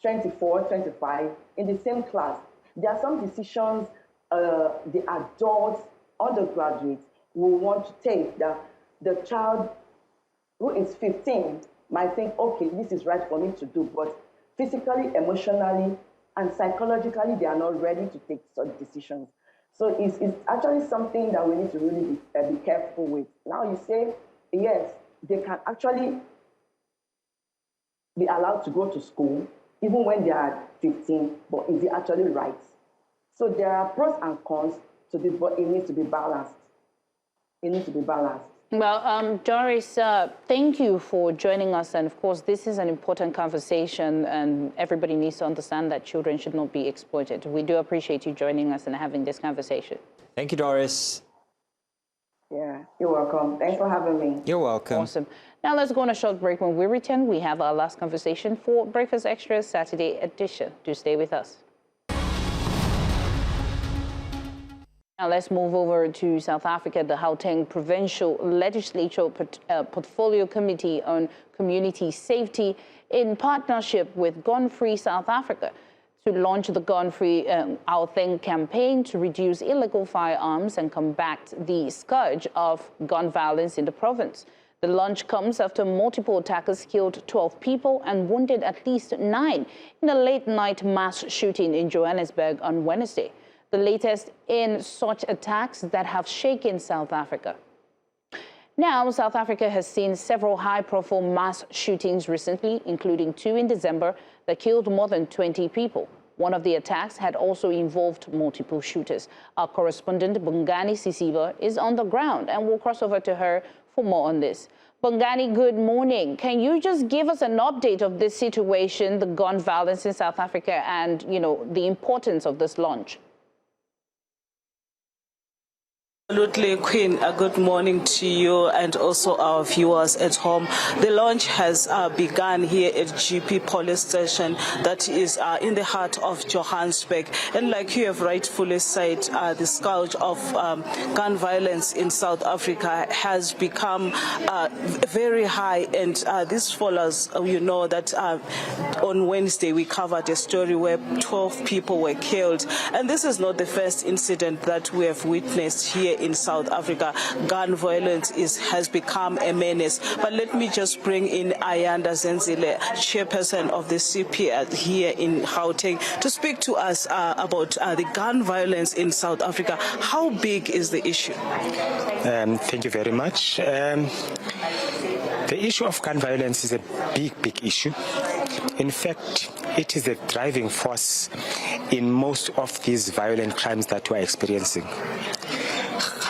24, 25, in the same class. There are some decisions the adults, undergraduates, will want to take that the child who is 15 might think, okay, this is right for me to do, but physically, emotionally, and psychologically, they are not ready to take such decisions. So it's actually something that we need to really be careful with. Now you say, yes, they can actually be allowed to go to school, even when they are 15, but is it actually right? So there are pros and cons to this, but it needs to be balanced. It needs to be balanced. Well, Doris, thank you for joining us. And of course, this is an important conversation, and everybody needs to understand that children should not be exploited. We do appreciate you joining us and having this conversation. Thank you, Doris. Yeah, you're welcome. Thanks for having me. You're welcome. Awesome. Now let's go on a short break. When we return, we have our last conversation for Breakfast Extra Saturday edition. Do stay with us. Now let's move over to South Africa. The Gauteng Provincial Legislature Portfolio Committee on Community Safety, in partnership with Gun Free South Africa, to launch the Gun Free Gauteng campaign to reduce illegal firearms and combat the scourge of gun violence in the province. The launch comes after multiple attackers killed 12 people and wounded at least 9 in a late-night mass shooting in Johannesburg on Wednesday, the latest in such attacks that have shaken South Africa. Now, South Africa has seen several high-profile mass shootings recently, including 2 in December that killed more than 20 people. One of the attacks had also involved multiple shooters. Our correspondent, Bongani Sisiba, is on the ground, and we'll cross over to her for more on this. Bongani, good morning. Can you just give us an update of this situation, the gun violence in South Africa, and, the importance of this launch? Absolutely, Queen. Good morning to you and also our viewers at home. The launch has begun here at GP Police Station that is in the heart of Johannesburg. And like you have rightfully said, the scourge of gun violence in South Africa has become very high. And this follows, that on Wednesday we covered a story where 12 people were killed. And this is not the first incident that we have witnessed here in South Africa. Gun violence has become a menace. But let me just bring in Ayanda Zenzile, chairperson of the CP here in Gauteng, to speak to us about the gun violence in South Africa. How big is the issue? Thank you very much. The issue of gun violence is a big issue. In fact, it is the driving force in most of these violent crimes that we are experiencing.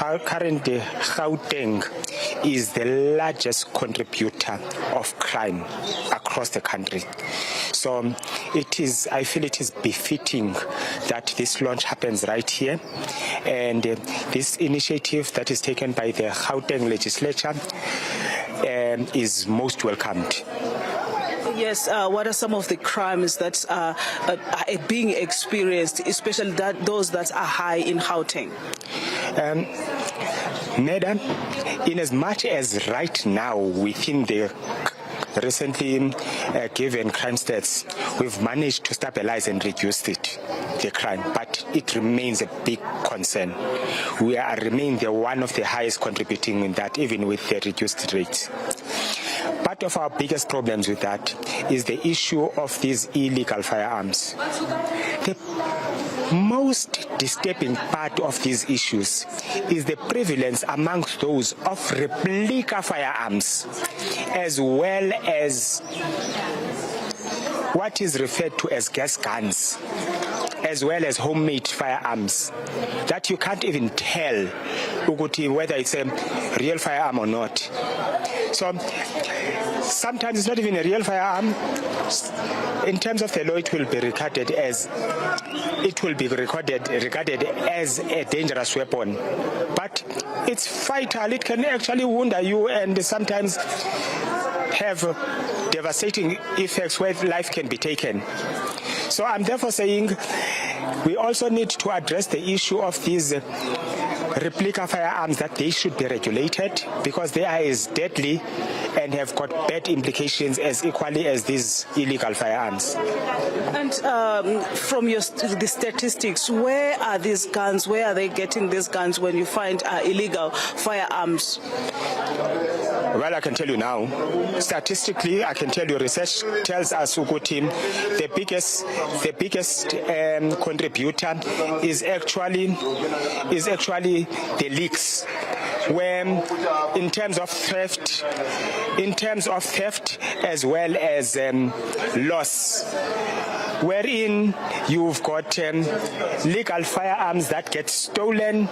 Currently, Gauteng is the largest contributor of crime across the country. So I feel it is befitting that this launch happens right here. And this initiative that is taken by the Gauteng legislature is most welcomed. Yes, what are some of the crimes that are being experienced, especially those that are high in Gauteng? Madam, in as much as right now within the recently given crime stats, we've managed to stabilize and reduce the crime, but it remains a big concern. We remain one of the highest contributing in that, even with the reduced rates. Part of our biggest problems with that is the issue of these illegal firearms. The most disturbing part of these issues is the prevalence amongst those of replica firearms, as well as what is referred to as gas guns, as well as homemade firearms, that you can't even tell whether it's a real firearm or not. So sometimes it's not even a real firearm. In terms of the law, it will be regarded as a dangerous weapon. But it's fatal. It can actually wound you and sometimes have devastating effects where life can be taken. So I'm therefore saying we also need to address the issue of these replica firearms, that they should be regulated because they are as deadly and have got bad implications as equally as these illegal firearms. And from the statistics, where are these guns? Where are they getting these guns when you find illegal firearms? Well, I can tell you now. Statistically, I can tell you research tells us the biggest contributor is actually the leaks. Where in terms of theft as well as loss, wherein you've got legal firearms that get stolen,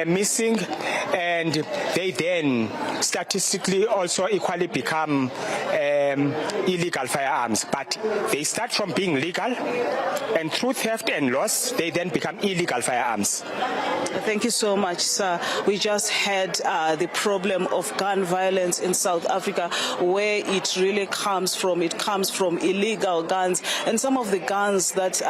missing, and they then statistically also equally become illegal firearms. But they start from being legal, and through theft and loss, they then become illegal firearms. Thank you so much, sir. We just had the problem of gun violence in South Africa, where it really comes from. It comes from illegal guns, and some of the guns that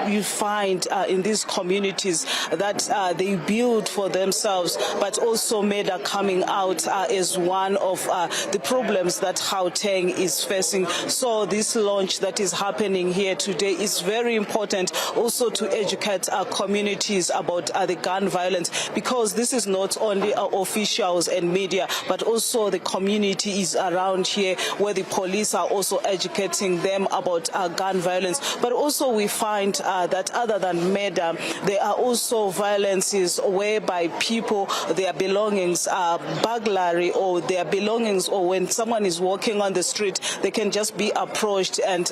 you find in these communities that they build for themselves, but also murder coming out as one of the problems that Gauteng is facing. So this launch that is happening here today is very important also to educate our communities about the gun violence violence, because this is not only our officials and media, but also the community is around here, where the police are also educating them about gun violence. But also we find that other than murder, there are also violences whereby people, their belongings are burglary, or their belongings, or when someone is walking on the street, they can just be approached and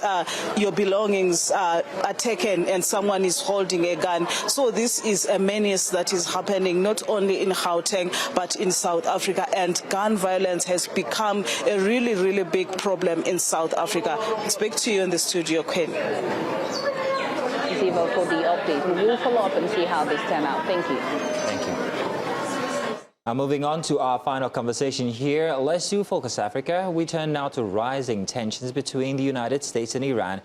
your belongings are taken and someone is holding a gun. So this is a menace that is happening not only in Gauteng but in South Africa, and gun violence has become a really, really big problem in South Africa. Speak to you in the studio, Queen. For the update. We will follow up and see how this turn out. Thank you. Thank you. Now moving on to our final conversation here, let's do Focus Africa. We turn now to rising tensions between the United States and Iran,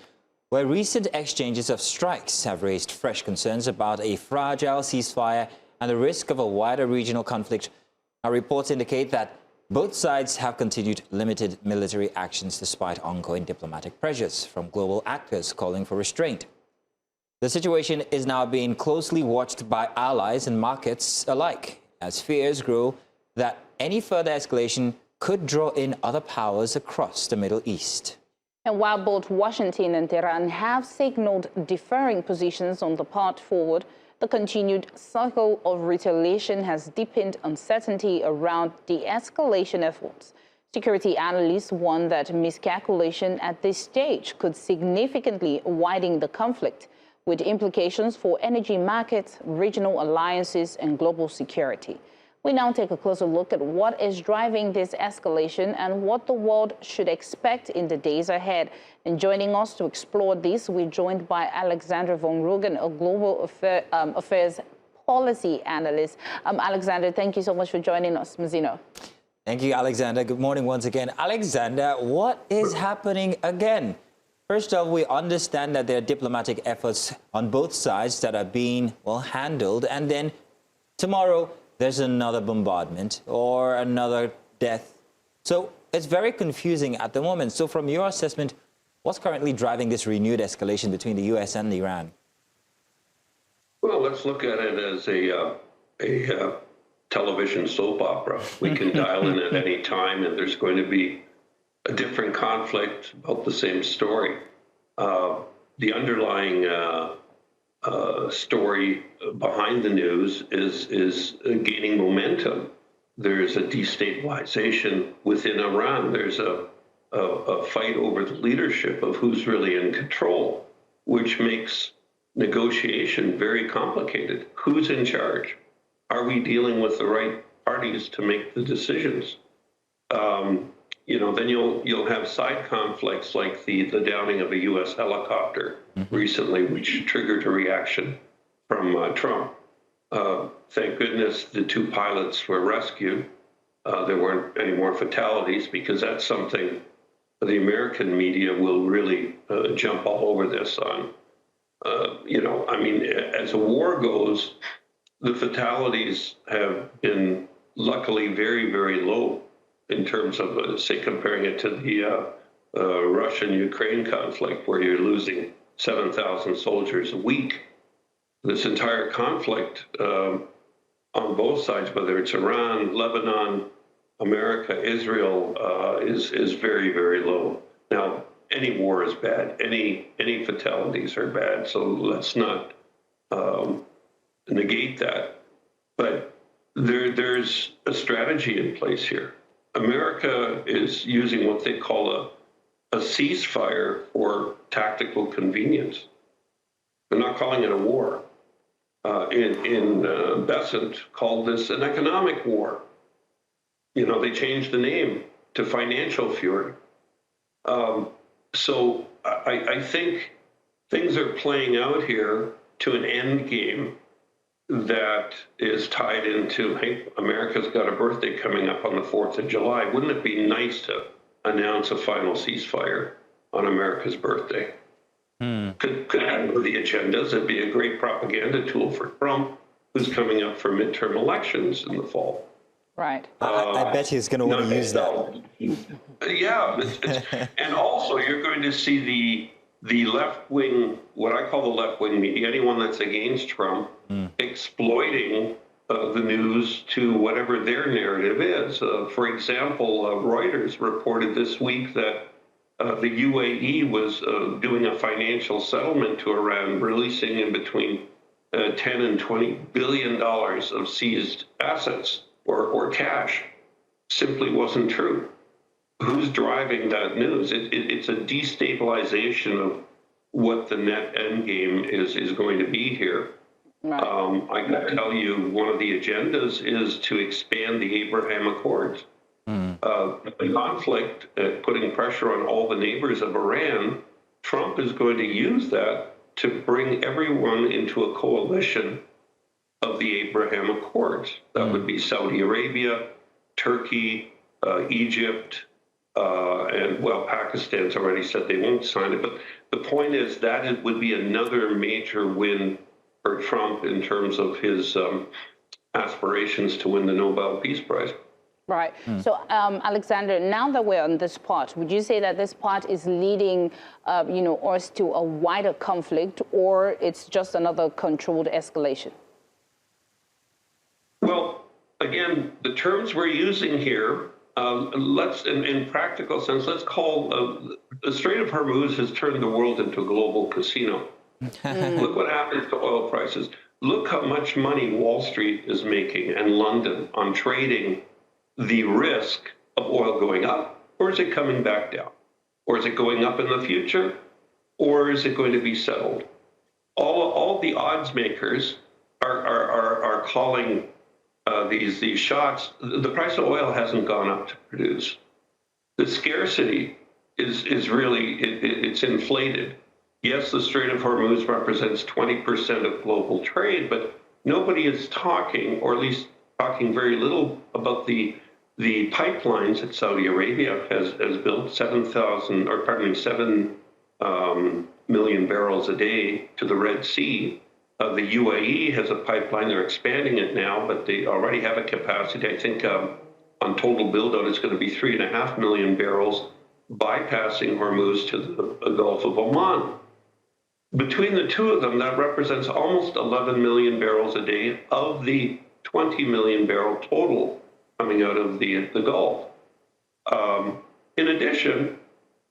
where recent exchanges of strikes have raised fresh concerns about a fragile ceasefire and the risk of a wider regional conflict. Our reports indicate that both sides have continued limited military actions despite ongoing diplomatic pressures from global actors calling for restraint. The situation is now being closely watched by allies and markets alike, as fears grow that any further escalation could draw in other powers across the Middle East. And while both Washington and Tehran have signaled differing positions on the path forward, the continued cycle of retaliation has deepened uncertainty around de-escalation efforts. Security analysts warn that miscalculation at this stage could significantly widen the conflict, with implications for energy markets, regional alliances, and global security. We now take a closer look at what is driving this escalation and what the world should expect in the days ahead. And joining us to explore this, we're joined by Alexander von Rugen, a global affairs policy analyst. Alexander, thank you so much for joining us. Mazino. Thank you, Alexander. Good morning once again. Alexander, what is happening again? First off, we understand that there are diplomatic efforts on both sides that are being, well, handled. And then tomorrow, there's another bombardment or another death. So it's very confusing at the moment. So from your assessment, what's currently driving this renewed escalation between the U.S. and Iran? Well, let's look at it as a television soap opera. We can dial in at any time, and there's going to be a different conflict about the same story. The underlying story behind the news is gaining momentum. There's a destabilization within Iran. There's a fight over the leadership of who's really in control, which makes negotiation very complicated. Who's in charge? Are we dealing with the right parties to make the decisions? Then you'll have side conflicts like the downing of a U.S. helicopter recently, which triggered a reaction from Trump. Thank goodness the two pilots were rescued. There weren't any more fatalities, because that's something the American media will really jump all over this on. As a war goes, the fatalities have been luckily very, very low in terms of, say, comparing it to the Russian-Ukraine conflict, where you're losing 7,000 soldiers a week. This entire conflict on both sides, whether it's Iran, Lebanon, America, Israel, is very, very low. Now, any war is bad. Any fatalities are bad, so let's not negate that. But there's a strategy in place here. America is using what they call a ceasefire for tactical convenience. They're not calling it a war. Besant called this an economic war. They changed the name to financial fury. So I think things are playing out here to an end game that is tied into, hey, America's got a birthday coming up on the 4th of July. Wouldn't it be nice to announce a final ceasefire on America's birthday? Could add to the agendas. It'd be a great propaganda tool for Trump, who's coming up for midterm elections in the fall. Right. I bet he's going to want to use that. Yeah. And also, you're going to see the left-wing, what I call the left-wing media, anyone that's against Trump, exploiting the news to whatever their narrative is. For example, Reuters reported this week that the UAE was doing a financial settlement to Iran, releasing in between 10 and $20 billion of seized assets or cash. Simply wasn't true. Who's driving that news? It's a destabilization of what the net end game is going to be here. Right. I can tell you one of the agendas is to expand the Abraham Accords. The conflict, putting pressure on all the neighbors of Iran, Trump is going to use that to bring everyone into a coalition of the Abraham Accords. That would be Saudi Arabia, Turkey, Egypt, and, well, Pakistan's already said they won't sign it. But the point is that it would be another major win for Trump in terms of his aspirations to win the Nobel Peace Prize. Right. So, Alexander, now that we're on this part, would you say that this part is leading, us to a wider conflict, or it's just another controlled escalation? Well, again, the terms we're using here, let's, in practical sense, let's call the Strait of Hormuz has turned the world into a global casino. Look what happens to oil prices. Look how much money Wall Street is making and London on trading the risk of oil going up, or is it coming back down? Or is it going up in the future, or is it going to be settled? All the odds makers are calling these shots. The price of oil hasn't gone up to produce. The scarcity is really, it's inflated. Yes, the Strait of Hormuz represents 20% of global trade, but nobody is talking, or at least talking very little, about the pipelines that Saudi Arabia has built, 7 million barrels a day to the Red Sea. The UAE has a pipeline. They're expanding it now, but they already have a capacity. I think on total build-out, it's going to be 3.5 million barrels bypassing Hormuz to the Gulf of Oman. Between the two of them, that represents almost 11 million barrels a day of the 20 million barrel total coming out of the Gulf. In addition,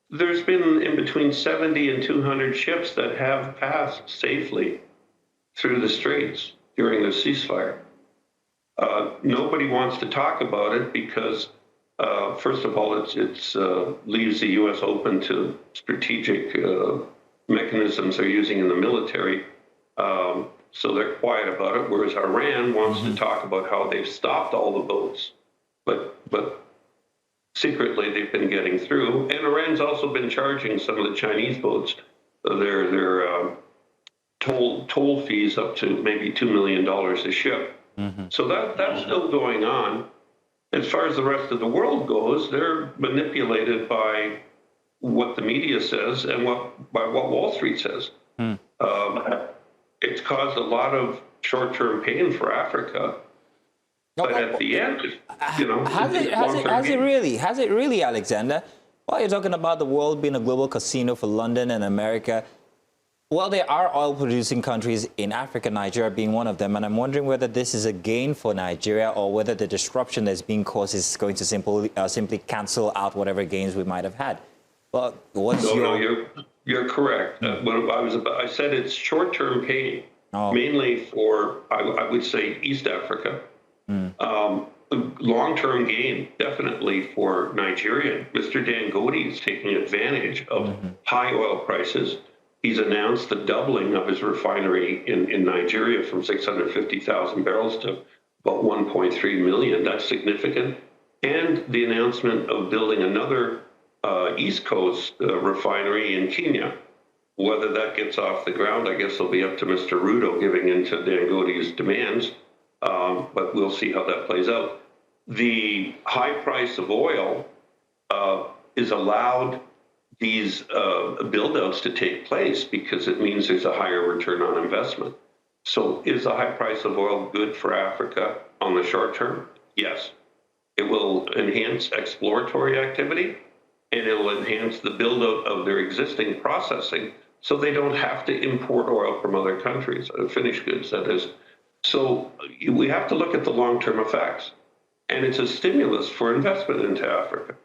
there's been in between 70 and 200 ships that have passed safely through the straits during the ceasefire. Nobody wants to talk about it because, first of all, it leaves the U.S. open to strategic mechanisms they're using in the military. So they're quiet about it, whereas Iran wants to talk about how they've stopped all the boats, but secretly they've been getting through. And Iran's also been charging some of the Chinese boats their toll fees up to maybe $2 million a ship. So that's still going on. As far as the rest of the world goes, they're manipulated by what the media says and by what Wall Street says. It's caused a lot of short-term pain for Africa, but at the end, has it really, Alexander? While you're talking about the world being a global casino for London and America, well, there are oil-producing countries in Africa, Nigeria being one of them, and I'm wondering whether this is a gain for Nigeria or whether the disruption that's being caused is going to simply cancel out whatever gains we might have had. But you're correct. I said it's short-term pain, mainly for, I would say, East Africa. Long-term gain, definitely for Nigeria. Mr. Dangote is taking advantage of high oil prices. He's announced the doubling of his refinery in Nigeria from 650,000 barrels to about 1.3 million. That's significant. And the announcement of building another East Coast refinery in Kenya. Whether that gets off the ground, I guess it'll be up to Mr. Ruto giving in to Dangote's demands, but we'll see how that plays out. The high price of oil is allowed these build-outs to take place because it means there's a higher return on investment. So is the high price of oil good for Africa on the short term? Yes. It will enhance exploratory activity, and it will enhance the build-out of their existing processing so they don't have to import oil from other countries, finished goods, that is. So we have to look at the long-term effects, and it's a stimulus for investment into Africa.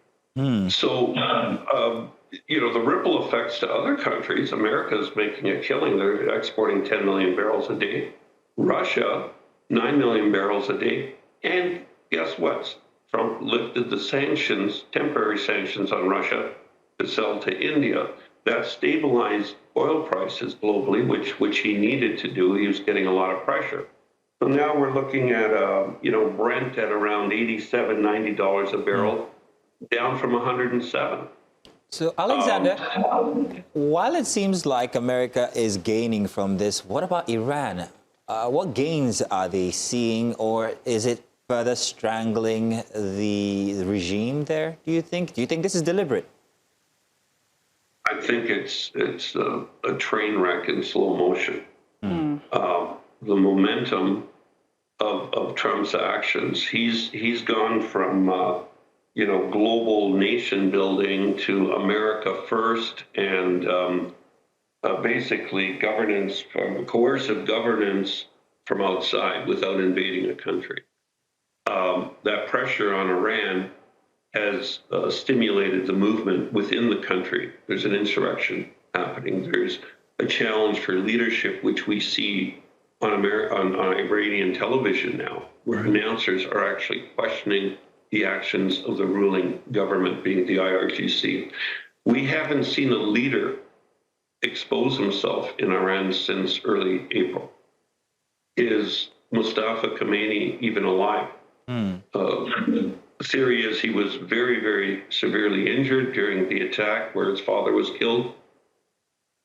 So, the ripple effects to other countries, America is making a killing. They're exporting 10 million barrels a day. Russia, 9 million barrels a day. And guess what? Trump lifted the sanctions, temporary sanctions on Russia to sell to India. That stabilized oil prices globally, which he needed to do. He was getting a lot of pressure. So now we're looking at, Brent at around $87, $90 a barrel, down from 107. So, Alexander, while it seems like America is gaining from this, what about Iran? What gains are they seeing, or is it further strangling the regime there, do you think? Do you think this is deliberate? I think it's a train wreck in slow motion. The momentum of Trump's actions, he's gone from global nation building to America first, and basically governance, from coercive governance from outside without invading a country. That pressure on Iran has stimulated the movement within the country. There's an insurrection happening. There's a challenge for leadership, which we see on Iranian television now, where announcers are actually questioning the actions of the ruling government, being the IRGC. We haven't seen a leader expose himself in Iran since early April. Is Mustafa Khamenei even alive? The theory is he was very, very severely injured during the attack where his father was killed.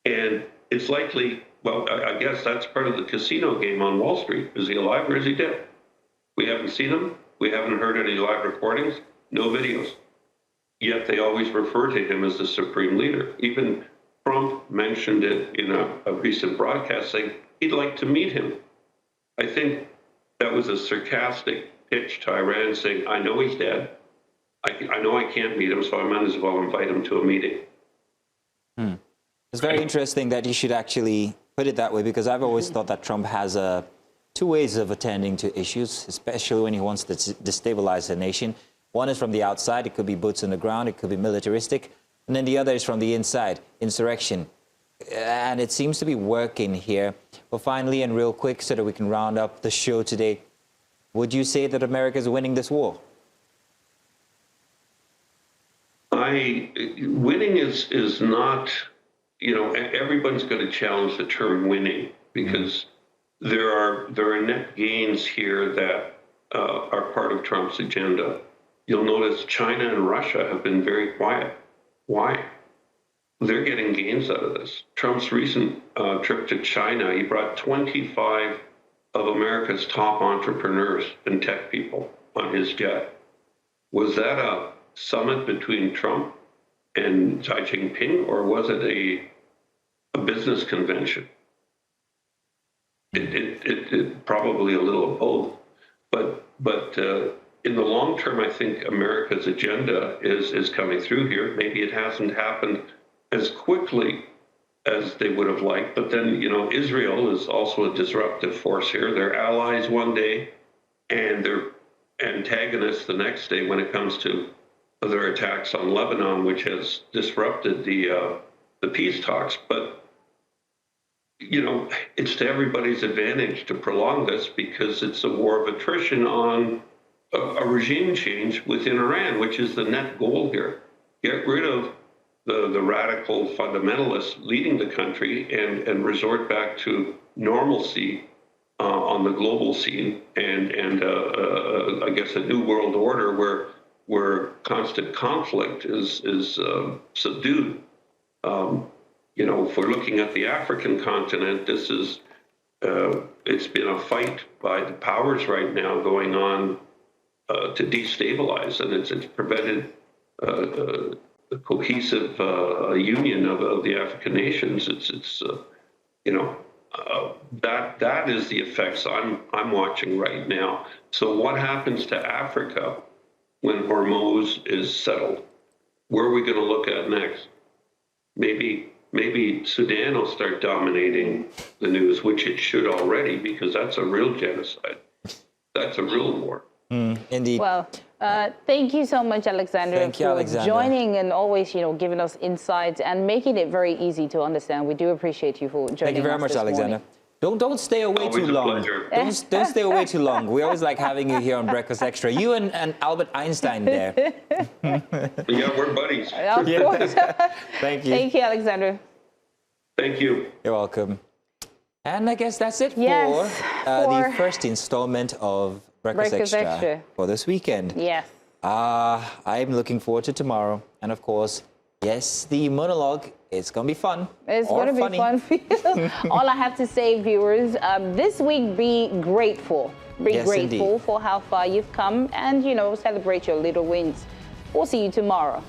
And it's likely, well, I guess that's part of the casino game on Wall Street. Is he alive or is he dead? We haven't seen him. We haven't heard any live recordings, no videos. Yet they always refer to him as the supreme leader. Even Trump mentioned it in a recent broadcast, saying he'd like to meet him. I think that was a sarcastic pitch to Iran, saying, I know he's dead. I know I can't meet him, so I might as well invite him to a meeting. It's very interesting that you should actually put it that way, because I've always thought that Trump has two ways of attending to issues, especially when he wants to destabilize a nation. One is from the outside. It could be boots on the ground. It could be militaristic. And then the other is from the inside, insurrection. And it seems to be working here. But finally, and real quick, so that we can round up the show today, would you say that America is winning this war? Winning is not, everyone's going to challenge the term winning, because there are net gains here that are part of Trump's agenda. You'll notice China and Russia have been very quiet. Why? They're getting gains out of this. Trump's recent trip to China, he brought 25 of America's top entrepreneurs and tech people on his jet. Was that a summit between Trump and Xi Jinping, or was it a business convention? It probably a little of both. But in the long term, I think America's agenda is coming through here. Maybe it hasn't happened as quickly as they would have liked, but then, Israel is also a disruptive force here. They're allies one day, and they're antagonists the next day when it comes to their attacks on Lebanon, which has disrupted the peace talks. But, it's to everybody's advantage to prolong this, because it's a war of attrition on a regime change within Iran, which is the net goal here. Get rid of the radical fundamentalists leading the country and resort back to normalcy on the global scene, and I guess a new world order where constant conflict is subdued. If we're looking at the African continent, this is it's been a fight by the powers right now going on to destabilize, and it's prevented the cohesive union of the African nations. That is the effects I'm watching right now. So what happens to Africa when Hormuz is settled? Where are we going to look at next? Maybe maybe Sudan will start dominating the news, which it should already, because that's a real genocide. That's a real war. Indeed. Well, thank you so much, Alexander, for joining and always, giving us insights and making it very easy to understand. We do appreciate you for joining us. Thank you very much, Alexander. Don't stay away too long. Don't stay away too long. We always like having you here on Breakfast Extra. You and Albert Einstein there. Yeah, we're buddies. Of course. Thank you. Thank you, Alexander. Thank you. You're welcome. And I guess that's it for the first installment of Breakfast Extra for this weekend. Yes. I'm looking forward to tomorrow. And of course, yes, the monologue. It's going to be fun. It's going to be fun for you. All I have to say, viewers, this week be grateful. Be grateful for how far you've come and, celebrate your little wins. We'll see you tomorrow.